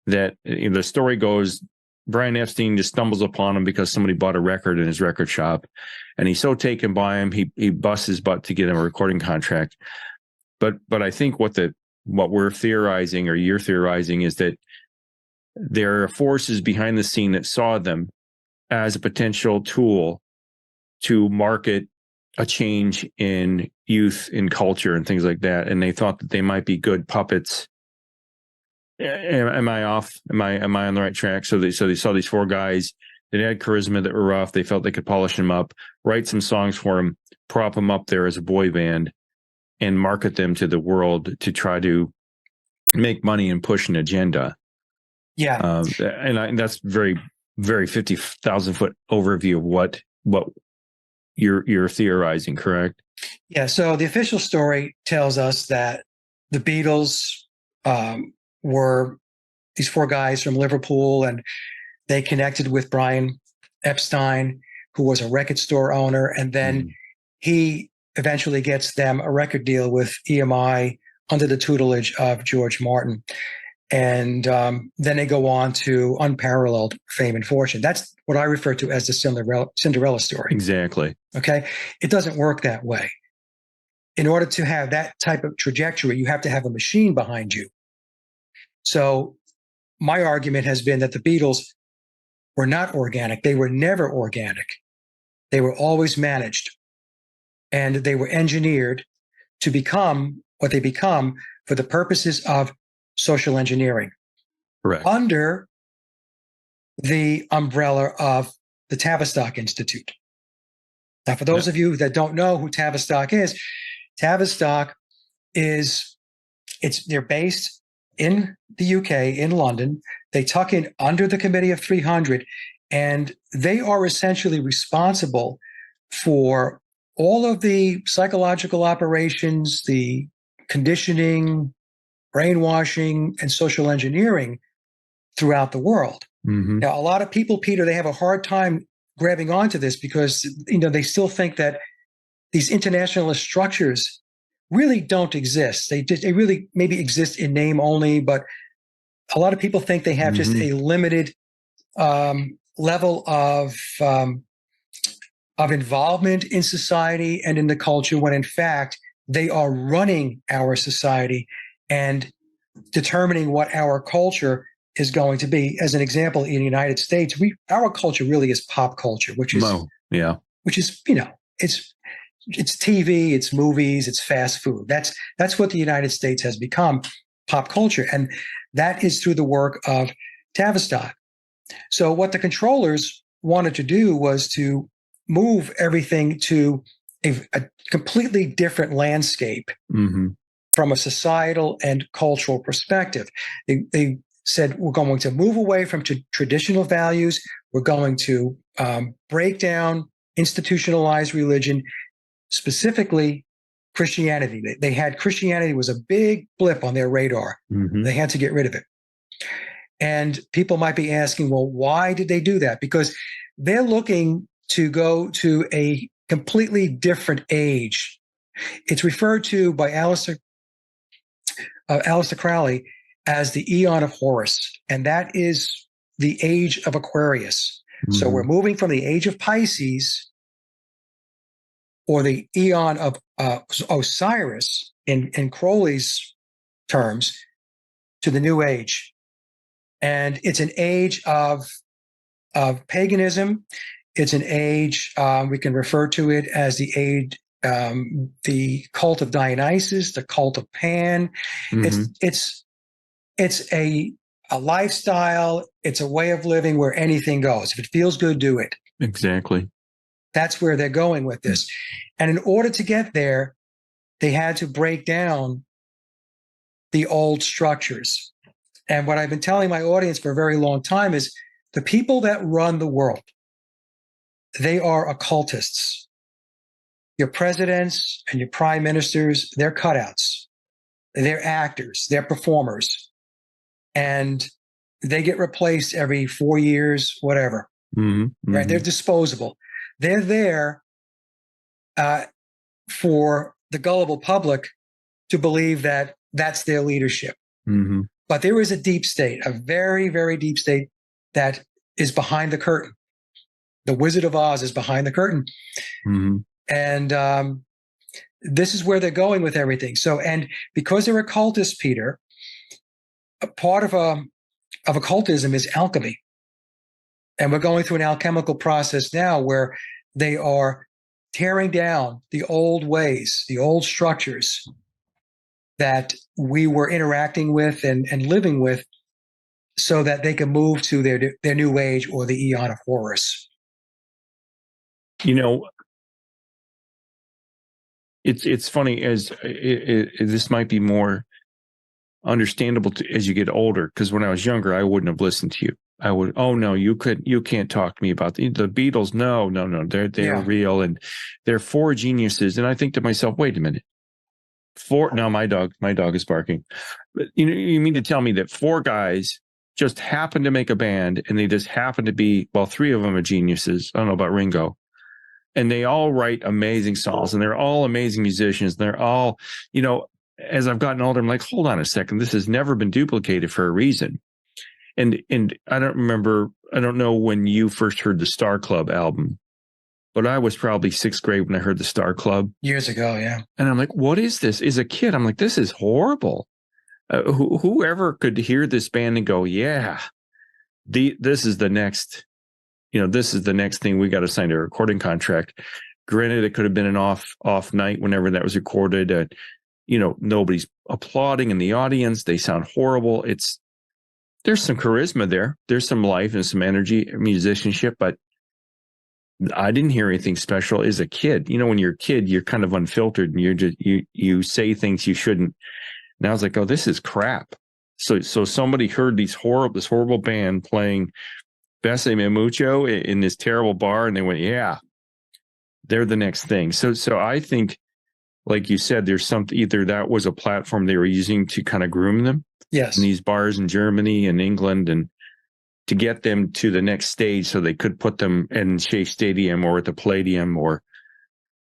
that the story goes, Brian Epstein just stumbles upon him because somebody bought a record in his record shop, and he's so taken by him, he busts his butt to get him a recording contract. But I think what we're theorizing, or you're theorizing, is that there are forces behind the scene that saw them as a potential tool to market a change in youth, in culture, and things like that, and they thought that they might be good puppets. Am I off? Am I on the right track? So they saw these 4 guys that had charisma, that were rough. They felt they could polish them up, write some songs for them, prop them up there as a boy band, and market them to the world to try to make money and push an agenda. Yeah. And that's very, very 50,000 foot overview of what you're theorizing, correct? Yeah. So the official story tells us that the Beatles were these 4 guys from Liverpool, and they connected with Brian Epstein, who was a record store owner. And then he eventually gets them a record deal with EMI under the tutelage of George Martin. And then they go on to unparalleled fame and fortune. That's what I refer to as the Cinderella story. Exactly. Okay. It doesn't work that way. In order to have that type of trajectory, you have to have a machine behind you. So my argument has been that the Beatles were not organic. They were never organic. They were always managed, and they were engineered to become what they become for the purposes of social engineering. Correct. Under the umbrella of the Tavistock Institute. Now, for those of you that don't know who Tavistock is they're based in the UK, in London. They tuck in under the Committee of 300, and they are essentially responsible for all of the psychological operations, the conditioning, brainwashing, and social engineering throughout the world. Mm-hmm. Now, a lot of people, Peter, they have a hard time grabbing onto this because, they still think that these internationalist structures really don't exist. They really maybe exist in name only, but a lot of people think they have just a limited level of involvement in society and in the culture, when in fact they are running our society and determining what our culture is going to be. As an example, in the United States, our culture really is pop culture, which is it's TV, it's movies, it's fast food. That's what the United States has become, pop culture, and that is through the work of Tavistock. So what the controllers wanted to do was to move everything to a completely different landscape from a societal and cultural perspective. They said, we're going to move away from traditional values. We're going to break down institutionalized religion, specifically Christianity. They had Christianity was a big blip on their radar. They had to get rid of it. And people might be asking, well, why did they do that? Because they're looking to go to a completely different age. It's referred to by Aleister Crowley as the Eon of Horus, and that is the age of Aquarius. So we're moving from the age of Pisces or the eon of Osiris in Crowley's terms, to the New Age. And it's an age of paganism. It's an age, we can refer to it as the age, the cult of Dionysus, the cult of Pan. Mhm. It's a lifestyle. It's a way of living where anything goes. If it feels good, do it. Exactly. That's where they're going with this. And in order to get there, they had to break down the old structures. And what I've been telling my audience for a very long time is the people that run the world, they are occultists. Your presidents and your prime ministers, they're cutouts. They're actors. They're performers. And they get replaced every 4 years, whatever. Mm-hmm. Right? They're disposable. They're there for the gullible public to believe that that's their leadership. Mm-hmm. But there is a deep state, a very, very deep state that is behind the curtain. The Wizard of Oz is behind the curtain. Mm-hmm. And this is where they're going with everything. So, and because they're occultists, Peter, a part of occultism is alchemy. And we're going through an alchemical process now where they are tearing down the old ways, the old structures that we were interacting with and living with, so that they can move to their new age, or the Eon of Horus. You know, it's funny, as this might be more understandable as you get older, because when I was younger, I wouldn't have listened to you. I would, oh no, you can't talk to me about the Beatles. No, they're real, and they're four geniuses. And I think to myself, wait a minute, no, my dog is barking. But you mean to tell me that four guys just happened to make a band, and they just happen to be, well, three of them are geniuses. I don't know about Ringo. And they all write amazing songs, and they're all amazing musicians. They're all, as I've gotten older, I'm like, hold on a second. This has never been duplicated for a reason. And I don't know when you first heard the Star Club album, but I was probably sixth grade when I heard the Star Club. Years ago, yeah. And I'm like, what is this? As a kid, I'm like, this is horrible. Whoever could hear this band and go, yeah, this is the next, this is the next thing, we got to sign a recording contract. Granted, it could have been an off night whenever that was recorded. Nobody's applauding in the audience. They sound horrible. There's some charisma there. There's some life and some energy, musicianship, but I didn't hear anything special as a kid. When you're a kid, you're kind of unfiltered, and you say things you shouldn't. And I was like, oh, this is crap. So somebody heard this horrible band playing Bese Me Mucho in this terrible bar, and they went, yeah, they're the next thing. So I think, like you said, there's something, either that was a platform they were using to kind of groom them. Yes. In these bars in Germany and England, and to get them to the next stage so they could put them in Shea Stadium or at the Palladium, or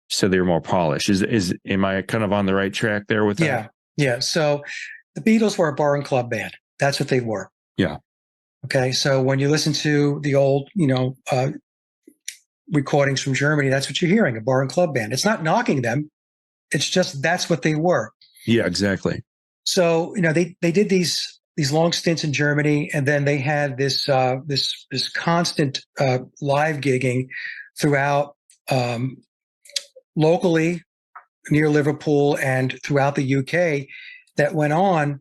so they're more polished. Am I kind of on the right track there with that? Yeah. So the Beatles were a bar and club band. That's what they were. Yeah. Okay. So when you listen to the old, recordings from Germany, that's what you're hearing, a bar and club band. It's not knocking them. It's just, that's what they were. Yeah, exactly. So, they did these long stints in Germany, and then they had this constant live gigging throughout, locally near Liverpool and throughout the UK, that went on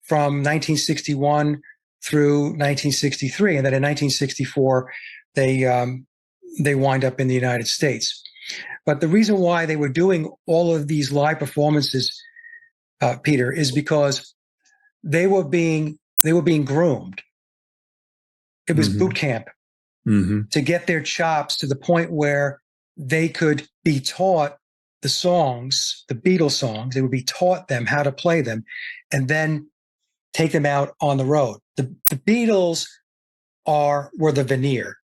from 1961 through 1963, and then in 1964 they wind up in the United States. But the reason why they were doing all of these live performances, Peter, is because they were being groomed. It was boot camp to get their chops to the point where they could be taught the songs, the Beatles songs. They would be taught them how to play them, and then take them out on the road. The Beatles were the veneer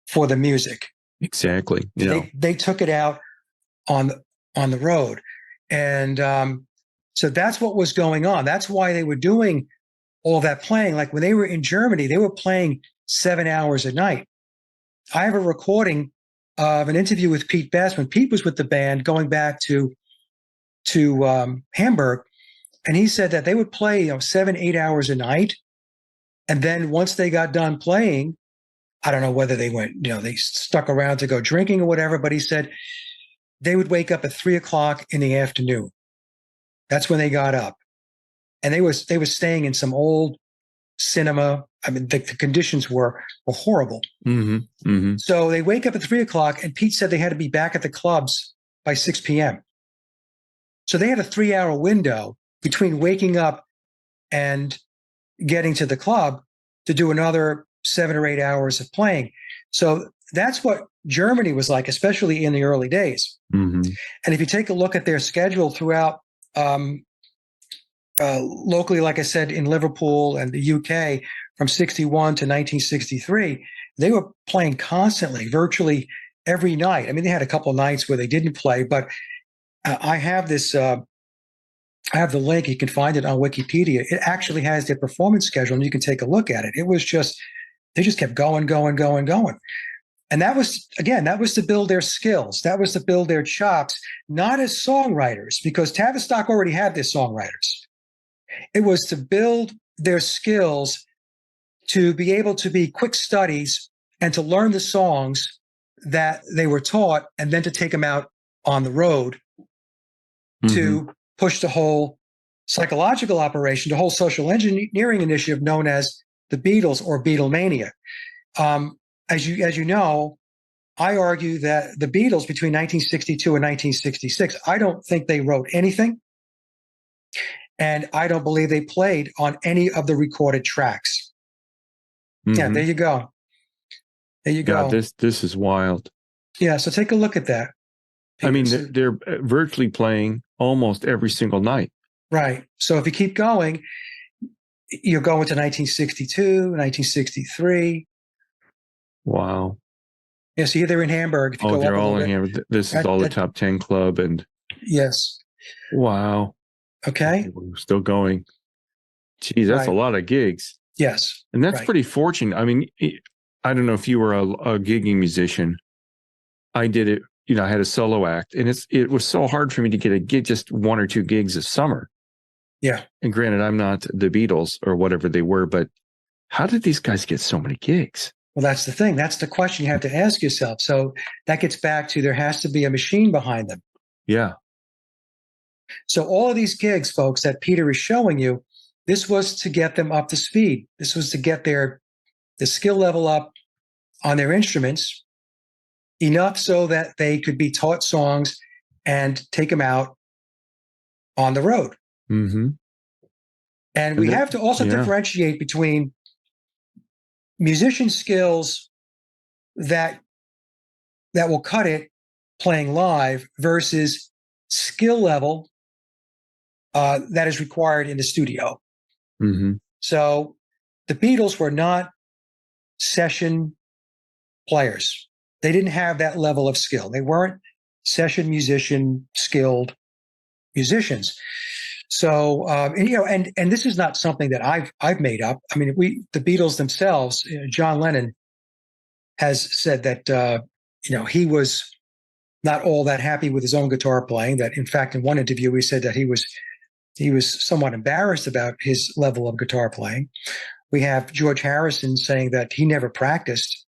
for the music. Exactly. They took it out on the road, and so that's what was going on. That's why they were doing all that playing. Like when they were in Germany, they were playing 7 hours a night. I have a recording of an interview with Pete Best when Pete was with the band going back to Hamburg, and he said that they would play 7-8 hours a night, and then once they got done playing, I don't know whether they went, they stuck around to go drinking or whatever, but he said they would wake up at 3:00 in the afternoon. That's when they got up, and they were staying in some old cinema. I mean, the conditions were horrible. Mm-hmm. Mm-hmm. So they wake up at 3:00, and Pete said they had to be back at the clubs by 6 p.m. So they had a 3-hour window between waking up and getting to the club to do another 7 or 8 hours of playing. So that's what Germany was like, especially in the early days. Mm-hmm. And if you take a look at their schedule throughout, locally, like I said, in Liverpool and the UK from 61 to 1963, they were playing constantly, virtually every night. I mean, they had a couple of nights where they didn't play, but I have this, I have the link. You can find it on Wikipedia. It actually has their performance schedule, and you can take a look at it. It was just, they just kept going. And that was to build their skills. That was to build their chops, not as songwriters, because Tavistock already had their songwriters. It was to build their skills to be able to be quick studies and to learn the songs that they were taught, and then to take them out on the road to push the whole psychological operation, the whole social engineering initiative known as the Beatles or Beatlemania. As you know, I argue that the Beatles between 1962 and 1966, I don't think they wrote anything, and I don't believe they played on any of the recorded tracks. Mm-hmm. Yeah, there you go. There you go. God, this is wild. Yeah, so take a look at that. I mean, they're virtually playing almost every single night. Right. So if you keep going, you're going to 1962, 1963. Wow. Yeah, so they're in Hamburg. If you go They're up all in Hamburg. This is all the top 10 club, and yes. wow. Okay. We're still going. Geez, that's a lot of gigs. Yes. And that's pretty fortunate. I mean, I don't know if you were a gigging musician. I did it. I had a solo act, and it was so hard for me to get a gig, just 1 or 2 gigs a summer. Yeah. And granted, I'm not the Beatles or whatever they were, but how did these guys get so many gigs? Well, that's the thing. That's the question you have to ask yourself. So that gets back to there has to be a machine behind them. Yeah. So all of these gigs, folks, that Peter is showing you, this was to get them up to speed. This was to get the skill level up on their instruments, enough so that they could be taught songs and take them out on the road. Mm-hmm. And we have to also differentiate between musician skills that will cut it playing live versus skill level that is required in the studio. Mm-hmm. So the Beatles were not session players. They didn't have that level of skill. They weren't session musician, skilled musicians. So, and this is not something that I've made up. I mean, the Beatles themselves, John Lennon has said that, he was not all that happy with his own guitar playing. That, in fact, in one interview, he said that he was somewhat embarrassed about his level of guitar playing. We have George Harrison saying that he never practiced.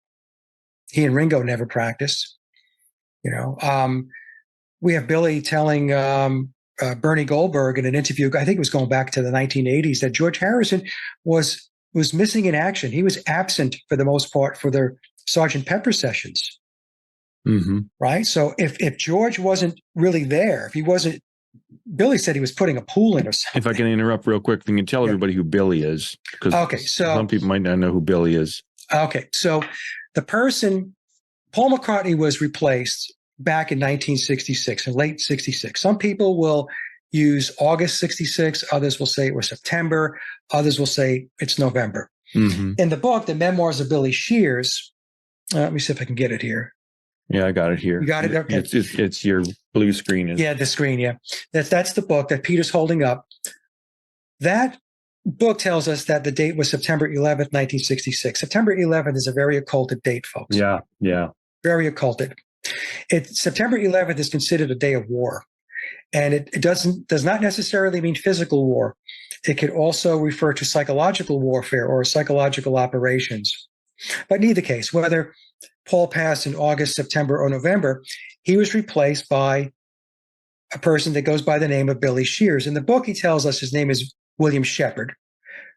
He and Ringo never practiced. We have Billy telling Bernie Goldberg in an interview, I think it was going back to the 1980s, that George Harrison was missing in action. He was absent for the most part for the Sgt. Pepper sessions. Mm-hmm. Right? So if George wasn't really there, if he wasn't, Billy said he was putting a pool in or something. If I can interrupt real quick, you can tell everybody who Billy is, because some people might not know who Billy is. Okay, so the person, Paul McCartney was replaced back in 1966, in late 66. Some people will use August 66. Others will say it was September. Others will say it's November. Mm-hmm. In the book, The Memoirs of Billy Shears, let me see if I can get it here. Yeah, I got it here. You got it? Okay. It's your blue screen. The screen, yeah. That's the book that Peter's holding up. That book tells us that the date was September 11th, 1966. September 11th is a very occulted date, folks. Yeah. Very occulted. September 11th is considered a day of war, and it does not necessarily mean physical war. It could also refer to psychological warfare or psychological operations. But in either case, whether Paul passed in August, September, or November, he was replaced by a person that goes by the name of Billy Shears. In the book, he tells us his name is William Shepard.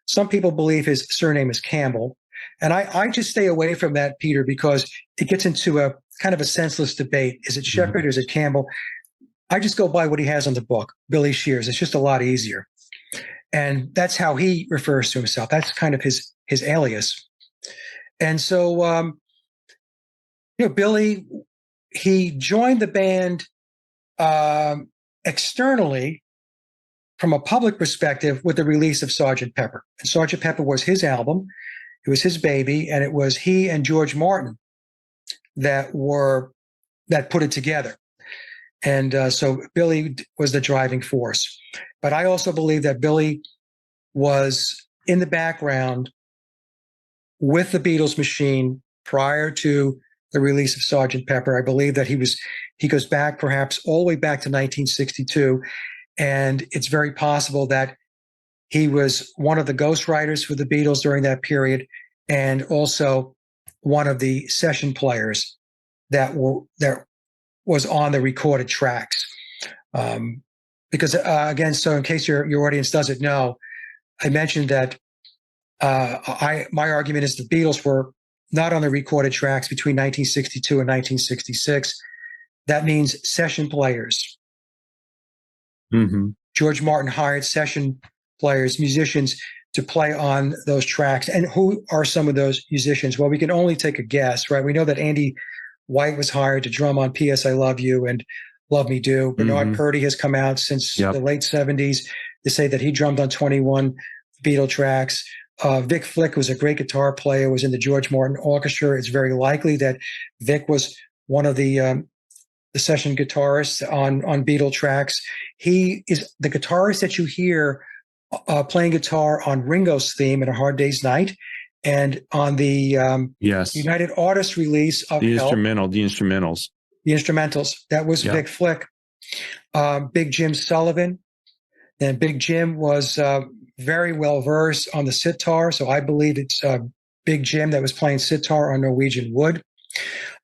Some people believe his surname is Campbell. And I just stay away from that, Peter, because it gets into a kind of a senseless debate. Is it Shepard or is it Campbell? I just go by what he has on the book, Billy Shears. It's just a lot easier. And that's how he refers to himself. That's kind of his alias. And so, Billy, he joined the band externally from a public perspective with the release of Sgt. Pepper. And Sgt. Pepper was his album. It was his baby, and it was he and George Martin that put it together. And so Billy was the driving force. But I also believe that Billy was in the background with the Beatles machine prior to the release of Sgt. Pepper. I believe that he goes back perhaps all the way back to 1962. And it's very possible that he was one of the ghostwriters for the Beatles during that period, and also one of the session players that was on the recorded tracks. Because again, so in case your audience doesn't know, I mentioned that my argument is the Beatles were not on the recorded tracks between 1962 and 1966. That means session players. Mm-hmm. George Martin hired session players, musicians, to play on those tracks. And who are some of those musicians? Well, we can only take a guess, right? We know that Andy White was hired to drum on P.S. I Love You and Love Me Do. Bernard Purdy has come out since the late 70s to say that he drummed on 21 Beatle tracks. Vic Flick was a great guitar player, was in the George Martin Orchestra. It's very likely that Vic was one of the session guitarists on Beatle tracks. He is the guitarist that you hear playing guitar on Ringo's theme in A Hard Day's Night, and on the United Artists release of the Help, instrumentals. The instrumentals. That was Vic Flick. Big Jim Sullivan. And Big Jim was very well versed on the sitar, so I believe it's Big Jim that was playing sitar on Norwegian Wood.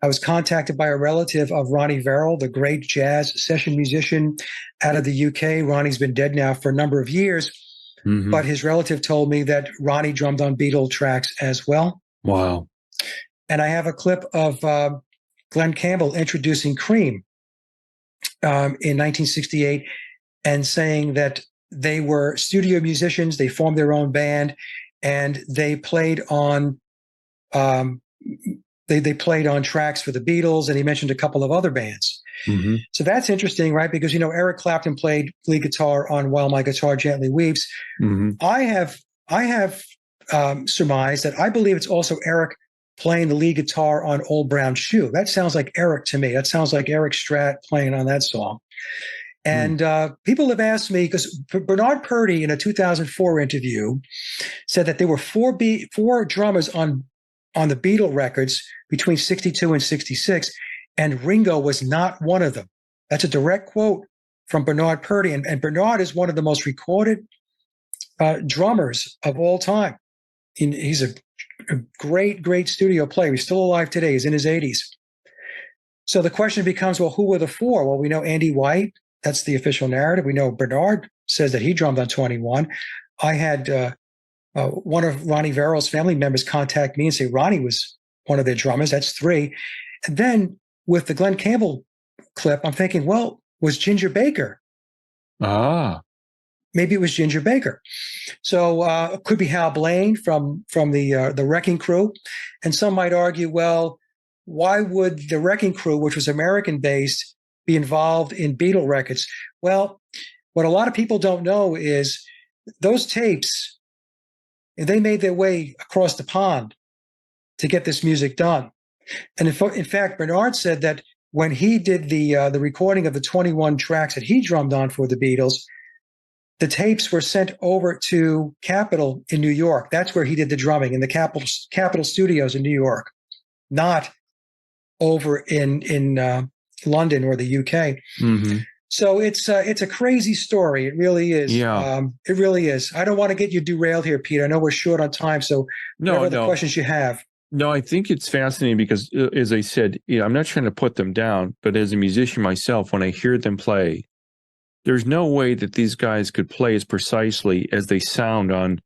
I was contacted by a relative of Ronnie Verrill, the great jazz session musician out of the UK. Ronnie's been dead now for a number of years, but his relative told me that Ronnie drummed on Beatle tracks as well. Wow. And I have a clip of Glenn Campbell introducing Cream in 1968 and saying that they were studio musicians, they formed their own band, and they played on they played on tracks for the Beatles, and he mentioned a couple of other bands. So that's interesting, right? Because, Eric Clapton played lead guitar on While My Guitar Gently Weeps. I have surmised that I believe it's also Eric playing the lead guitar on Old Brown Shoe. That sounds like Eric to me. That sounds like Eric Stratt playing on that song. And people have asked me, because Bernard Purdy in a 2004 interview said that there were four drummers on the Beatle records between 62 and 66, and Ringo was not one of them. That's a direct quote from Bernard Purdy. And Bernard is one of the most recorded drummers of all time. He's a great, great studio player. He's still alive today. He's in his 80s. So the question becomes, well, who were the four? Well, we know Andy White. That's the official narrative. We know Bernard says that he drummed on 21. I had one of Ronnie Verrill's family members contact me and say Ronnie was one of their drummers. That's three. And then with the Glenn Campbell clip, I'm thinking, well, was Ginger Baker? Maybe it was Ginger Baker. So it could be Hal Blaine from the Wrecking Crew. And some might argue, well, why would the Wrecking Crew, which was American-based, be involved in Beatle records? Well, what a lot of people don't know is those tapes, they made their way across the pond to get this music done. And in fact, Bernard said that when he did the recording of the 21 tracks that he drummed on for the Beatles, the tapes were sent over to Capitol in New York. That's where he did the drumming, in the Capitol Studios in New York, not over in London or the UK. Mm-hmm. So it's a crazy story. It really is. Yeah. It really is. I don't want to get you derailed here, Peter. I know we're short on time. So whatever the questions you have. No, I think it's fascinating because, as I said, I'm not trying to put them down, but as a musician myself, when I hear them play, there's no way that these guys could play as precisely as they sound on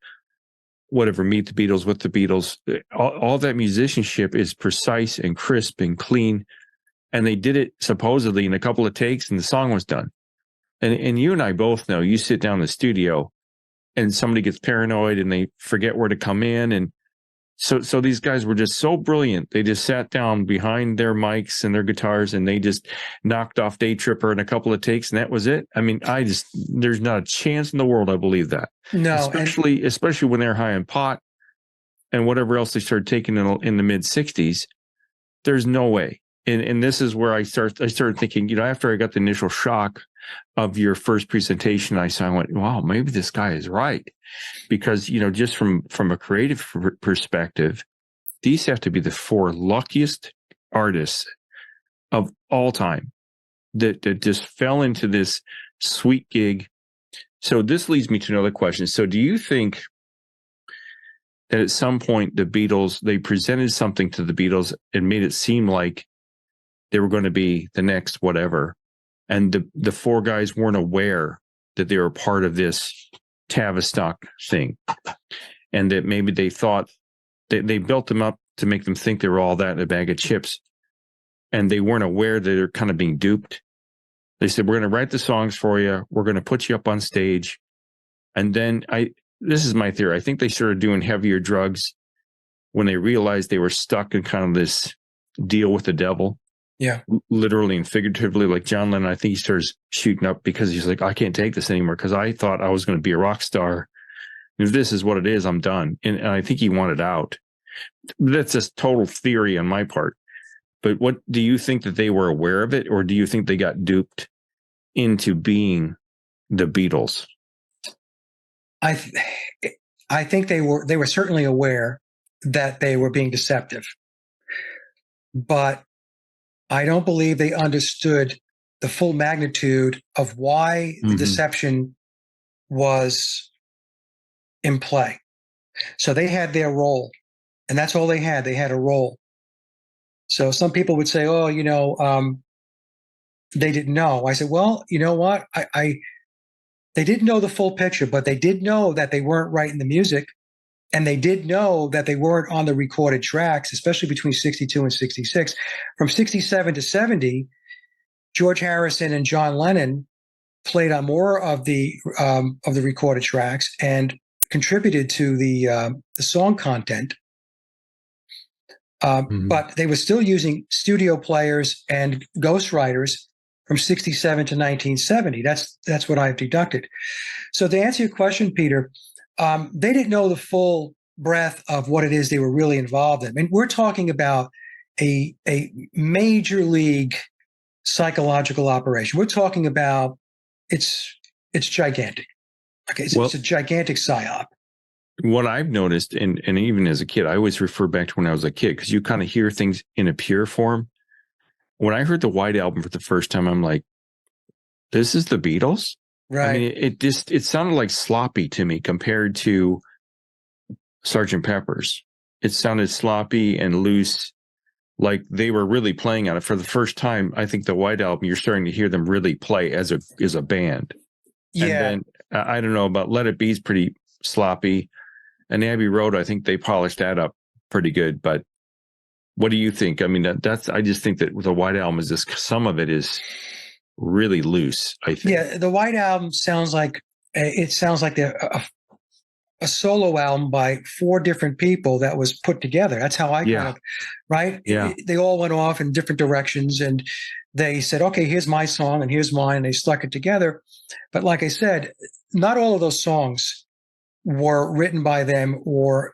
whatever, Meet the Beatles, With the Beatles. All that musicianship is precise and crisp and clean. And they did it supposedly in a couple of takes and the song was done. And you and I both know, you sit down in the studio and somebody gets paranoid and they forget where to come in. And so these guys were just so brilliant. They just sat down behind their mics and their guitars and they just knocked off Day Tripper in a couple of takes and that was it. I mean, there's not a chance in the world I believe that. No. Especially when they're high on pot and whatever else they started taking in the mid 60s. There's no way. And this is where I started thinking, after I got the initial shock of your first presentation, I went, wow, maybe this guy is right. Because, just from a creative perspective, these have to be the 4 luckiest artists of all time that just fell into this sweet gig. So this leads me to another question. So do you think that at some point the Beatles, they presented something to the Beatles and made it seem like they were going to be the next whatever, and the 4 guys weren't aware that they were part of this Tavistock thing, and that maybe they thought that they built them up to make them think they were all that in a bag of chips, and they weren't aware that they're kind of being duped. They said, we're going to write the songs for you, we're going to put you up on stage, and then this is my theory, I think they started doing heavier drugs when they realized they were stuck in kind of this deal with the devil. Yeah, literally and figuratively. Like John Lennon, I think he starts shooting up because he's like, I can't take this anymore because I thought I was going to be a rock star. If this is what it is, I'm done. And I think he wanted out. That's just total theory on my part. But what do you think, that they were aware of it, or do you think they got duped into being the Beatles? I think they were certainly aware that they were being deceptive, but I don't believe they understood the full magnitude of why the deception was in play. So they had their role, and that's all they had. They had a role. So some people would say, oh, they didn't know. I said, well, you know what? They didn't know the full picture, but they did know that they weren't writing the music. And they did know that they weren't on the recorded tracks, especially between 62 and 66. From 67 to 70, George Harrison and John Lennon played on more of the recorded tracks and contributed to the song content. But they were still using studio players and ghostwriters from 67 to 1970. That's what I've deducted. So to answer your question, Peter, they didn't know the full breadth of what it is they were really involved in. I mean, we're talking about a major league psychological operation. We're talking about it's gigantic. Okay, it's a gigantic psyop. What I've noticed, and even as a kid, I always refer back to when I was a kid, because you kind of hear things in a pure form. When I heard the White Album for the first time, I'm like, this is the Beatles? Right. I mean, it sounded like sloppy to me compared to Sgt. Pepper's. It sounded sloppy and loose, like they were really playing on it for the first time. I think the White Album, you're starting to hear them really play as a band. Yeah. And then I don't know about Let It Be's pretty sloppy, and Abbey Road, I think they polished that up pretty good. But what do you think? I mean, I just think that the White Album is just, some of it is really loose, I think. Yeah, the White Album sounds like a solo album by 4 different people that was put together. That's how I kind of, right? Yeah. They all went off in different directions and they said, okay, here's my song and here's mine. And they stuck it together. But like I said, not all of those songs were written by them or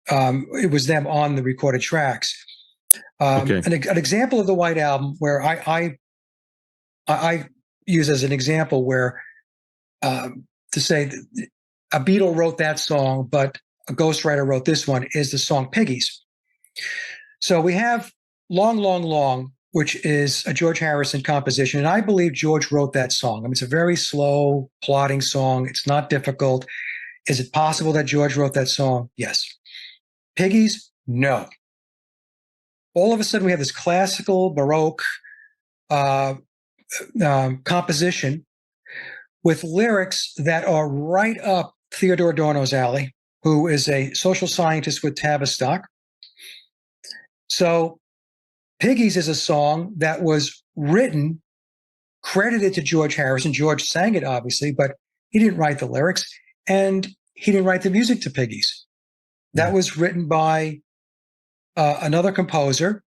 it was them on the recorded tracks. An example of the White Album where I use as an example where to say that a Beatle wrote that song, but a ghostwriter wrote this one, is the song Piggies. So we have long which is a George Harrison composition. And I believe George wrote that song. I mean, it's a very slow, plodding song. It's not difficult. Is it possible that George wrote that song? Yes. Piggies? No. All of a sudden, we have this classical, Baroque composition with lyrics that are right up Theodore Adorno's alley, who is a social scientist with Tavistock. So Piggies is a song that was written, credited to George Harrison. George sang it, obviously, but he didn't write the lyrics, and he didn't write the music to Piggies. That was written by another composer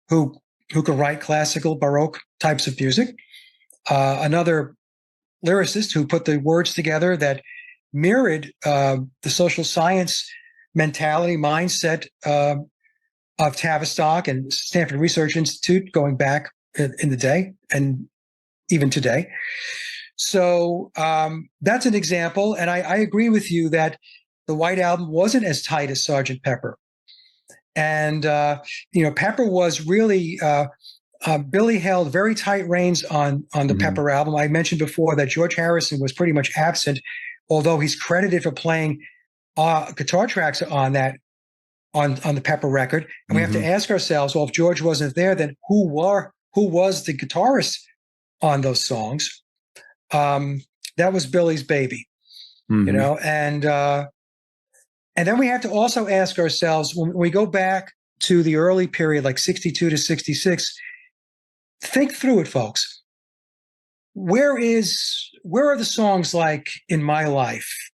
who could write classical, Baroque types of music, another lyricist who put the words together that mirrored the social science mentality, mindset of Tavistock and Stanford Research Institute going back in the day and even today. So that's an example. And I agree with you that the White Album wasn't as tight as Sgt. Pepper. And, Pepper was really, Billy held very tight reins on the Pepper album. I mentioned before that George Harrison was pretty much absent, although he's credited for playing guitar tracks on that, on the Pepper record. And we have to ask ourselves, well, if George wasn't there, then who was the guitarist on those songs? That was Billy's baby, and then we have to also ask ourselves, when we go back to the early period, like 62 to 66, think through it, folks. Where are the songs like In My Life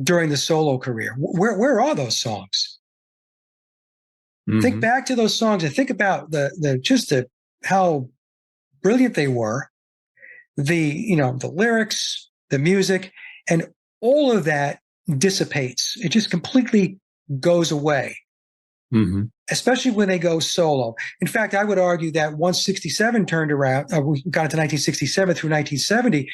during the solo career? Where are those songs? Think back to those songs and think about how brilliant they were, the lyrics, the music, and all of that dissipates. It just completely goes away, especially when they go solo. In fact, I would argue that once 67 turned around, we got into 1967 through 1970,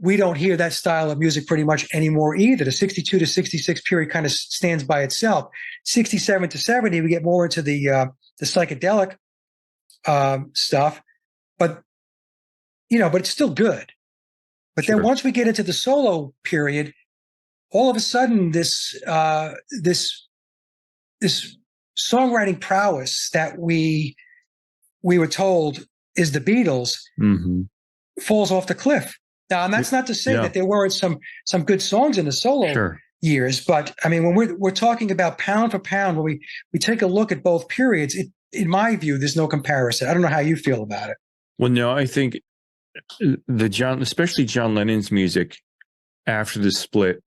we don't hear that style of music pretty much anymore either. The 62 to 66 period kind of stands by itself. 67 to 70, we get more into the psychedelic stuff, but it's still good. But then once we get into the solo period, all of a sudden this songwriting prowess that we were told is the Beatles falls off the cliff. Now, and that's not to say that there weren't some good songs in the solo years, but I mean, when we're talking about pound for pound, when we take a look at both periods, in my view, there's no comparison. I don't know how you feel about it. Well, no, I think especially John Lennon's music after the split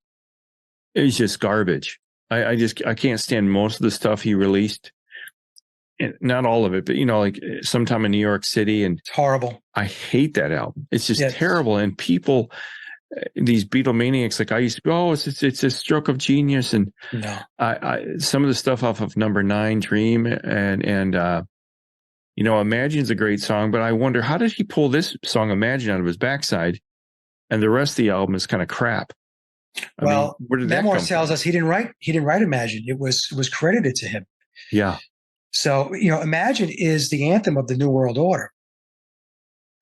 is just garbage. I can't stand most of the stuff he released. Not all of it, but like Sometime in New York City, and it's horrible. I hate that album. It's just terrible. And people, these Beatlemaniacs, like I used to go, it's a stroke of genius. And I some of the stuff off of Number 9, Dream, and Imagine's a great song, but I wonder, how did he pull this song Imagine out of his backside, and the rest of the album is kind of crap? I mean, where did that Memoirs tells us he didn't write Imagine. It was credited to him. Yeah. So, Imagine is the anthem of the New World Order.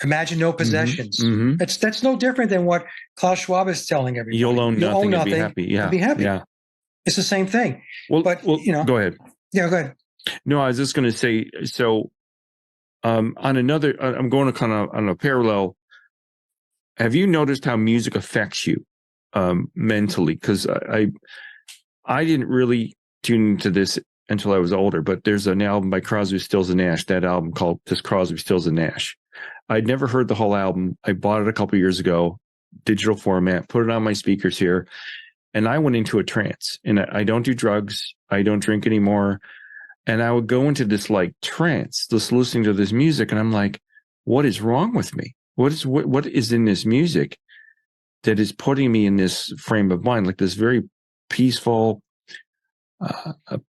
Imagine no possessions. That's no different than what Klaus Schwab is telling everybody. You'll own nothing and be happy. Yeah. And be happy. Yeah. It's the same thing. Well, but go ahead. Yeah, go ahead. No, I was just going to say, so on another, I'm going to kind of on a parallel. Have you noticed how music affects you mentally? Because I didn't really tune into this until I was older, but there's an album by Crosby, Stills and Nash, that album called just Crosby, Stills and Nash. I'd never heard the whole album. I bought it a couple years ago, digital format, put it on my speakers here, and I went into a trance. And I don't do drugs. I don't drink anymore. And I would go into this like trance, just listening to this music. And I'm like, what is wrong with me? What is in this music that is putting me in this frame of mind, like this very peaceful,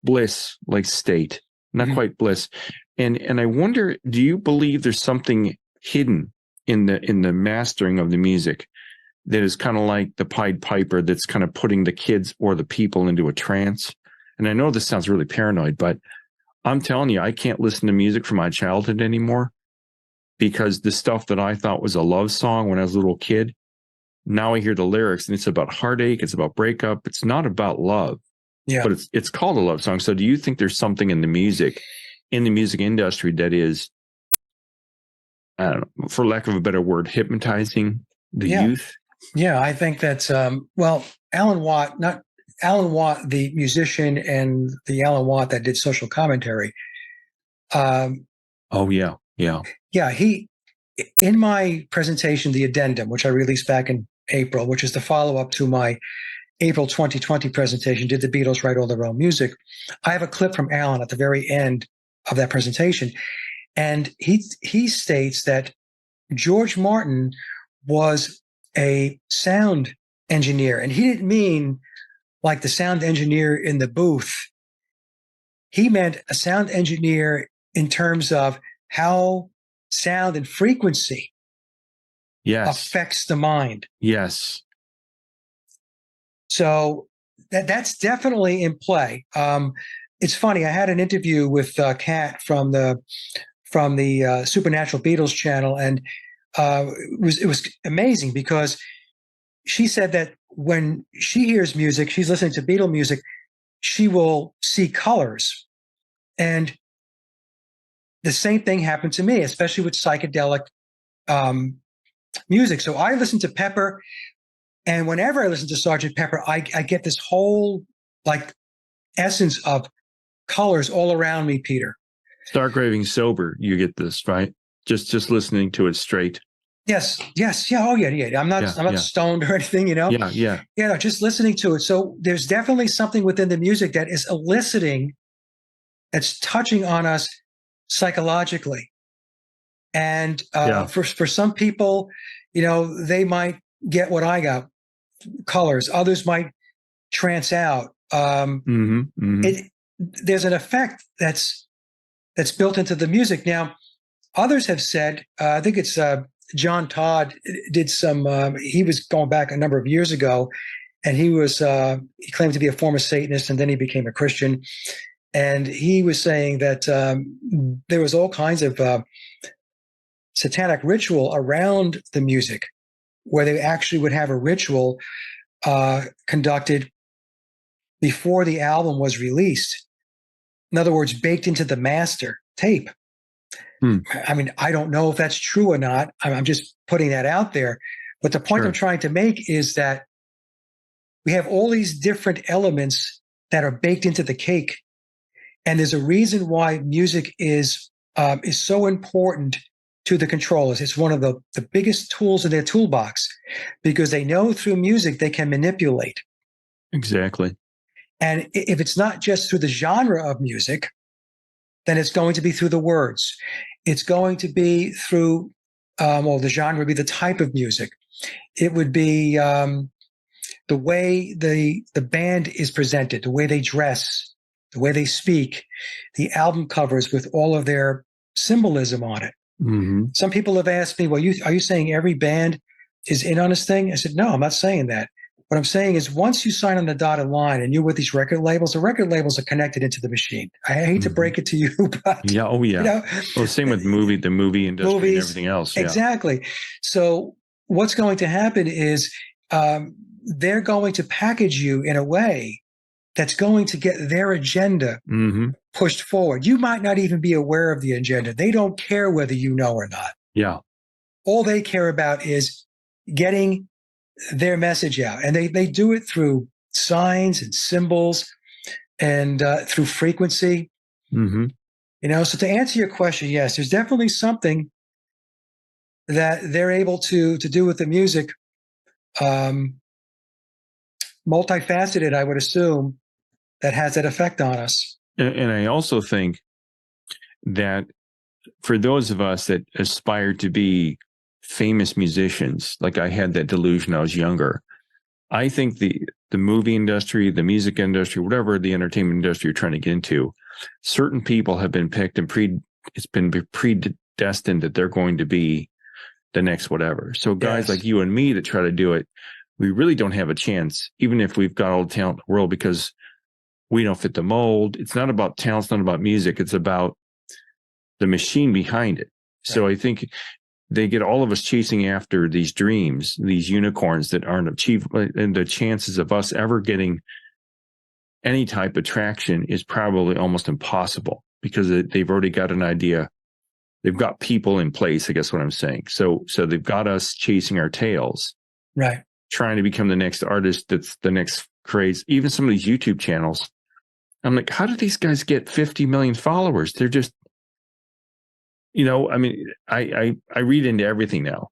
bliss like state, not quite bliss. And I wonder, do you believe there's something hidden in the mastering of the music that is kind of like the Pied Piper that's kind of putting the kids or the people into a trance? And I know this sounds really paranoid, but I'm telling you, I can't listen to music from my childhood anymore because the stuff that I thought was a love song when I was a little kid, now I hear the lyrics and it's about heartache, it's about breakup. It's not about love, Yeah. but it's called a love song. So do you think there's something in the music industry that is, I don't know, for lack of a better word, hypnotizing the youth? Yeah, I think that's well, Alan Watt, not Alan Watt, the musician, and the Alan Watt that did social commentary. Oh yeah. Yeah, he, in my presentation, the addendum, which I released back in April, which is the follow-up to my April 2020 presentation, Did the Beatles Write All Their Own Music? I have a clip from Alan at the very end of that presentation. And he states that George Martin was a sound engineer. And he didn't mean like the sound engineer in the booth. He meant a sound engineer in terms of how sound and frequency affects the mind. Yes. So that's definitely in play. It's funny. I had an interview with Kat from the Supernatural Beatles channel, and it was amazing because she said that when she hears music, she's listening to Beatle music, she will see colors, and the same thing happened to me, especially with psychedelic music. So I listen to Pepper, and whenever I listen to Sgt. Pepper, I get this whole like essence of colors all around me, Peter. Stark raving sober, you get this, right? Just listening to it straight. Yes. Yeah. Oh, yeah. I'm not stoned or anything, you know? Yeah. No, just listening to it. So there's definitely something within the music that is eliciting, that's touching on us psychologically. And for some people, you know, they might get what I got, colors. Others might trance out. There's an effect that's built into the music. Now, others have said, I think it's John Todd did some, he was going back a number of years ago, and he claimed to be a former Satanist, and then he became a Christian. And he was saying that there was all kinds of satanic ritual around the music, where they actually would have a ritual conducted before the album was released. In other words, baked into the master tape. I mean, I don't know if that's true or not. I'm just putting that out there. But the point I'm trying to make is that we have all these different elements that are baked into the cake. And there's a reason why music is so important to the controllers. It's one of the biggest tools in their toolbox, because they know through music they can manipulate. Exactly. And if it's not just through the genre of music, then it's going to be through the words. It's going to be through, the genre would be the type of music. It would be the way the band is presented, the way they dress, the way they speak, the album covers with all of their symbolism on it. Mm-hmm. Some people have asked me, well, are you saying every band is in on this thing? I said, no, I'm not saying that. What I'm saying is, once you sign on the dotted line and you're with these record labels, the record labels are connected into the machine. I hate to break it to you, but yeah, you know, well, same with the movie industry and everything else. Yeah. Exactly. So what's going to happen is they're going to package you in a way that's going to get their agenda pushed forward. You might not even be aware of the agenda. They don't care whether you know or not. Yeah. All they care about is getting their message out. And they do it through signs and symbols and through frequency. Mm-hmm. You know, so to answer your question, yes, there's definitely something that they're able to do with the music. Multifaceted, I would assume, that has that effect on us. And I also think that for those of us that aspire to be famous musicians, like I had that delusion when I was younger, I think the movie industry, the music industry, whatever the entertainment industry you're trying to get into, certain people have been picked and it's been predestined that they're going to be the next whatever. So guys like you and me that try to do it, we really don't have a chance, even if we've got all the talent in the world, because we don't fit the mold. It's not about talent. It's not about music. It's about the machine behind it. So I think they get all of us chasing after these dreams, these unicorns that aren't achievable. And the chances of us ever getting any type of traction is probably almost impossible because they've already got an idea. They've got people in place, I guess what I'm saying. So they've got us chasing our tails, Right. trying to become the next artist that's the next craze. Even some of these YouTube channels, I'm like, how do these guys get 50 million followers? They're just, I mean, I read into everything now.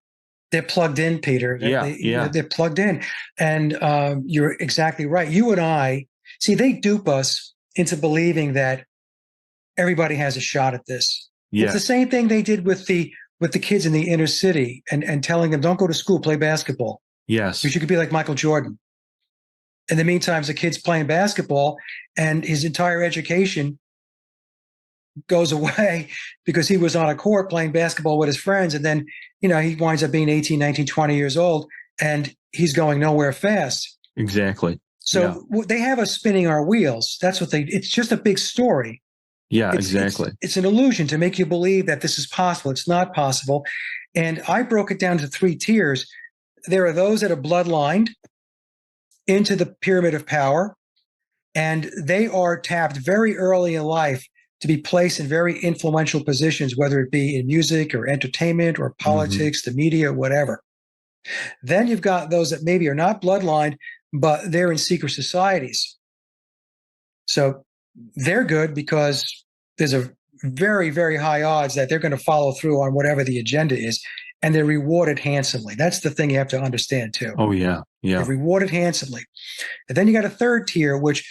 They're plugged in, Peter. They're plugged in. And you're exactly right. You and I, see, they dupe us into believing that everybody has a shot at this. Yes. It's the same thing they did with the kids in the inner city and telling them, don't go to school, play basketball. Yes. Because you could be like Michael Jordan. In the meantime, the kid's playing basketball and his entire education goes away because he was on a court playing basketball with his friends. And then, he winds up being 18, 19, 20 years old and he's going nowhere fast. Exactly. So they have us spinning our wheels. That's what it's just a big story. Yeah, exactly. It's an illusion to make you believe that this is possible. It's not possible. And I broke it down to 3 tiers. There are those that are bloodlined into the pyramid of power, and they are tapped very early in life to be placed in very influential positions, whether it be in music or entertainment or politics, the media, whatever. Then you've got those that maybe are not bloodlined, but they're in secret societies. So they're good because there's a very, very high odds that they're going to follow through on whatever the agenda is, and they're rewarded handsomely. That's the thing you have to understand too. Oh, yeah. Yeah. They're rewarded handsomely. And then you got a third tier, which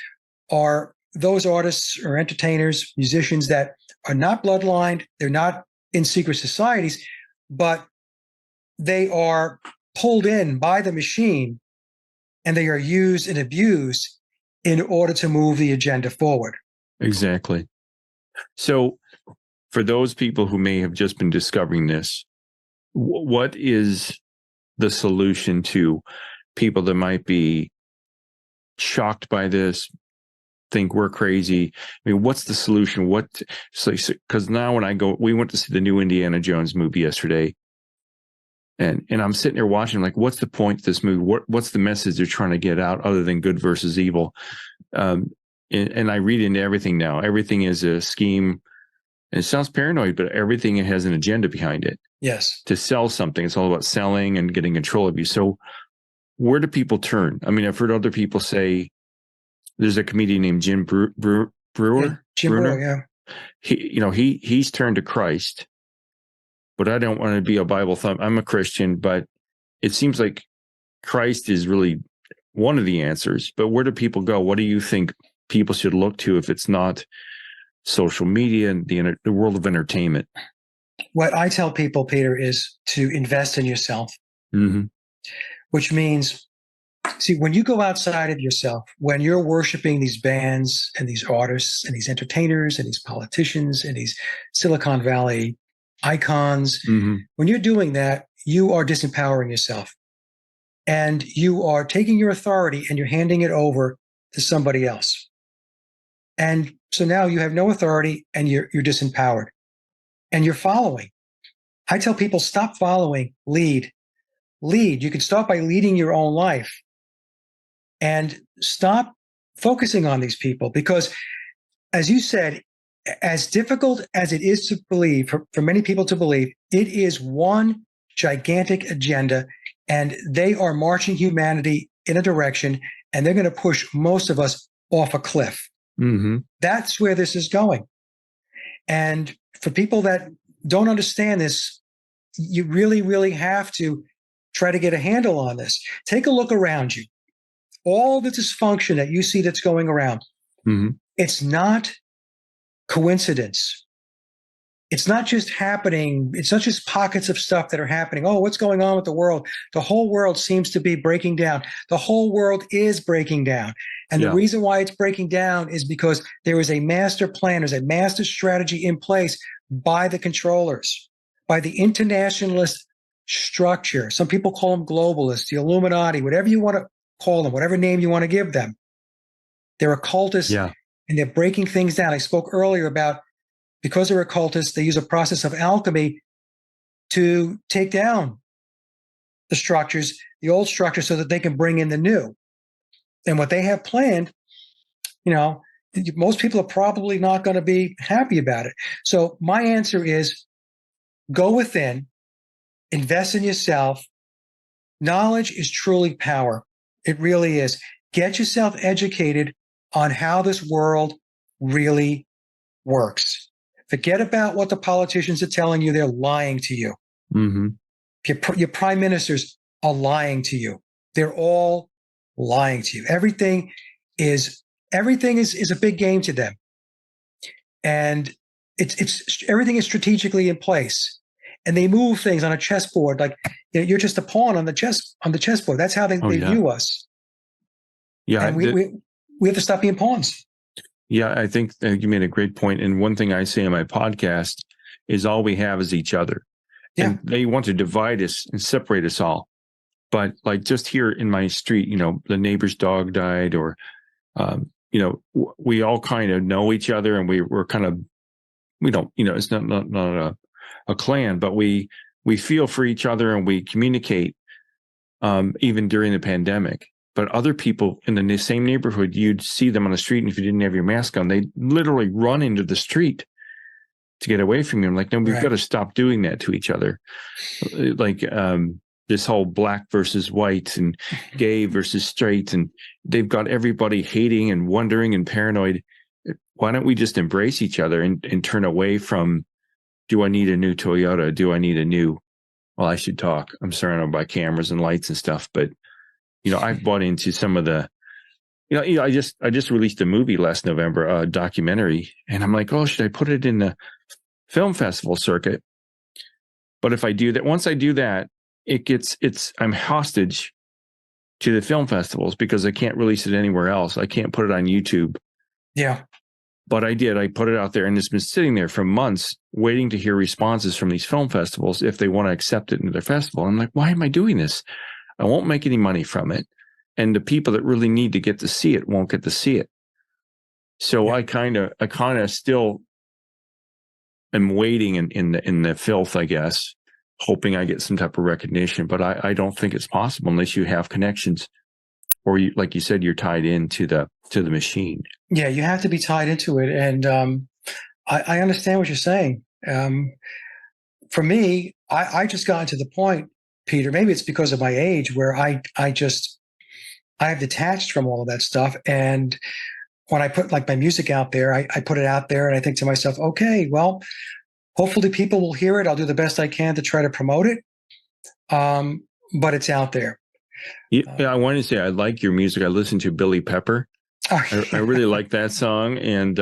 are those artists or entertainers, musicians that are not bloodlined. They're not in secret societies, but they are pulled in by the machine and they are used and abused in order to move the agenda forward. Exactly. So for those people who may have just been discovering this, what is the solution to people that might be shocked by this, think we're crazy? I mean, what's the solution? Because now when we went to see the new Indiana Jones movie yesterday, and I'm sitting there watching, like, what's the point of this movie? What's the message they're trying to get out other than good versus evil? And I read into everything now. Everything is a scheme. And it sounds paranoid, but everything has an agenda behind it. Yes. To sell something. It's all about selling and getting control of you. So where do people turn? I mean, I've heard other people say, there's a comedian named Jim Brewer. Yeah, Jim Brewer, yeah. He's turned to Christ, but I don't want to be a Bible thump. I'm a Christian, but it seems like Christ is really one of the answers. But where do people go? What do you think people should look to if it's not social media and the world of entertainment? What I tell people, Peter, is to invest in yourself, which means, see, when you go outside of yourself, when you're worshiping these bands and these artists and these entertainers and these politicians and these Silicon Valley icons, when you're doing that, you are disempowering yourself. And you are taking your authority and you're handing it over to somebody else. And so now you have no authority and you're disempowered and you're following. I tell people, stop following, lead. You can start by leading your own life and stop focusing on these people, because as you said, as difficult as it is to believe, for many people to believe, it is one gigantic agenda, and they are marching humanity in a direction, and they're going to push most of us off a cliff. That's where this is going. And for people that don't understand this, you really, really have to try to get a handle on this. Take a look around you. All the dysfunction that you see that's going around, it's not coincidence. It's not just happening. It's not just pockets of stuff that are happening. Oh, what's going on with the world? The whole world seems to be breaking down. The whole world is breaking down. And the reason why it's breaking down is because there is a master plan, there's a master strategy in place by the controllers, by the internationalist structure. Some people call them globalists, the Illuminati, whatever you want to call them, whatever name you want to give them. They're occultists, Yeah. and they're breaking things down. I spoke earlier about, because they're occultists, they use a process of alchemy to take down the structures, the old structures, so that they can bring in the new. And what they have planned, most people are probably not going to be happy about it. So my answer is go within, invest in yourself. Knowledge is truly power. It really is. Get yourself educated on how this world really works. Forget about what the politicians are telling you. They're lying to you. Mm-hmm. Your prime ministers are lying to you. They're all lying to you. Everything is a big game to them. And everything is strategically in place. And they move things on a chessboard like you're just a pawn on the chessboard. That's how they view us. Yeah, and we have to stop being pawns. Yeah, I think you made a great point. And one thing I say in my podcast is all we have is each other. Yeah. And they want to divide us and separate us all. But like just here in my street, the neighbor's dog died, or, we all kind of know each other, and we're kind of, we don't, it's not a clan, but we feel for each other and we communicate, even during the pandemic. But other people in the same neighborhood, you'd see them on the street, and if you didn't have your mask on, they'd literally run into the street to get away from you. I'm like, no, we've got to stop doing that to each other. Like this whole black versus white and gay versus straight, and they've got everybody hating and wondering and paranoid. Why don't we just embrace each other and turn away from, do I need a new Toyota? Do I need a new, well, I should talk. I'm surrounded by cameras and lights and stuff, but I've bought into some of the, I just released a movie last November, a documentary, and I'm like, oh, should I put it in the film festival circuit? But if I do that, once I do that, I'm hostage to the film festivals because I can't release it anywhere else. I can't put it on YouTube. Yeah. But I did. I put it out there, and it's been sitting there for months waiting to hear responses from these film festivals if they want to accept it into their festival. I'm like, why am I doing this? I won't make any money from it. And the people that really need to get to see it won't get to see it. So I kind of still am waiting in the filth, I guess, hoping I get some type of recognition. But I don't think it's possible unless you have connections, or you, like you said, you're tied into the machine. Yeah, you have to be tied into it. And I understand what you're saying. For me, I just gotten to the point, Peter, maybe it's because of my age, where I've detached from all of that stuff. And when I put like my music out there, I put it out there, and I think to myself, okay, well, hopefully people will hear it. I'll do the best I can to try to promote it. But it's out there. Yeah, I wanted to say I like your music. I listen to Billy Pepper. I really like that song. And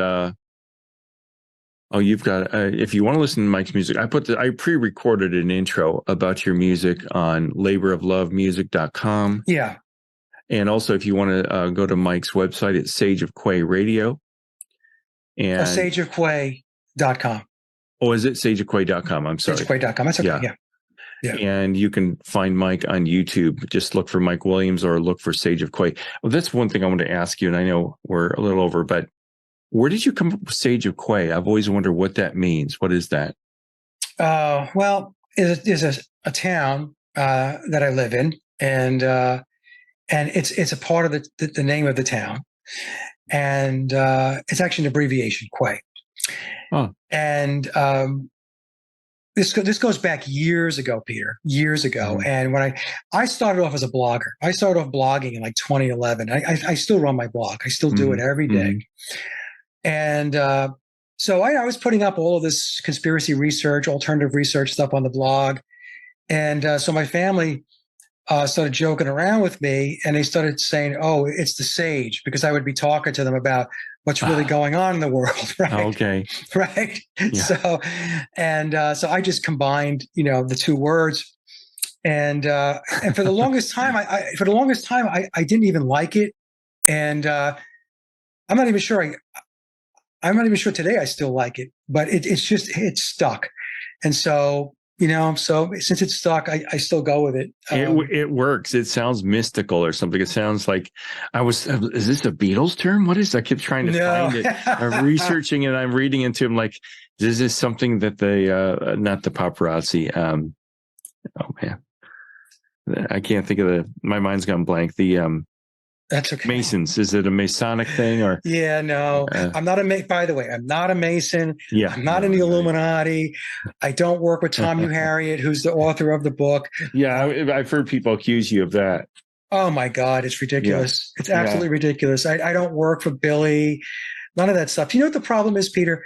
you've got if you want to listen to Mike's music, I pre-recorded an intro about your music on laboroflovemusic.com. Yeah. And also, if you want to go to Mike's website, it's Sage of Quay Radio. And sageofquay.com. Oh, is it sageofquay.com? I'm sorry. Sageofquay.com. That's okay. Yeah. And you can find Mike on YouTube. Just look for Mike Williams or look for Sage of Quay. Well, that's one thing I want to ask you, and I know we're a little over, but where did you come up with Sage of Quay? I've always wondered what that means. What is that? Well, there's a town that I live in, and it's a part of the name of the town, and it's actually an abbreviation, Quay. Oh. And this goes back years ago, Peter, years ago. Mm-hmm. And when I started off as a blogger, I started off blogging in like 2011. I still run my blog. I still do it every day. Mm-hmm. And so I was putting up all of this conspiracy research, alternative research stuff on the blog. And so my family started joking around with me, and they started saying, oh, it's the sage, because I would be talking to them about what's really going on in the world, right? Okay. Right. Yeah. So I just combined, the two words, and for the longest time, I didn't even like it, and I'm not even sure today I still like it, but it's stuck, and so So since it's stuck, I still go with it. It works. It sounds mystical or something. It sounds like is this a Beatles term? What is, I keep trying to find it. I'm researching it. I'm reading into it. I'm like, is this something that they, not the paparazzi. Oh man, I can't think of my mind's gone blank. That's okay. Masons. Is it a Masonic thing or? Yeah, no, I'm not by the way, I'm not a Mason. Yeah. I'm not in the Illuminati. I don't work with Tom Harriet, who's the author of the book. Yeah. I've heard people accuse you of that. Oh my God. It's ridiculous. Yeah. It's absolutely ridiculous. I don't work for Billy, none of that stuff. You know what the problem is, Peter?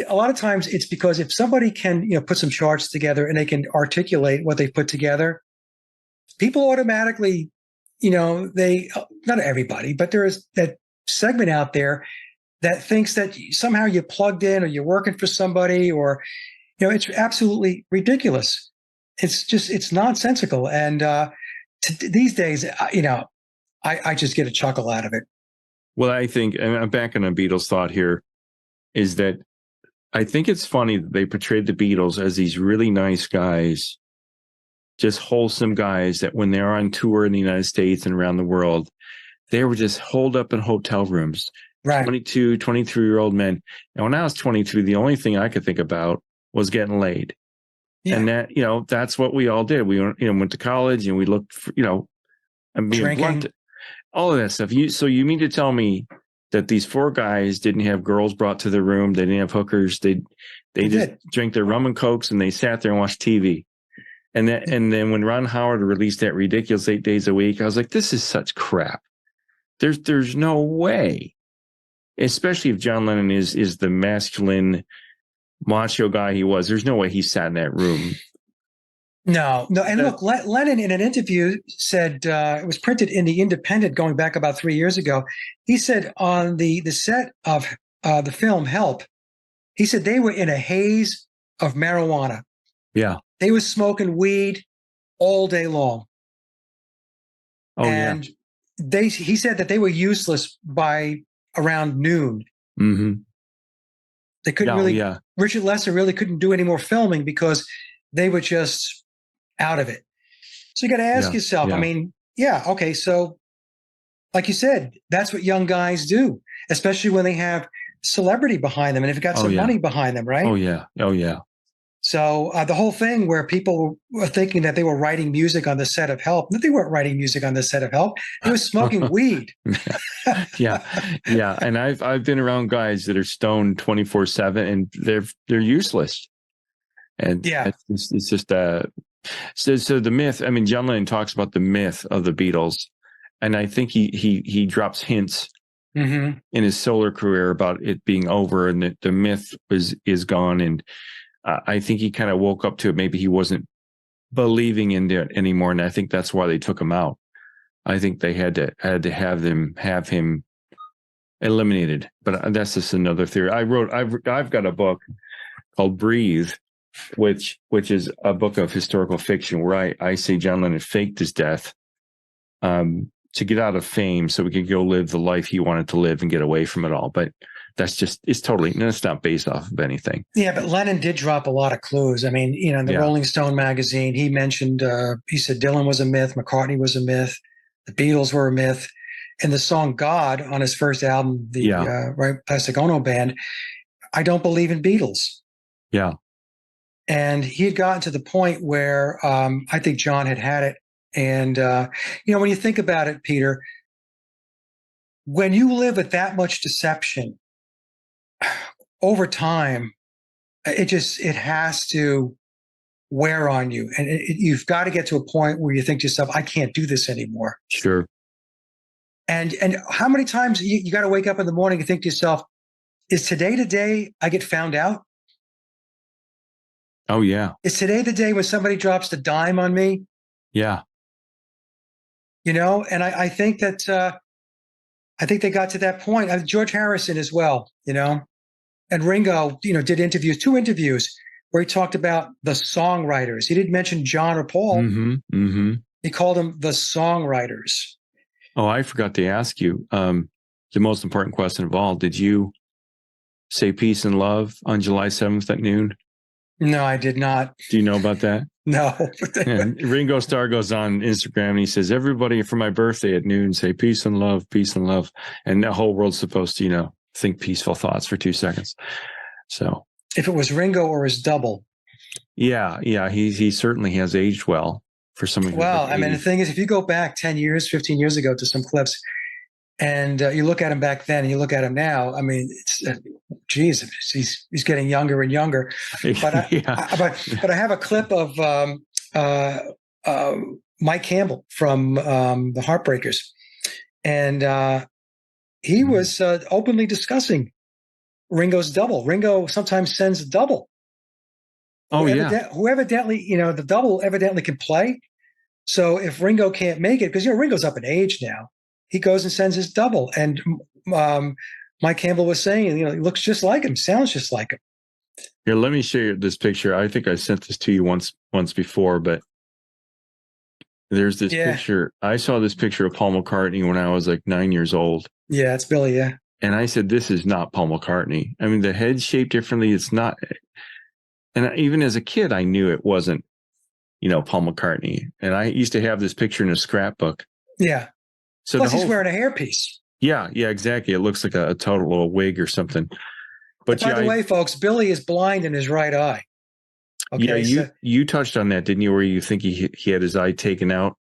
A lot of times it's because if somebody can, put some charts together and they can articulate what they put together, people automatically, not everybody, but there is that segment out there that thinks that somehow you plugged in or you're working for somebody or, it's absolutely ridiculous. It's nonsensical. And these days, I just get a chuckle out of it. Well, I think, and I'm back on a Beatles thought here, is that I think it's funny that they portrayed the Beatles as these really nice guys, just wholesome guys that when they're on tour in the United States and around the world, they were just holed up in hotel rooms, right? 22, 23-year-old men. And when I was 22, the only thing I could think about was getting laid. Yeah. And that, that's what we all did. We went to college and we looked for, and being blunt, all of that stuff. So you mean to tell me that these four guys didn't have girls brought to their room? They didn't have hookers. They just drank their rum and cokes and they sat there and watched TV. And then when Ron Howard released that ridiculous 8 days a week, I was like, this is such crap. There's no way, especially if John Lennon is the masculine macho guy he was. There's no way he sat in that room. No. And look, Lennon in an interview said, it was printed in the Independent going back about 3 years ago. He said on the set of the film Help, he said they were in a haze of marijuana. Yeah. They were smoking weed all day long. Oh, and he said that they were useless by around noon. Mm-hmm. They couldn't Richard Lester really couldn't do any more filming because they were just out of it. So you got to ask yourself, okay, so like you said, that's what young guys do, especially when they have celebrity behind them and if you've got some money behind them, right? Oh, yeah. So the whole thing where people were thinking that they were writing music on the set of Help, that they weren't writing music on the set of Help. They were smoking weed. Yeah. And I've been around guys that are stoned 24/7 and they're useless. And it's just so the myth. I mean, John Lennon talks about the myth of the Beatles, and I think he drops hints in his solo career about it being over and that the myth is gone. And I think he kind of woke up to it. Maybe he wasn't believing in it anymore, and I think that's why they took him out. I think they had to have him eliminated. But that's just another theory. I've got a book called Breathe, which is a book of historical fiction where I say John Lennon faked his death to get out of fame so we could go live the life he wanted to live and get away from it all. But it's not based off of anything. Yeah, but Lennon did drop a lot of clues. I mean, in the Rolling Stone magazine, he mentioned, he said Dylan was a myth, McCartney was a myth, the Beatles were a myth. And the song God on his first album, the Plastic Ono Band, I don't believe in Beatles. Yeah. And he had gotten to the point where I think John had it. And, when you think about it, Peter, when you live with that much deception, over time, it has to wear on you. And you've got to get to a point where you think to yourself, I can't do this anymore. Sure. And how many times you got to wake up in the morning and think to yourself, is today the day I get found out? Oh, yeah. Is today the day when somebody drops the dime on me? Yeah. And I think that I think they got to that point. George Harrison as well, and Ringo, did two interviews where he talked about the songwriters. He didn't mention John or Paul. He called them the songwriters. Oh, I forgot to ask you the most important question of all. Did you say peace and love on July 7th at noon? No, I did not. Do you know about that? No. Yeah. Ringo Starr goes on Instagram and he says, everybody for my birthday at noon, say peace and love, peace and love. And the whole world's supposed to, think peaceful thoughts for 2 seconds. So If it was Ringo or his double. yeah, he certainly has aged well for somebody. Well, like I mean, the thing is, if you go back 10 years, 15 years ago to some clips, and you look at him back then and you look at him now, I mean, it's, geez, he's getting younger and younger. But I have a clip of Mike Campbell from the Heartbreakers, and he was openly discussing Ringo's double. Ringo sometimes sends a double. Oh, Who evidently, the double evidently can play. So if Ringo can't make it, because Ringo's up in age now, he goes and sends his double. And Mike Campbell was saying, he looks just like him, sounds just like him. Here, let me show you this picture. I think I sent this to you once before, but there's this picture. I saw this picture of Paul McCartney when I was like 9 years old. Yeah, it's Billy. Yeah. And I said, this is not Paul McCartney. I mean, the head's shaped differently. It's not. And even as a kid, I knew it wasn't, Paul McCartney. And I used to have this picture in a scrapbook. Yeah. So plus, he's wearing a hairpiece. Yeah, exactly. It looks like a total little wig or something. But by the way, folks, Billy is blind in his right eye. Okay, yeah, you touched on that, didn't you? Where you think he had his eye taken out?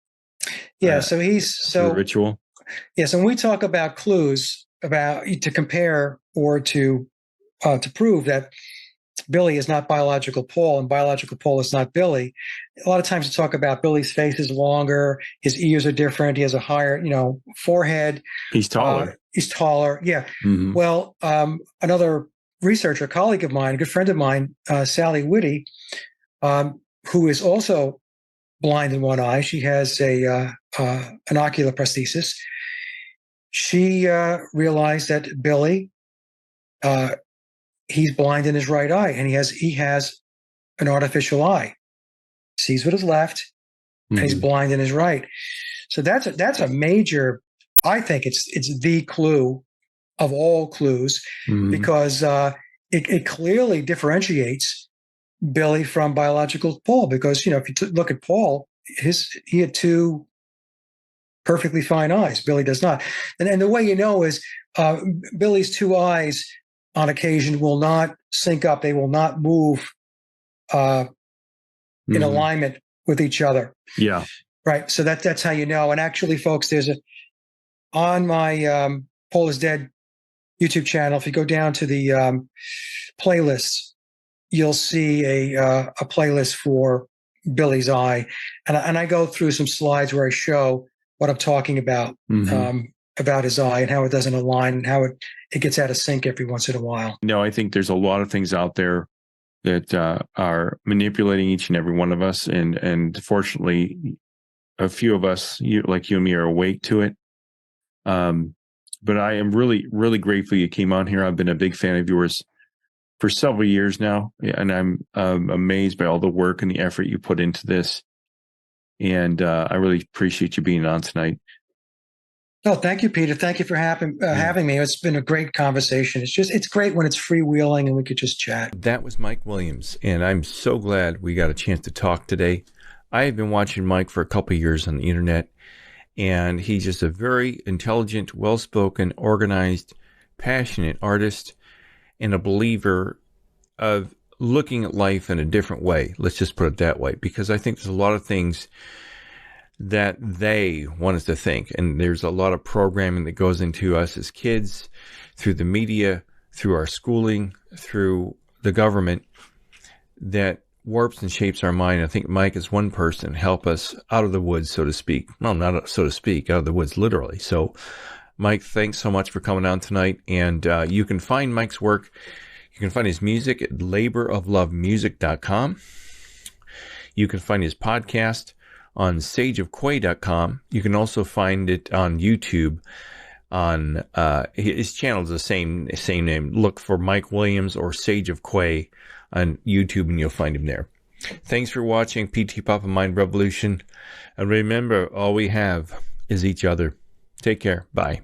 Yeah. So the ritual. Yes, and we talk about clues to compare or to prove that Billy is not biological Paul and biological Paul is not Billy. A lot of times we talk about Billy's face is longer, his ears are different, he has a higher, forehead. He's taller. Yeah. Mm-hmm. Well, another researcher, a colleague of mine, a good friend of mine, Sally Whitty, who is also blind in one eye. She has an ocular prosthesis. She realized that Billy, he's blind in his right eye, and he has an artificial eye. Sees with his left, and he's blind in his right. So that's a major. I think it's the clue of all clues because it clearly differentiates Billy from biological Paul. Because if you look at Paul, he had two perfectly fine eyes. Billy does not, and the way is Billy's two eyes on occasion will not sync up. They will not move in alignment with each other. Yeah. Right. So that's how you know. And actually, folks, there's on my Paul is Dead YouTube channel, if you go down to the playlists, you'll see a playlist for Billy's eye. And I go through some slides where I show what I'm talking about his eye and how it doesn't align and how it gets out of sync every once in a while. No, I think there's a lot of things out there that are manipulating each and every one of us. And fortunately, a few of us, like you and me, are awake to it. But I am really, really grateful you came on here. I've been a big fan of yours for several years now. And I'm amazed by all the work and the effort you put into this. And I really appreciate you being on tonight. Oh, thank you, Peter. Thank you for having me. It's been a great conversation. It's great when it's freewheeling and we could just chat. That was Mike Williams, and I'm so glad we got a chance to talk today. I have been watching Mike for a couple of years on the internet, and he's just a very intelligent, well-spoken, organized, passionate artist and a believer of looking at life in a different way. Let's just put it that way, because I think there's a lot of things that they want us to think. And there's a lot of programming that goes into us as kids, through the media, through our schooling, through the government, that warps and shapes our mind. I think Mike is one person help us out of the woods, so to speak. Well, not so to speak, out of the woods, literally. So, Mike, thanks so much for coming on tonight. And you can find Mike's work. You can find his music at laboroflovemusic.com. You can find his podcast on sageofquay.com. You can also find it on YouTube. On his channel is the same name. Look for Mike Williams or Sage of Quay on YouTube, and you'll find him there. Thanks for watching PTPop and Mind Revolution. And remember, all we have is each other. Take care. Bye.